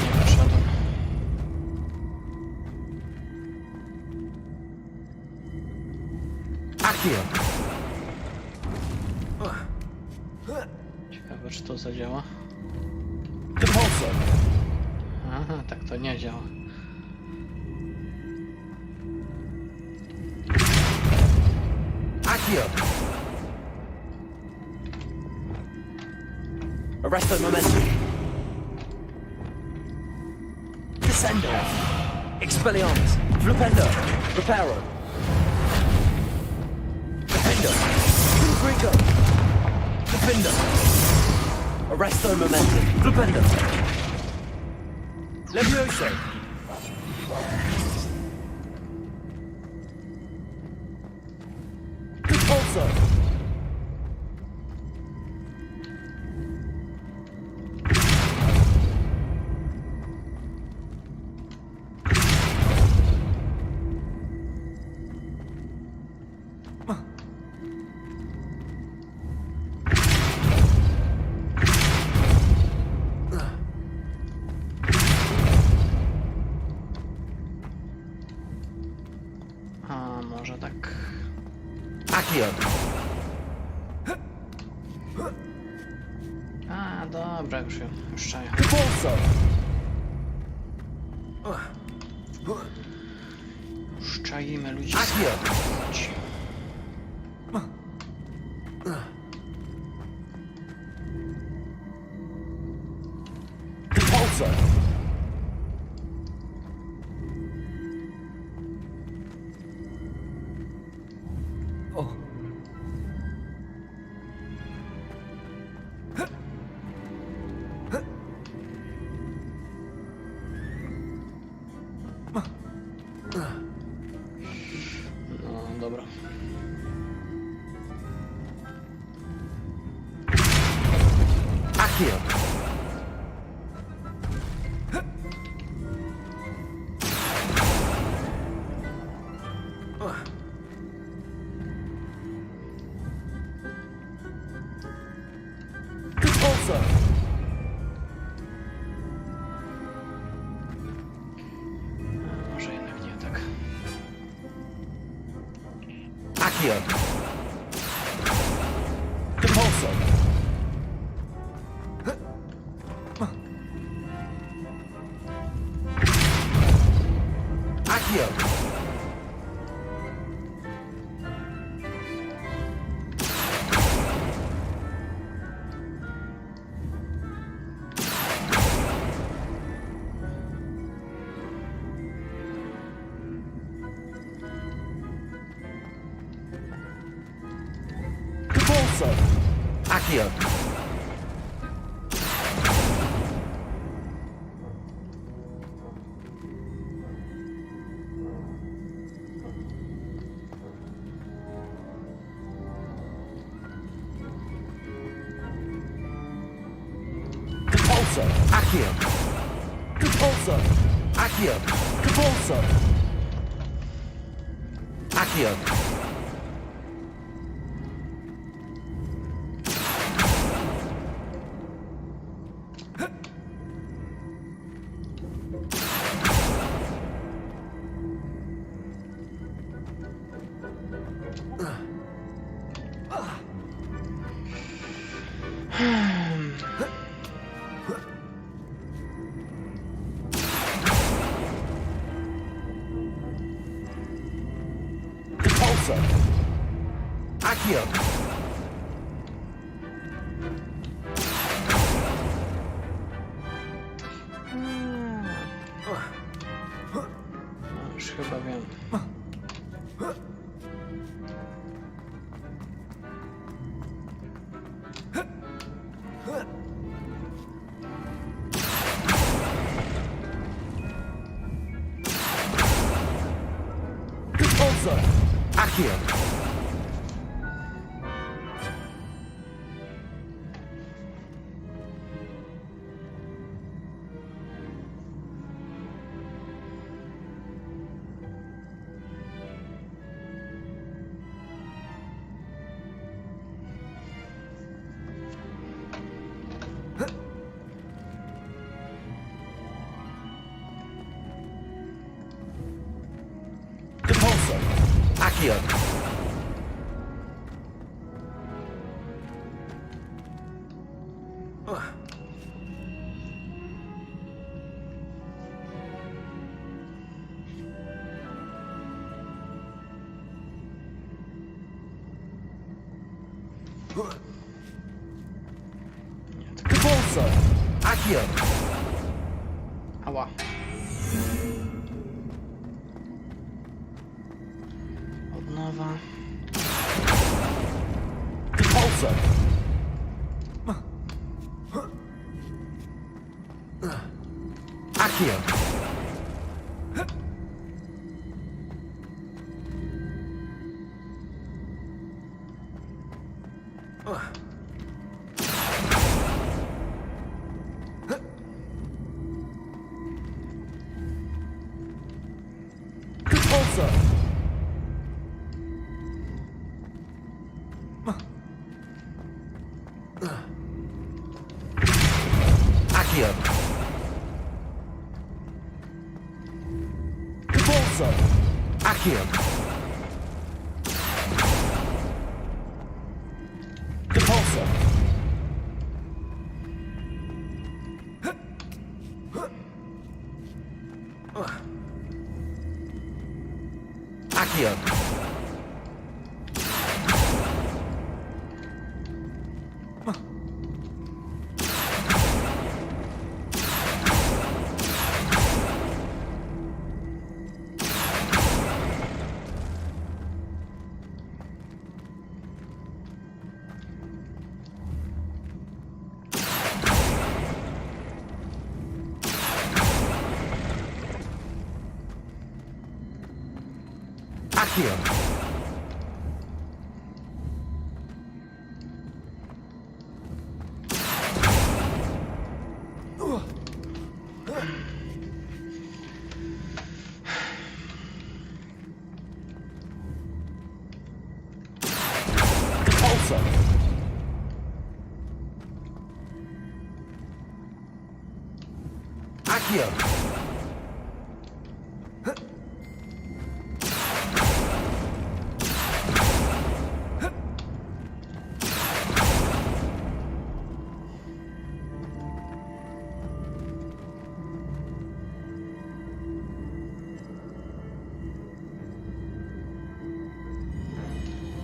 Nie wyszedłem. Accio. Ciekawe czy to zadziała. Depulso. Aha, tak to nie działa. Accio. Arresto momentum. Descendo. Expelliarmus. Flipendo. Reparo. Defendo. Confrigo. Defendo. Arresto momentum. Flipendo. Levioso. Depulso. A może tak. Accio. A dobra, już czaję. Depulso. Już czajimy ludzi. Accio. Depulso. Oh. No dobra. Accio. Depulso. Może jednak nie tak. Accio. Depulso. Accio. Depulso. Accio. Capulso. Accio. Capulso. Accio. Capulso. Accio. Capulso. Accio. Już chyba wiem. Capulso. Accio. Capulso. Accio. Capulso. Accio. Ała. Od nowa. Capulso. Accio. Capulso. Accio. Capulso. Accio. Capulso. Accio. Accio. Capulso. Accio.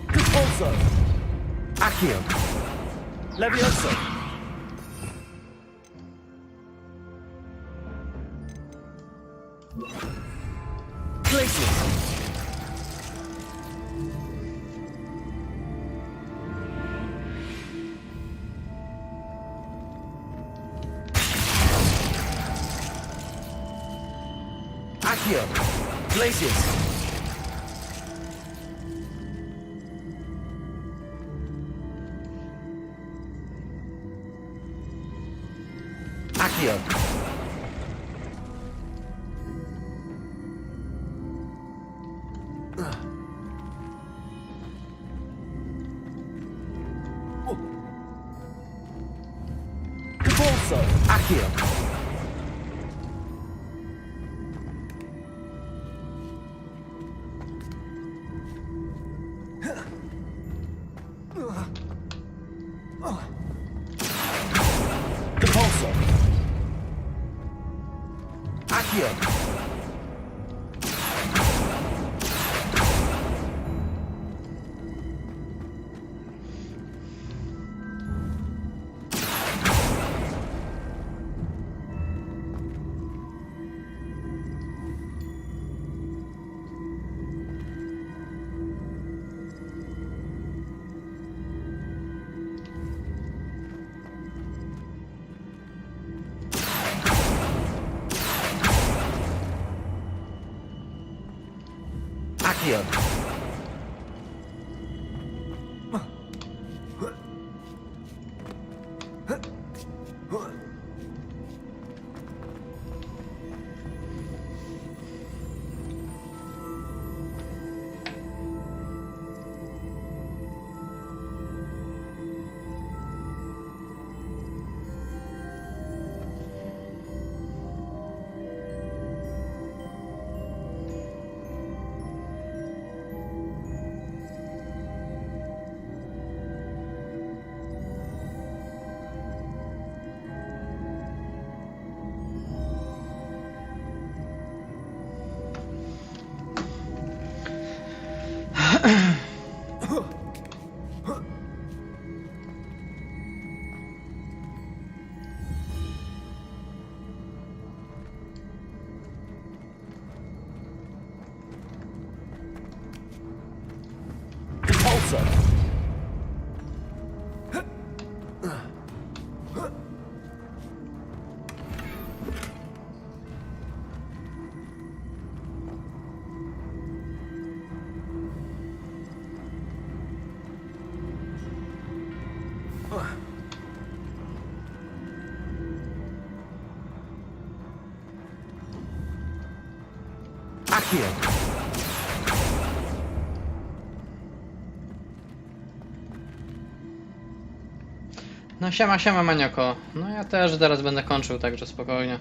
Capulso. Accio. Levioso. Glacius. Accio! Glacius! Accio! Capolso! Accio! Capolso! Accio! Accio! Capolso! Accio! No siema, siema manioko. No ja też zaraz będę kończył, także spokojnie.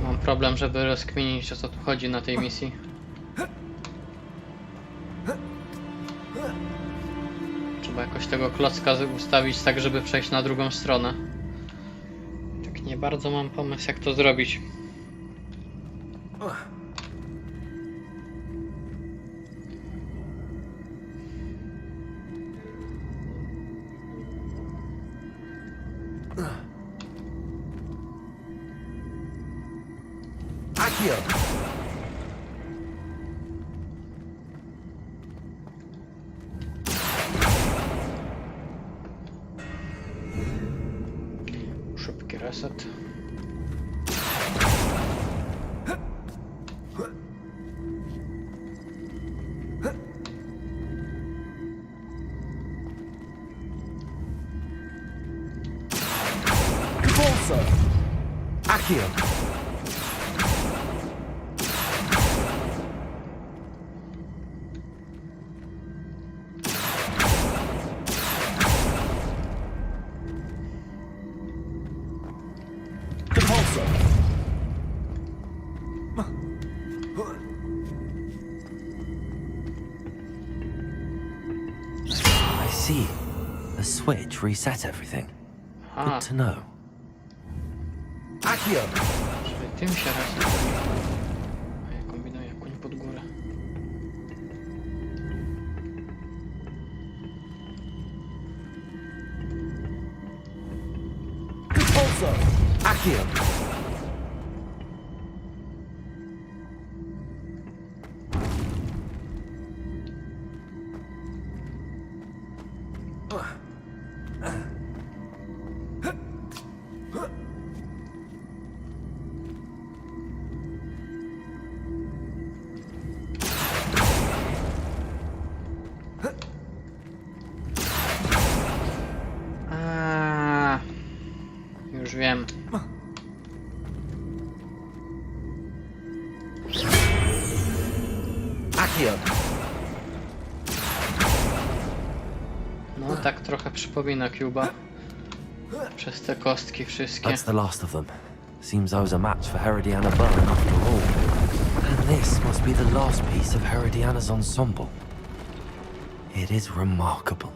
Mam problem, żeby rozkminić, o co tu chodzi na tej misji. Trzeba jakoś tego klocka ustawić tak, żeby przejść na drugą stronę. Tak nie bardzo mam pomysł, jak to zrobić. Accio! Szybki reset. Capolso! Accio! Capolso! I see. The switch reset everything. Good to know. Accio! Czyli tym się resetuje. A ja kombinuję koń pod górę. Capolso! Accio! Accio. No, tak trochę przypomina Cuba. Przez te kostki wszystkie. That's the last of them. Seems I was a match for Herodiana Byrne after all. And this must be the last piece of Herodiana's ensemble. It is remarkable.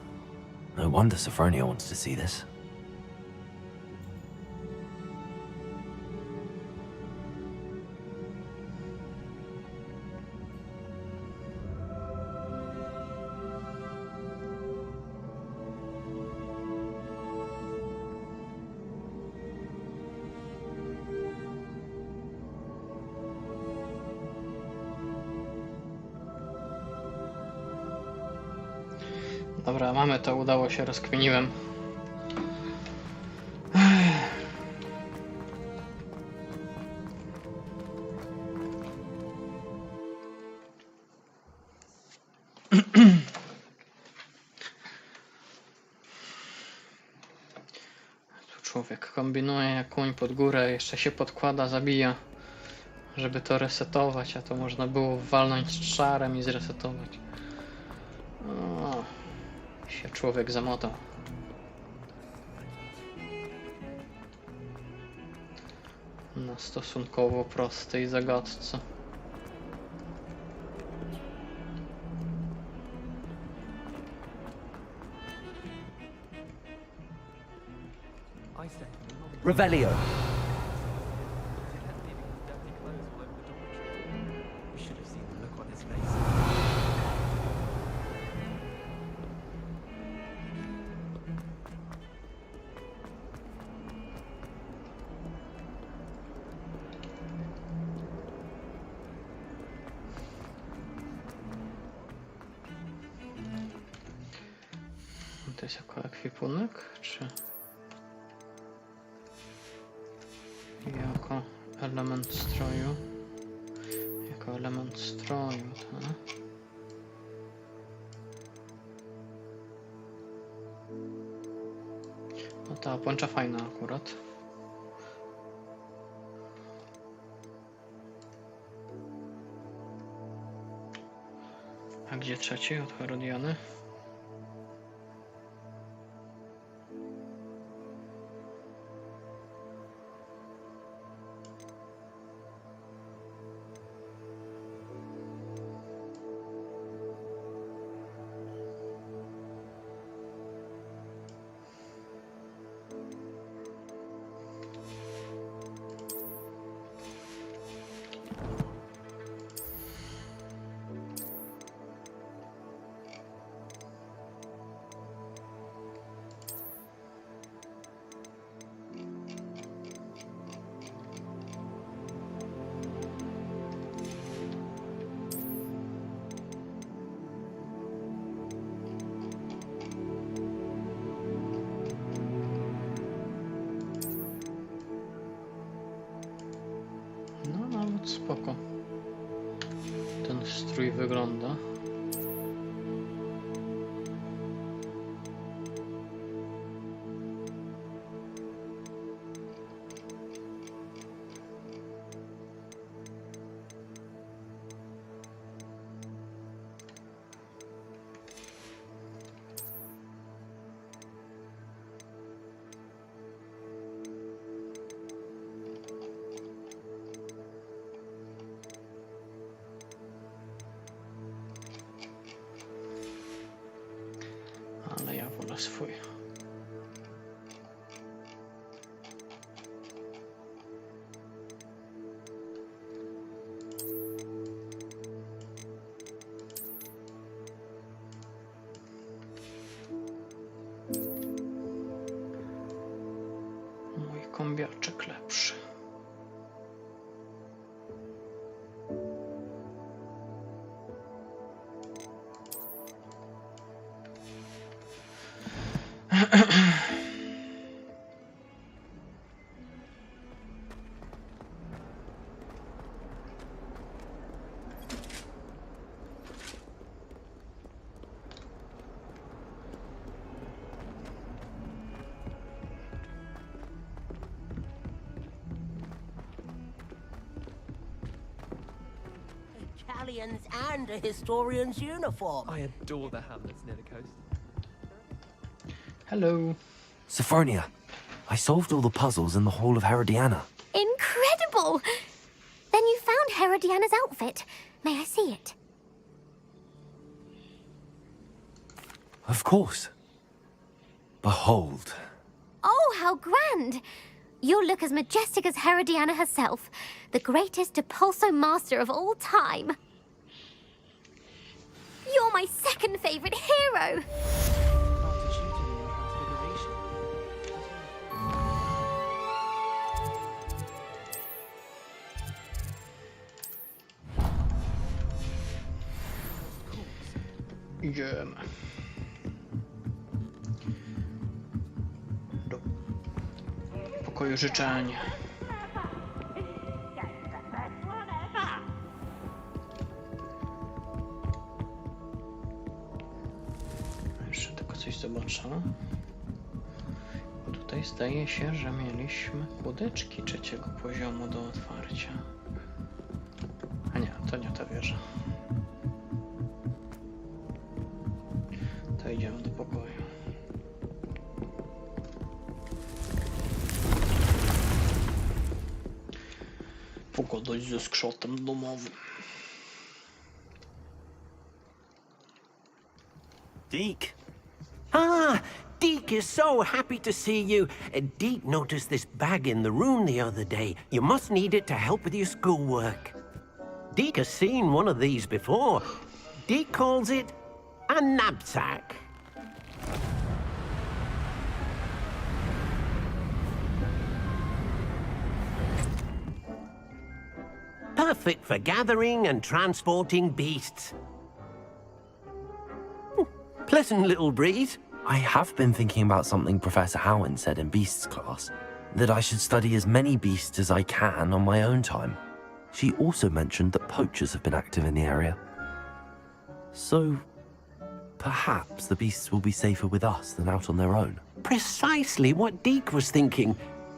No wonder Sophronia wants to see this. Dobra, mamy to, udało się, rozkminiłem. Tu człowiek kombinuje jak koń pod górę, jeszcze się podkłada, zabija, żeby to resetować, a to można było walnąć czarem i zresetować. O, się człowiek zamotał. Na stosunkowo prostej zagadce. Revelio. To jest jako ekwipunek, czy jako element stroju? Jako element stroju, tak? No ta pończa fajna akurat. A gdzie trzeci od Herodiany? Spoko. Ten strój wygląda. Ale ja wolę swój. Mój kombiaczek lepszy. Italians and a historian's uniform. I adore the hamlets near the coast. Hello. Sophronia, I solved all the puzzles in the Hall of Herodiana. Incredible! Then you found Herodiana's outfit. May I see it? Of course. Behold. Oh, how grand! You'll look as majestic as Herodiana herself, the greatest Depulso master of all time. You're my second favorite hero! Idziemy. Do pokoju życzeń. Jeszcze tylko coś zobaczę. Bo tutaj zdaje się, że mieliśmy kłódeczki trzeciego poziomu do otwarcia. A nie, to nie ta wieża. To idziemy do pokoju. Pogadać ze skrzotem domowym. Deke. Ah, Deke is so happy to see you. Deke noticed this bag in the room the other day. You must need it to help with your schoolwork. Deke has seen one of these before. Deke calls it a knapsack. Perfect for gathering and transporting beasts. Pleasant little breeze. I have been thinking about something Professor Howin said in Beasts class, that I should study as many beasts as I can on my own time. She also mentioned that poachers have been active in the area. So, perhaps the beasts will be safer with us than out on their own. Precisely what Deke was thinking.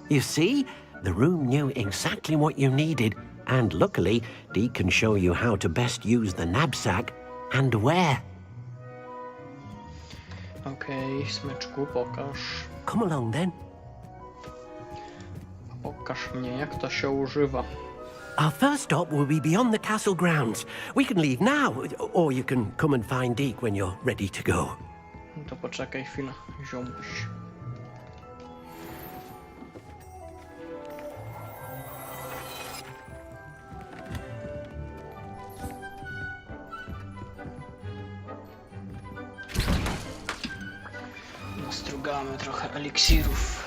You see, the room knew exactly what you needed, and luckily, Deke can show you how to best use the knapsack and where. Okej, smyczku, pokaż. Come along then. Pokaż mnie, jak to się używa. Our first stop will be beyond the castle grounds. We can leave now, or you can come and find Deke when you're ready to go. To poczekaj chwilę, ziomuś. Nastrugamy trochę eliksirów.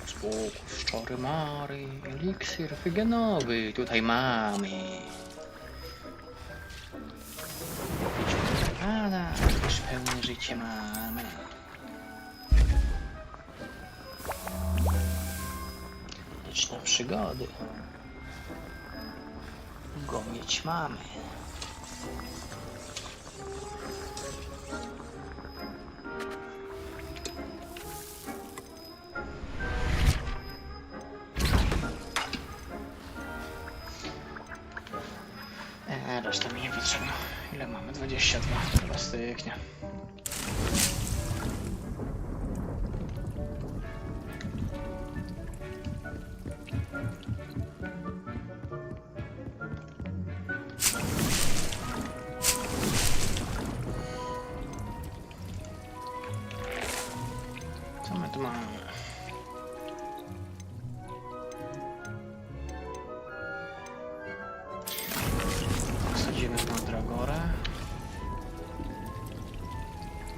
Spółków, szczory mary, eliksir wygenowy tutaj mamy. Pada, już pełne życie mamy. Liczne przygody. Go mieć mamy. Reszta mi nie potrzebna. Ile mamy? 22. Chyba styknie. Co my tu mamy? Wsadzimy mandragorę.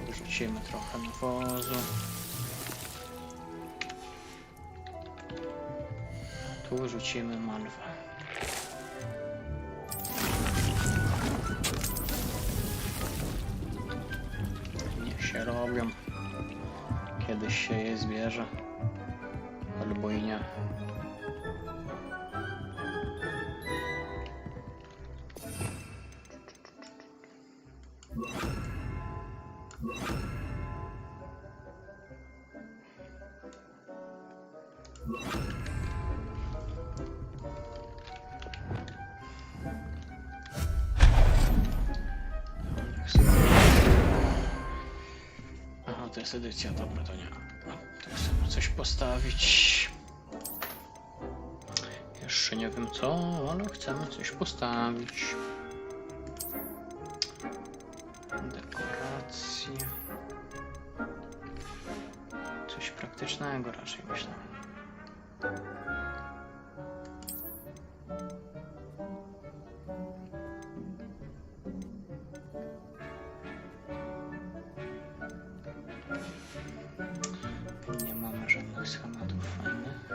Wrzucimy trochę nawozu. Tu rzucimy malwę. Niech się robią. Kiedyś się je zbierze. Albo i nie. Aha, to jest edycja, dobra, to nie. To chcemy coś postawić. Jeszcze nie wiem co, ale chcemy coś postawić. Dekoracje. Coś praktycznego raczej, myślę. Nie mamy żadnych schematów fajnych.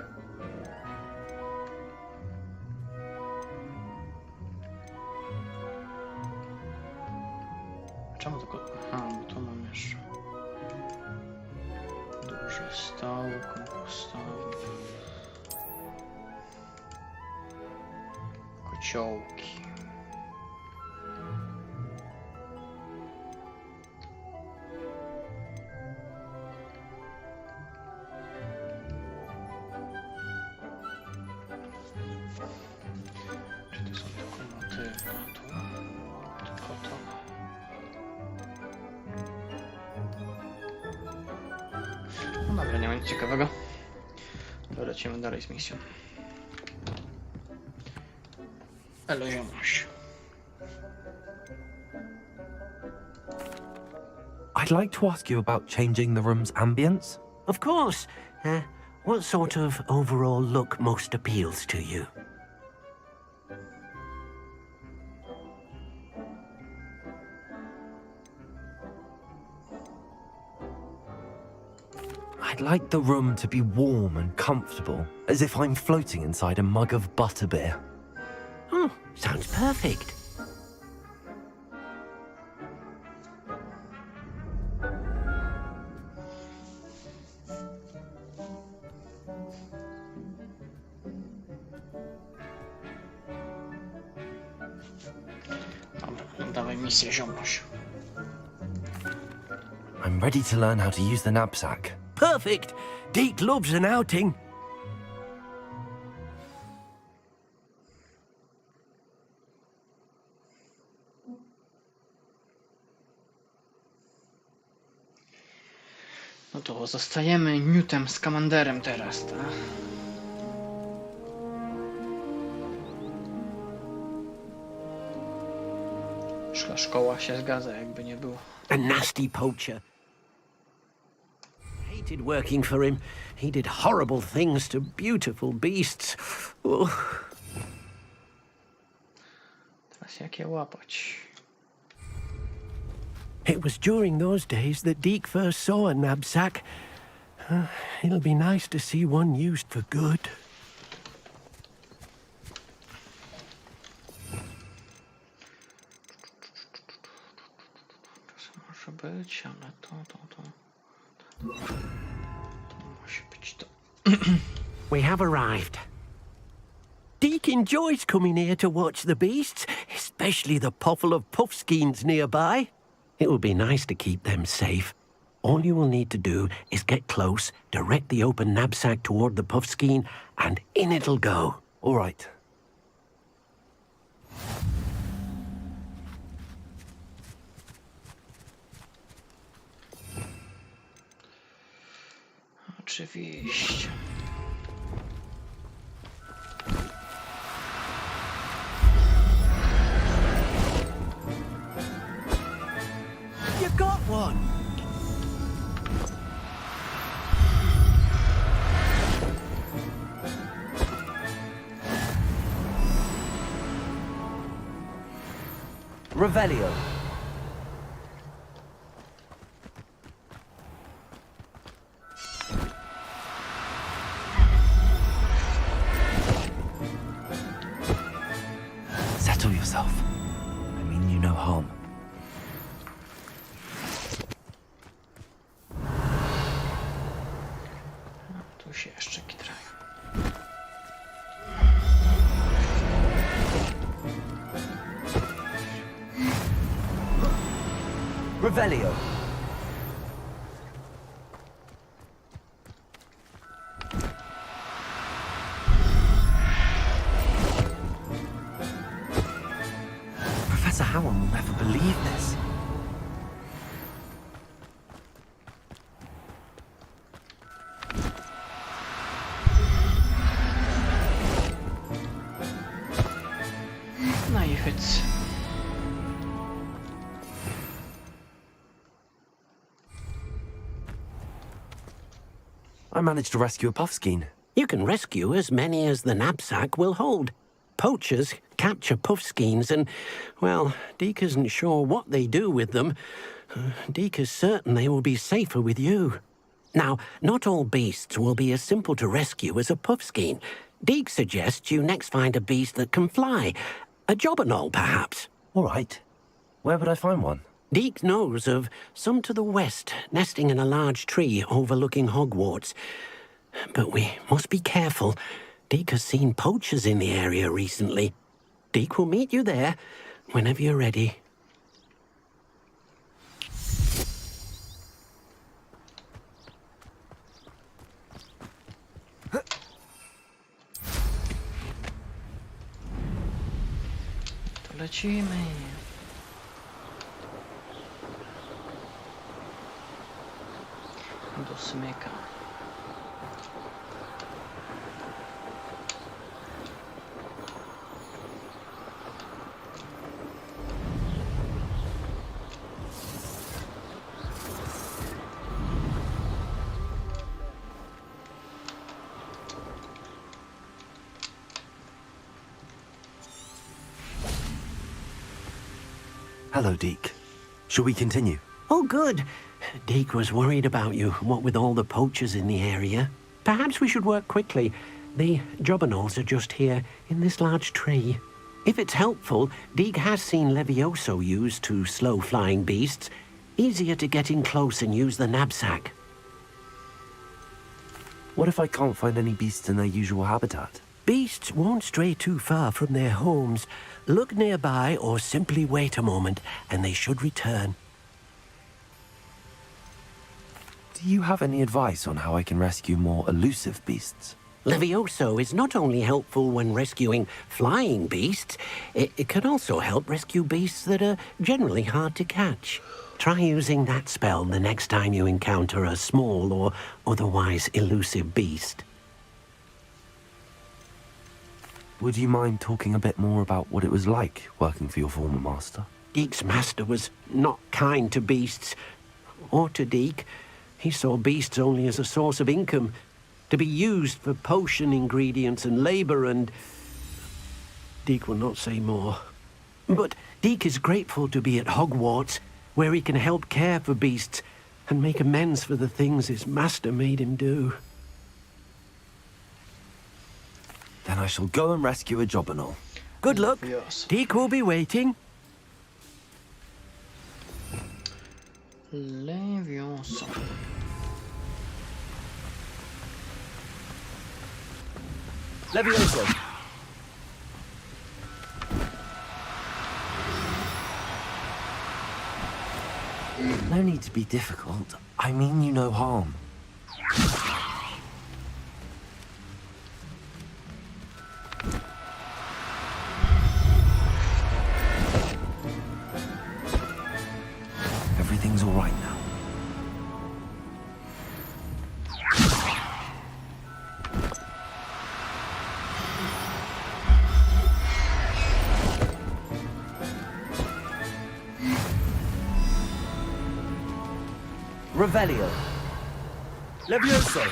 Czemu tylko... Aha, bo tu mam jeszcze duże stoły kompostowe, kociołki. Czy to są tylko motywy na tu? Tylko to. No dobra, nie ma nic ciekawego. To lecimy dalej z misją. Elo ziomuś. I'd like to ask you about changing the room's ambience. Of course. What sort of overall look most appeals to you? I'd like the room to be warm and comfortable, as if I'm floating inside a mug of butterbeer. Oh, sounds perfect. Dobra, no dawaj misję ziomuś. I'm ready to learn how to use the knapsack. Perfect. Deke loves an outing. No to zostajemy Newtem z Commanderem teraz, tak? Szkoła się zgadza, jakby nie było. A nasty poacher. Hated working for him. He did horrible things to beautiful beasts. Oh. Teraz jak je łapać? It was during those days that Deke first saw a knapsack. It'll be nice to see one used for good. Może być, ale to musi być to. We have arrived. Deke enjoys coming here to watch the beasts, especially the puffle of puffskeins nearby. It will be nice to keep them safe. All you will need to do is get close, direct the open knapsack toward the puffskein, and in it'll go. All right. Oczywiście. You got one! Revelio. Settle yourself. I mean you no harm. Tu się jeszcze kitrają. Revelio. I managed to rescue a puffskein. You can rescue as many as the knapsack will hold. Poachers capture puffskeins and, well, Deke isn't sure what they do with them. Deke is certain they will be safer with you. Now, not all beasts will be as simple to rescue as a puffskein. Deke suggests you next find a beast that can fly. A jobberknoll, perhaps. All right. Where would I find one? Deke knows of some to the west, nesting in a large tree overlooking Hogwarts. But we must be careful. Deke has seen poachers in the area recently. Deke will meet you there whenever you're ready. To lecimy. Do smyka. Hello, Deke. Shall we continue? Oh, good. Deke was worried about you, what with all the poachers in the area. Perhaps we should work quickly. The jobberknolls are just here, in this large tree. If it's helpful, Deke has seen Levioso used to slow flying beasts. Easier to get in close and use the knapsack. What if I can't find any beasts in their usual habitat? Beasts won't stray too far from their homes. Look nearby or simply wait a moment, and they should return. Do you have any advice on how I can rescue more elusive beasts? Levioso is not only helpful when rescuing flying beasts, it can also help rescue beasts that are generally hard to catch. Try using that spell the next time you encounter a small or otherwise elusive beast. Would you mind talking a bit more about what it was like working for your former master? Deke's master was not kind to beasts, or to Deke. He saw beasts only as a source of income, to be used for potion ingredients and labor, and Deke will not say more. But Deke is grateful to be at Hogwarts, where he can help care for beasts and make amends for the things his master made him do. Then I shall go and rescue a jobberknoll. Good luck. Yes. Deke will be waiting. Levioso. Levioso! No need to be difficult. I mean you no harm. Everything's all right now. Revelio. Levioso.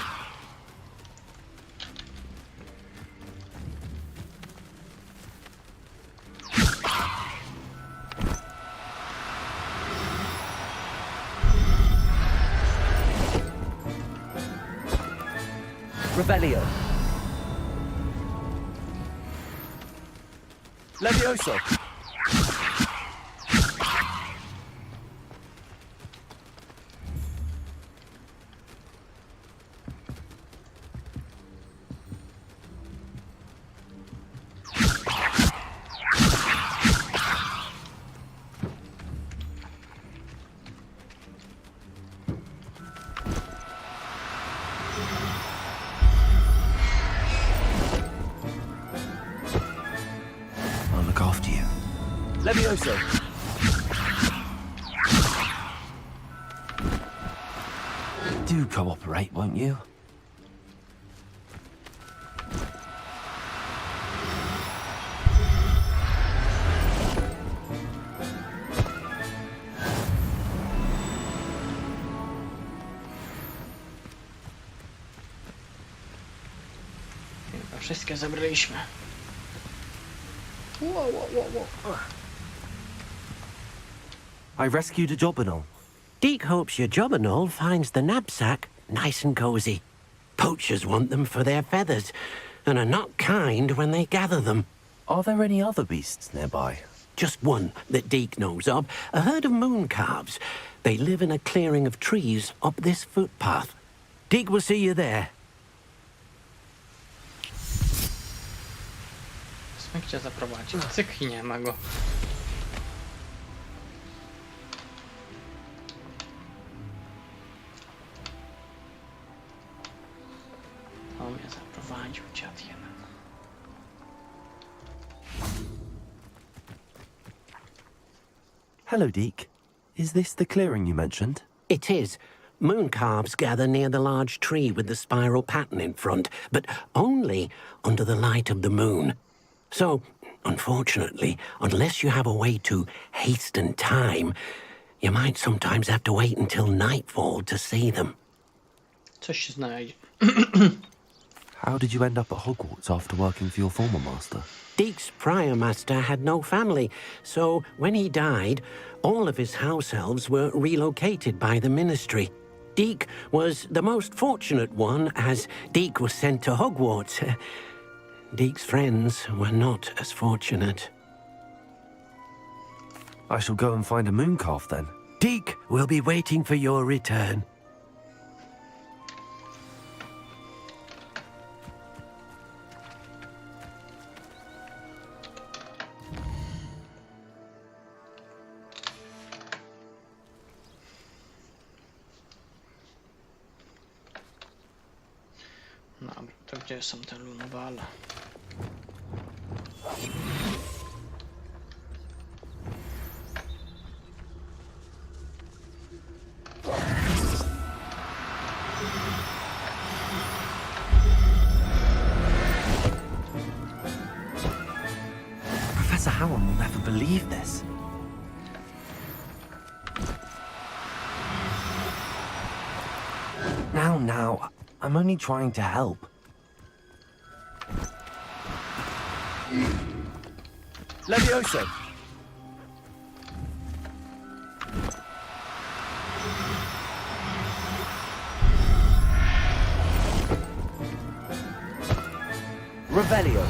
Revelio. Levioso. I'll look after you. Levioso. Do cooperate, won't you? To wszystkie zabraliśmy. Wow. I rescued a jobberknoll. Deke hopes your jobberknoll finds the knapsack nice and cozy. Poachers want them for their feathers, and are not kind when they gather them. Are there any other beasts nearby? Just one that Deke knows of, a herd of moon calves. They live in a clearing of trees up this footpath. Deke will see you there. Smyk cię zaprowadzi. Cyk i nie ma go. On mnie zaprowadził, dziad jeden. Hello, Deke. Is this the clearing you mentioned? It is. Moon calves gather near the large tree with the spiral pattern in front, but only under the light of the moon. So, unfortunately, unless you have a way to hasten time, you might sometimes have to wait until nightfall to see them. Coś się znajdzie. How did you end up at Hogwarts after working for your former master? Deke's prior master had no family, so when he died, all of his house elves were relocated by the ministry. Deke was the most fortunate one, as Deke was sent to Hogwarts. Deke's friends were not as fortunate. I shall go and find a moon calf then. Deke will be waiting for your return. Dobra, to gdzie są te lunowale? Professor Howard will never believe this. Now, I'm only trying to help. Levioso! Revelio!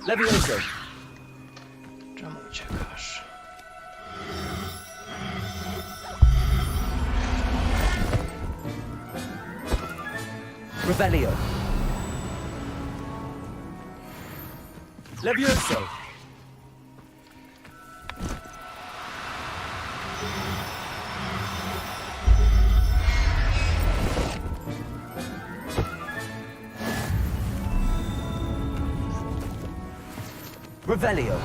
Levioso! Czemu uciekasz? Revelio! Levioso! Revelio!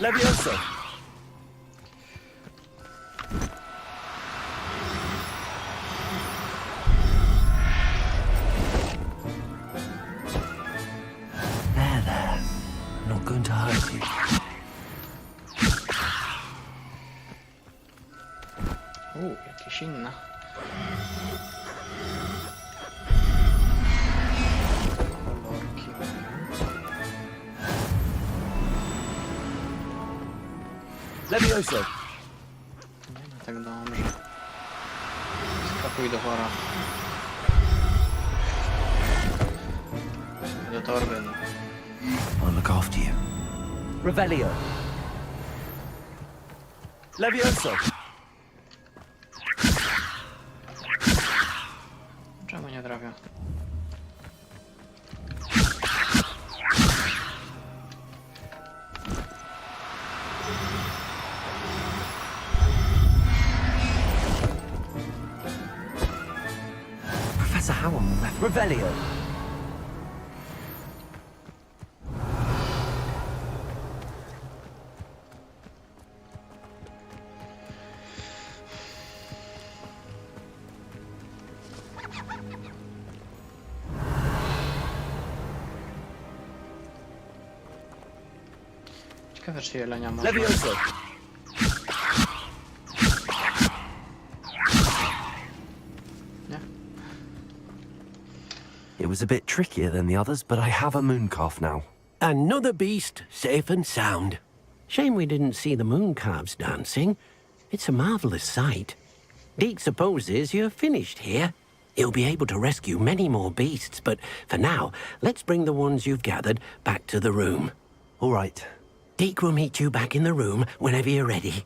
Levioso! There. I'm not going to hurt you. Jakieś inne. Kolorki mają. Levioso! Nie ma tak dobrze. Skakuj do wora. Do torby. No. I'll look after you. Revelio! Levioso! Czemu nie trafia? Professor Howard will never... Revelio! Ciekawe, czy jelenia ma. Levioso. Nie? It was a bit trickier than the others, but I have a moon calf now. Another beast, safe and sound. Shame we didn't see the moon calves dancing. It's a marvelous sight. Deke supposes you're finished here. He'll be able to rescue many more beasts, but for now, let's bring the ones you've gathered back to the room. All right. Deke will meet you back in the room whenever you're ready.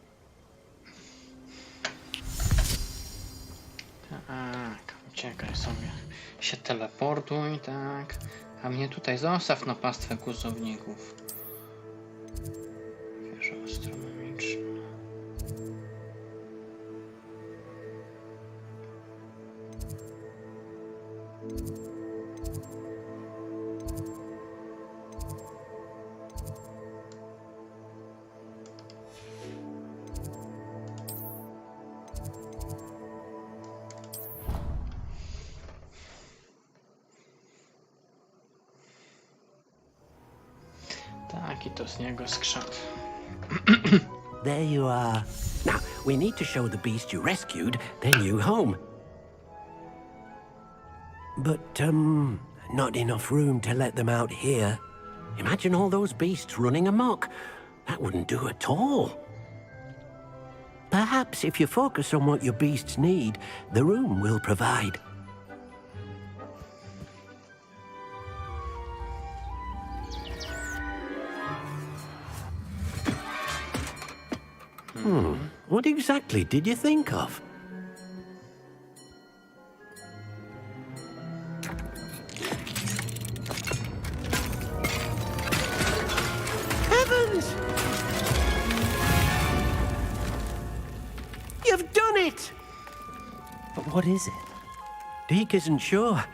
Tak, uciekaj sobie. Się teleportuj, tak. A mnie tutaj zostaw na pastwę kuzowników. Wieża astronomiczna. Tak, i to z niego skrzat. There you are. Now, we need to show the beast you rescued their new home. But, not enough room to let them out here. Imagine all those beasts running amok. That wouldn't do at all. Perhaps if you focus on what your beasts need, the room will provide. What exactly did you think of? Heavens! You've done it! But what is it? Deke isn't sure.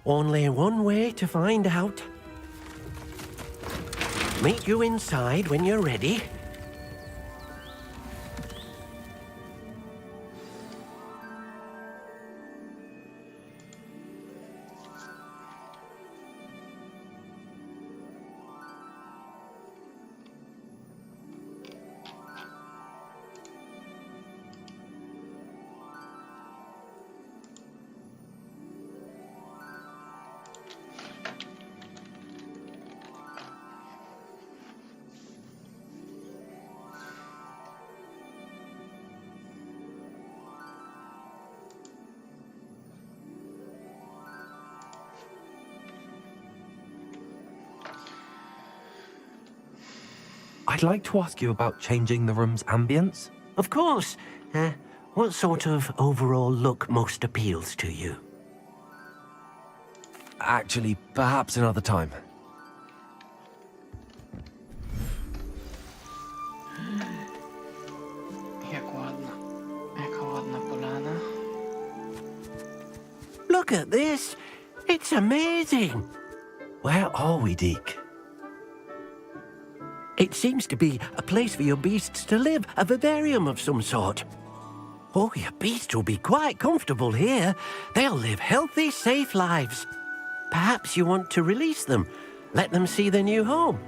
Only one way to find out. Meet you inside when you're ready. I'd like to ask you about changing the room's ambience. Of course. What sort of overall look most appeals to you? Actually, perhaps another time. Jaka ładna polana. Look at this. It's amazing. Where are we, Deke? It seems to be a place for your beasts to live, a vivarium of some sort. Oh, your beasts will be quite comfortable here. They'll live healthy, safe lives. Perhaps you want to release them, let them see their new home.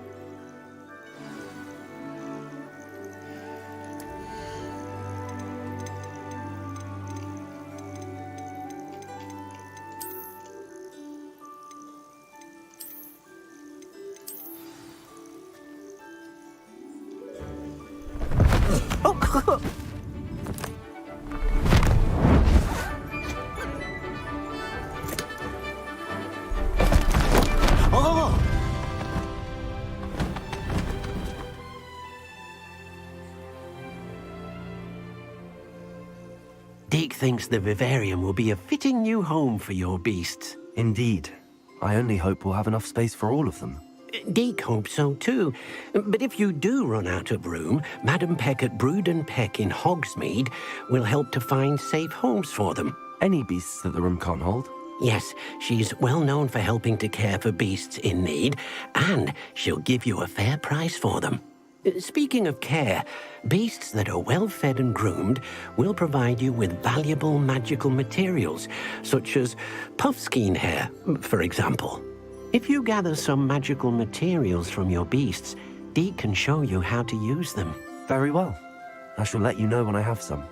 Deke thinks the vivarium will be a fitting new home for your beasts. Indeed. I only hope we'll have enough space for all of them. Deke hopes so too. But if you do run out of room, Madam Peck at Brood and Peck in Hogsmeade will help to find safe homes for them. Any beasts that the room can't hold? Yes, she's well known for helping to care for beasts in need, and she'll give you a fair price for them. Speaking of care, beasts that are well fed and groomed will provide you with valuable magical materials, such as puffskein hair, for example. If you gather some magical materials from your beasts, Deke can show you how to use them. Very well. I shall let you know when I have some.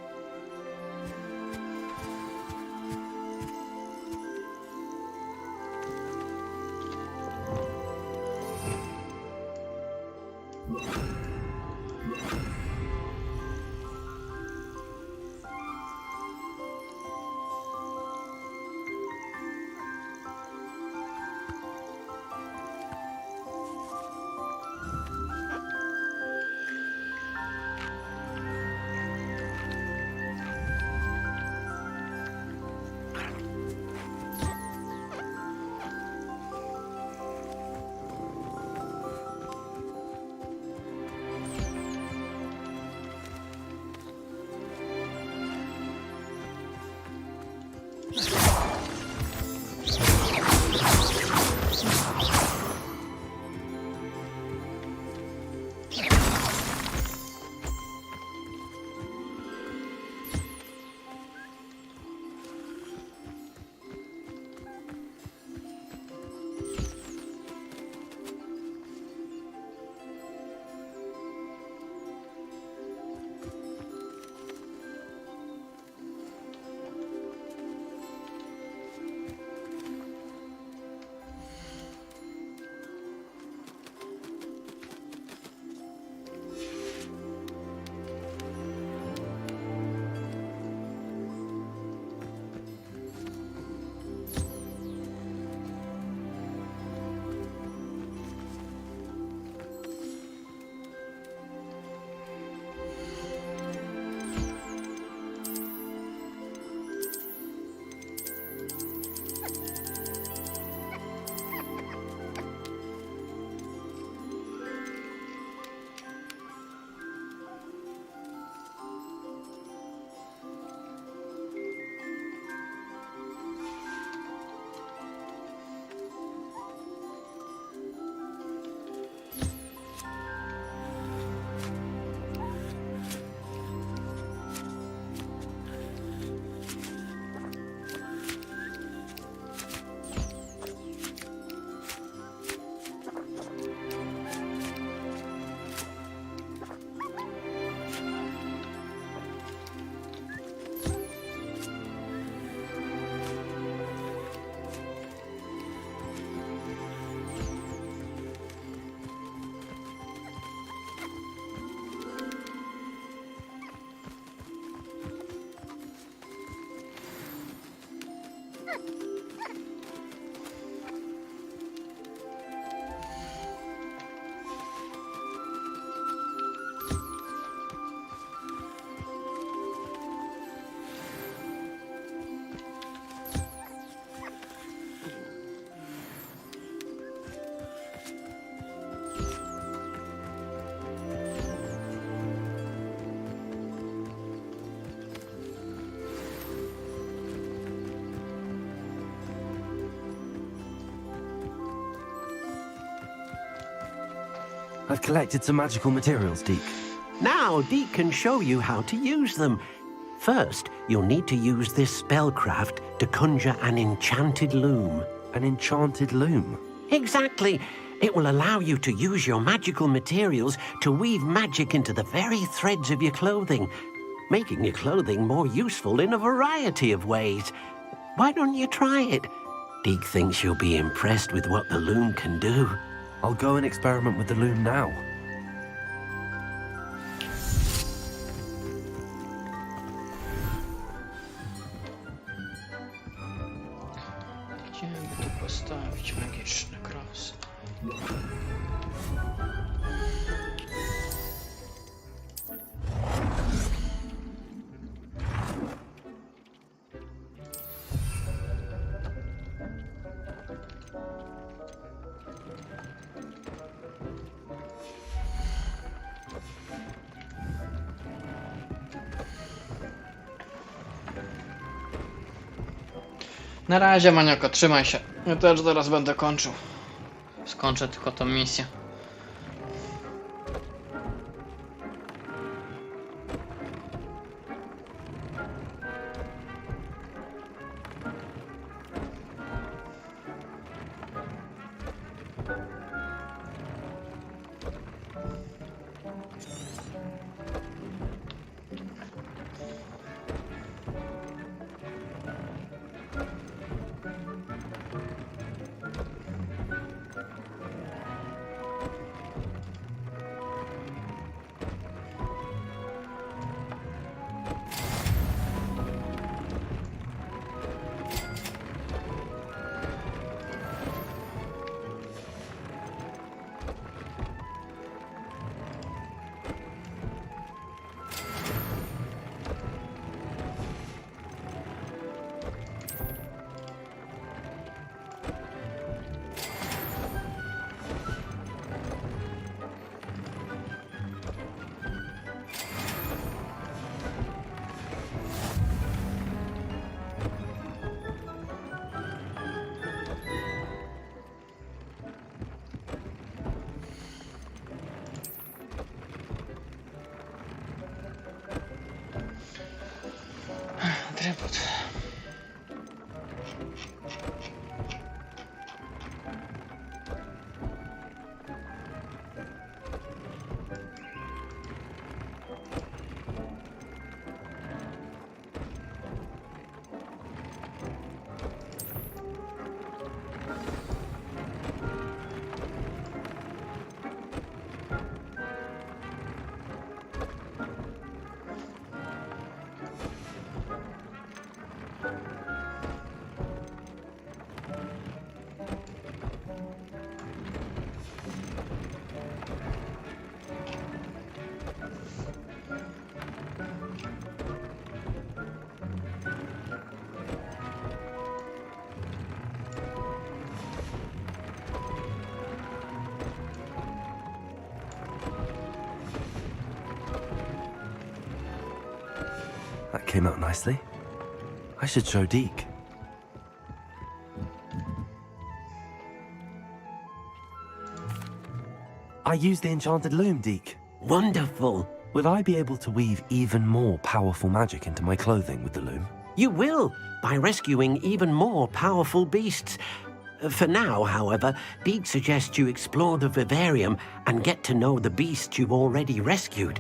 I've collected some magical materials, Deke. Now Deke can show you how to use them. First, you'll need to use this spellcraft to conjure an enchanted loom. An enchanted loom? Exactly. It will allow you to use your magical materials to weave magic into the very threads of your clothing, making your clothing more useful in a variety of ways. Why don't you try it? Deke thinks you'll be impressed with what the loom can do. I'll go and experiment with the loom now. Gdzie by tu postawić magiczny kros? Na razie, Manioko, trzymaj się. Ja też zaraz będę kończył. Skończę tylko tą misję. That came out nicely. I should show Deke. I used the enchanted loom, Deke. Wonderful. Will I be able to weave even more powerful magic into my clothing with the loom? You will, by rescuing even more powerful beasts. For now, however, Deke suggests you explore the vivarium and get to know the beasts you've already rescued.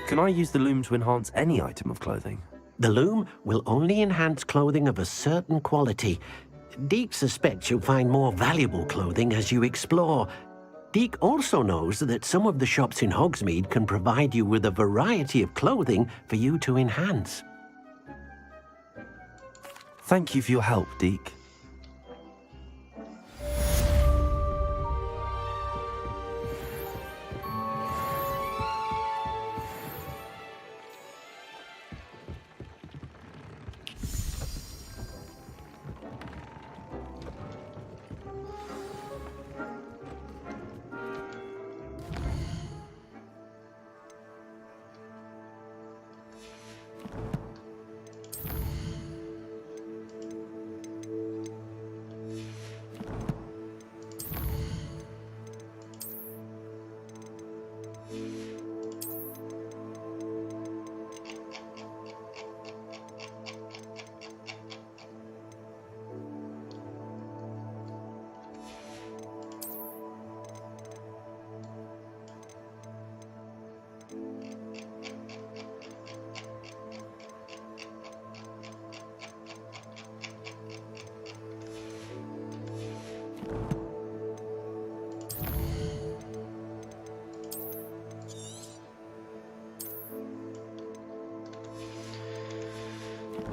Can I use the loom to enhance any item of clothing? The loom will only enhance clothing of a certain quality. Deke suspects you'll find more valuable clothing as you explore. Deke also knows that some of the shops in Hogsmeade can provide you with a variety of clothing for you to enhance. Thank you for your help, Deke.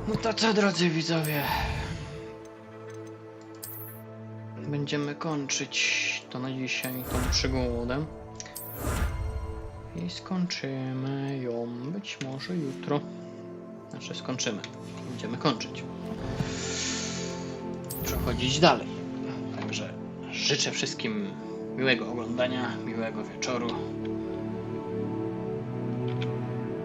No to co, drodzy widzowie? Będziemy kończyć to na dzisiaj, tą przygodę. I skończymy ją być może jutro. Znaczy skończymy. Będziemy kończyć. Przechodzić dalej. Także życzę wszystkim miłego oglądania, miłego wieczoru.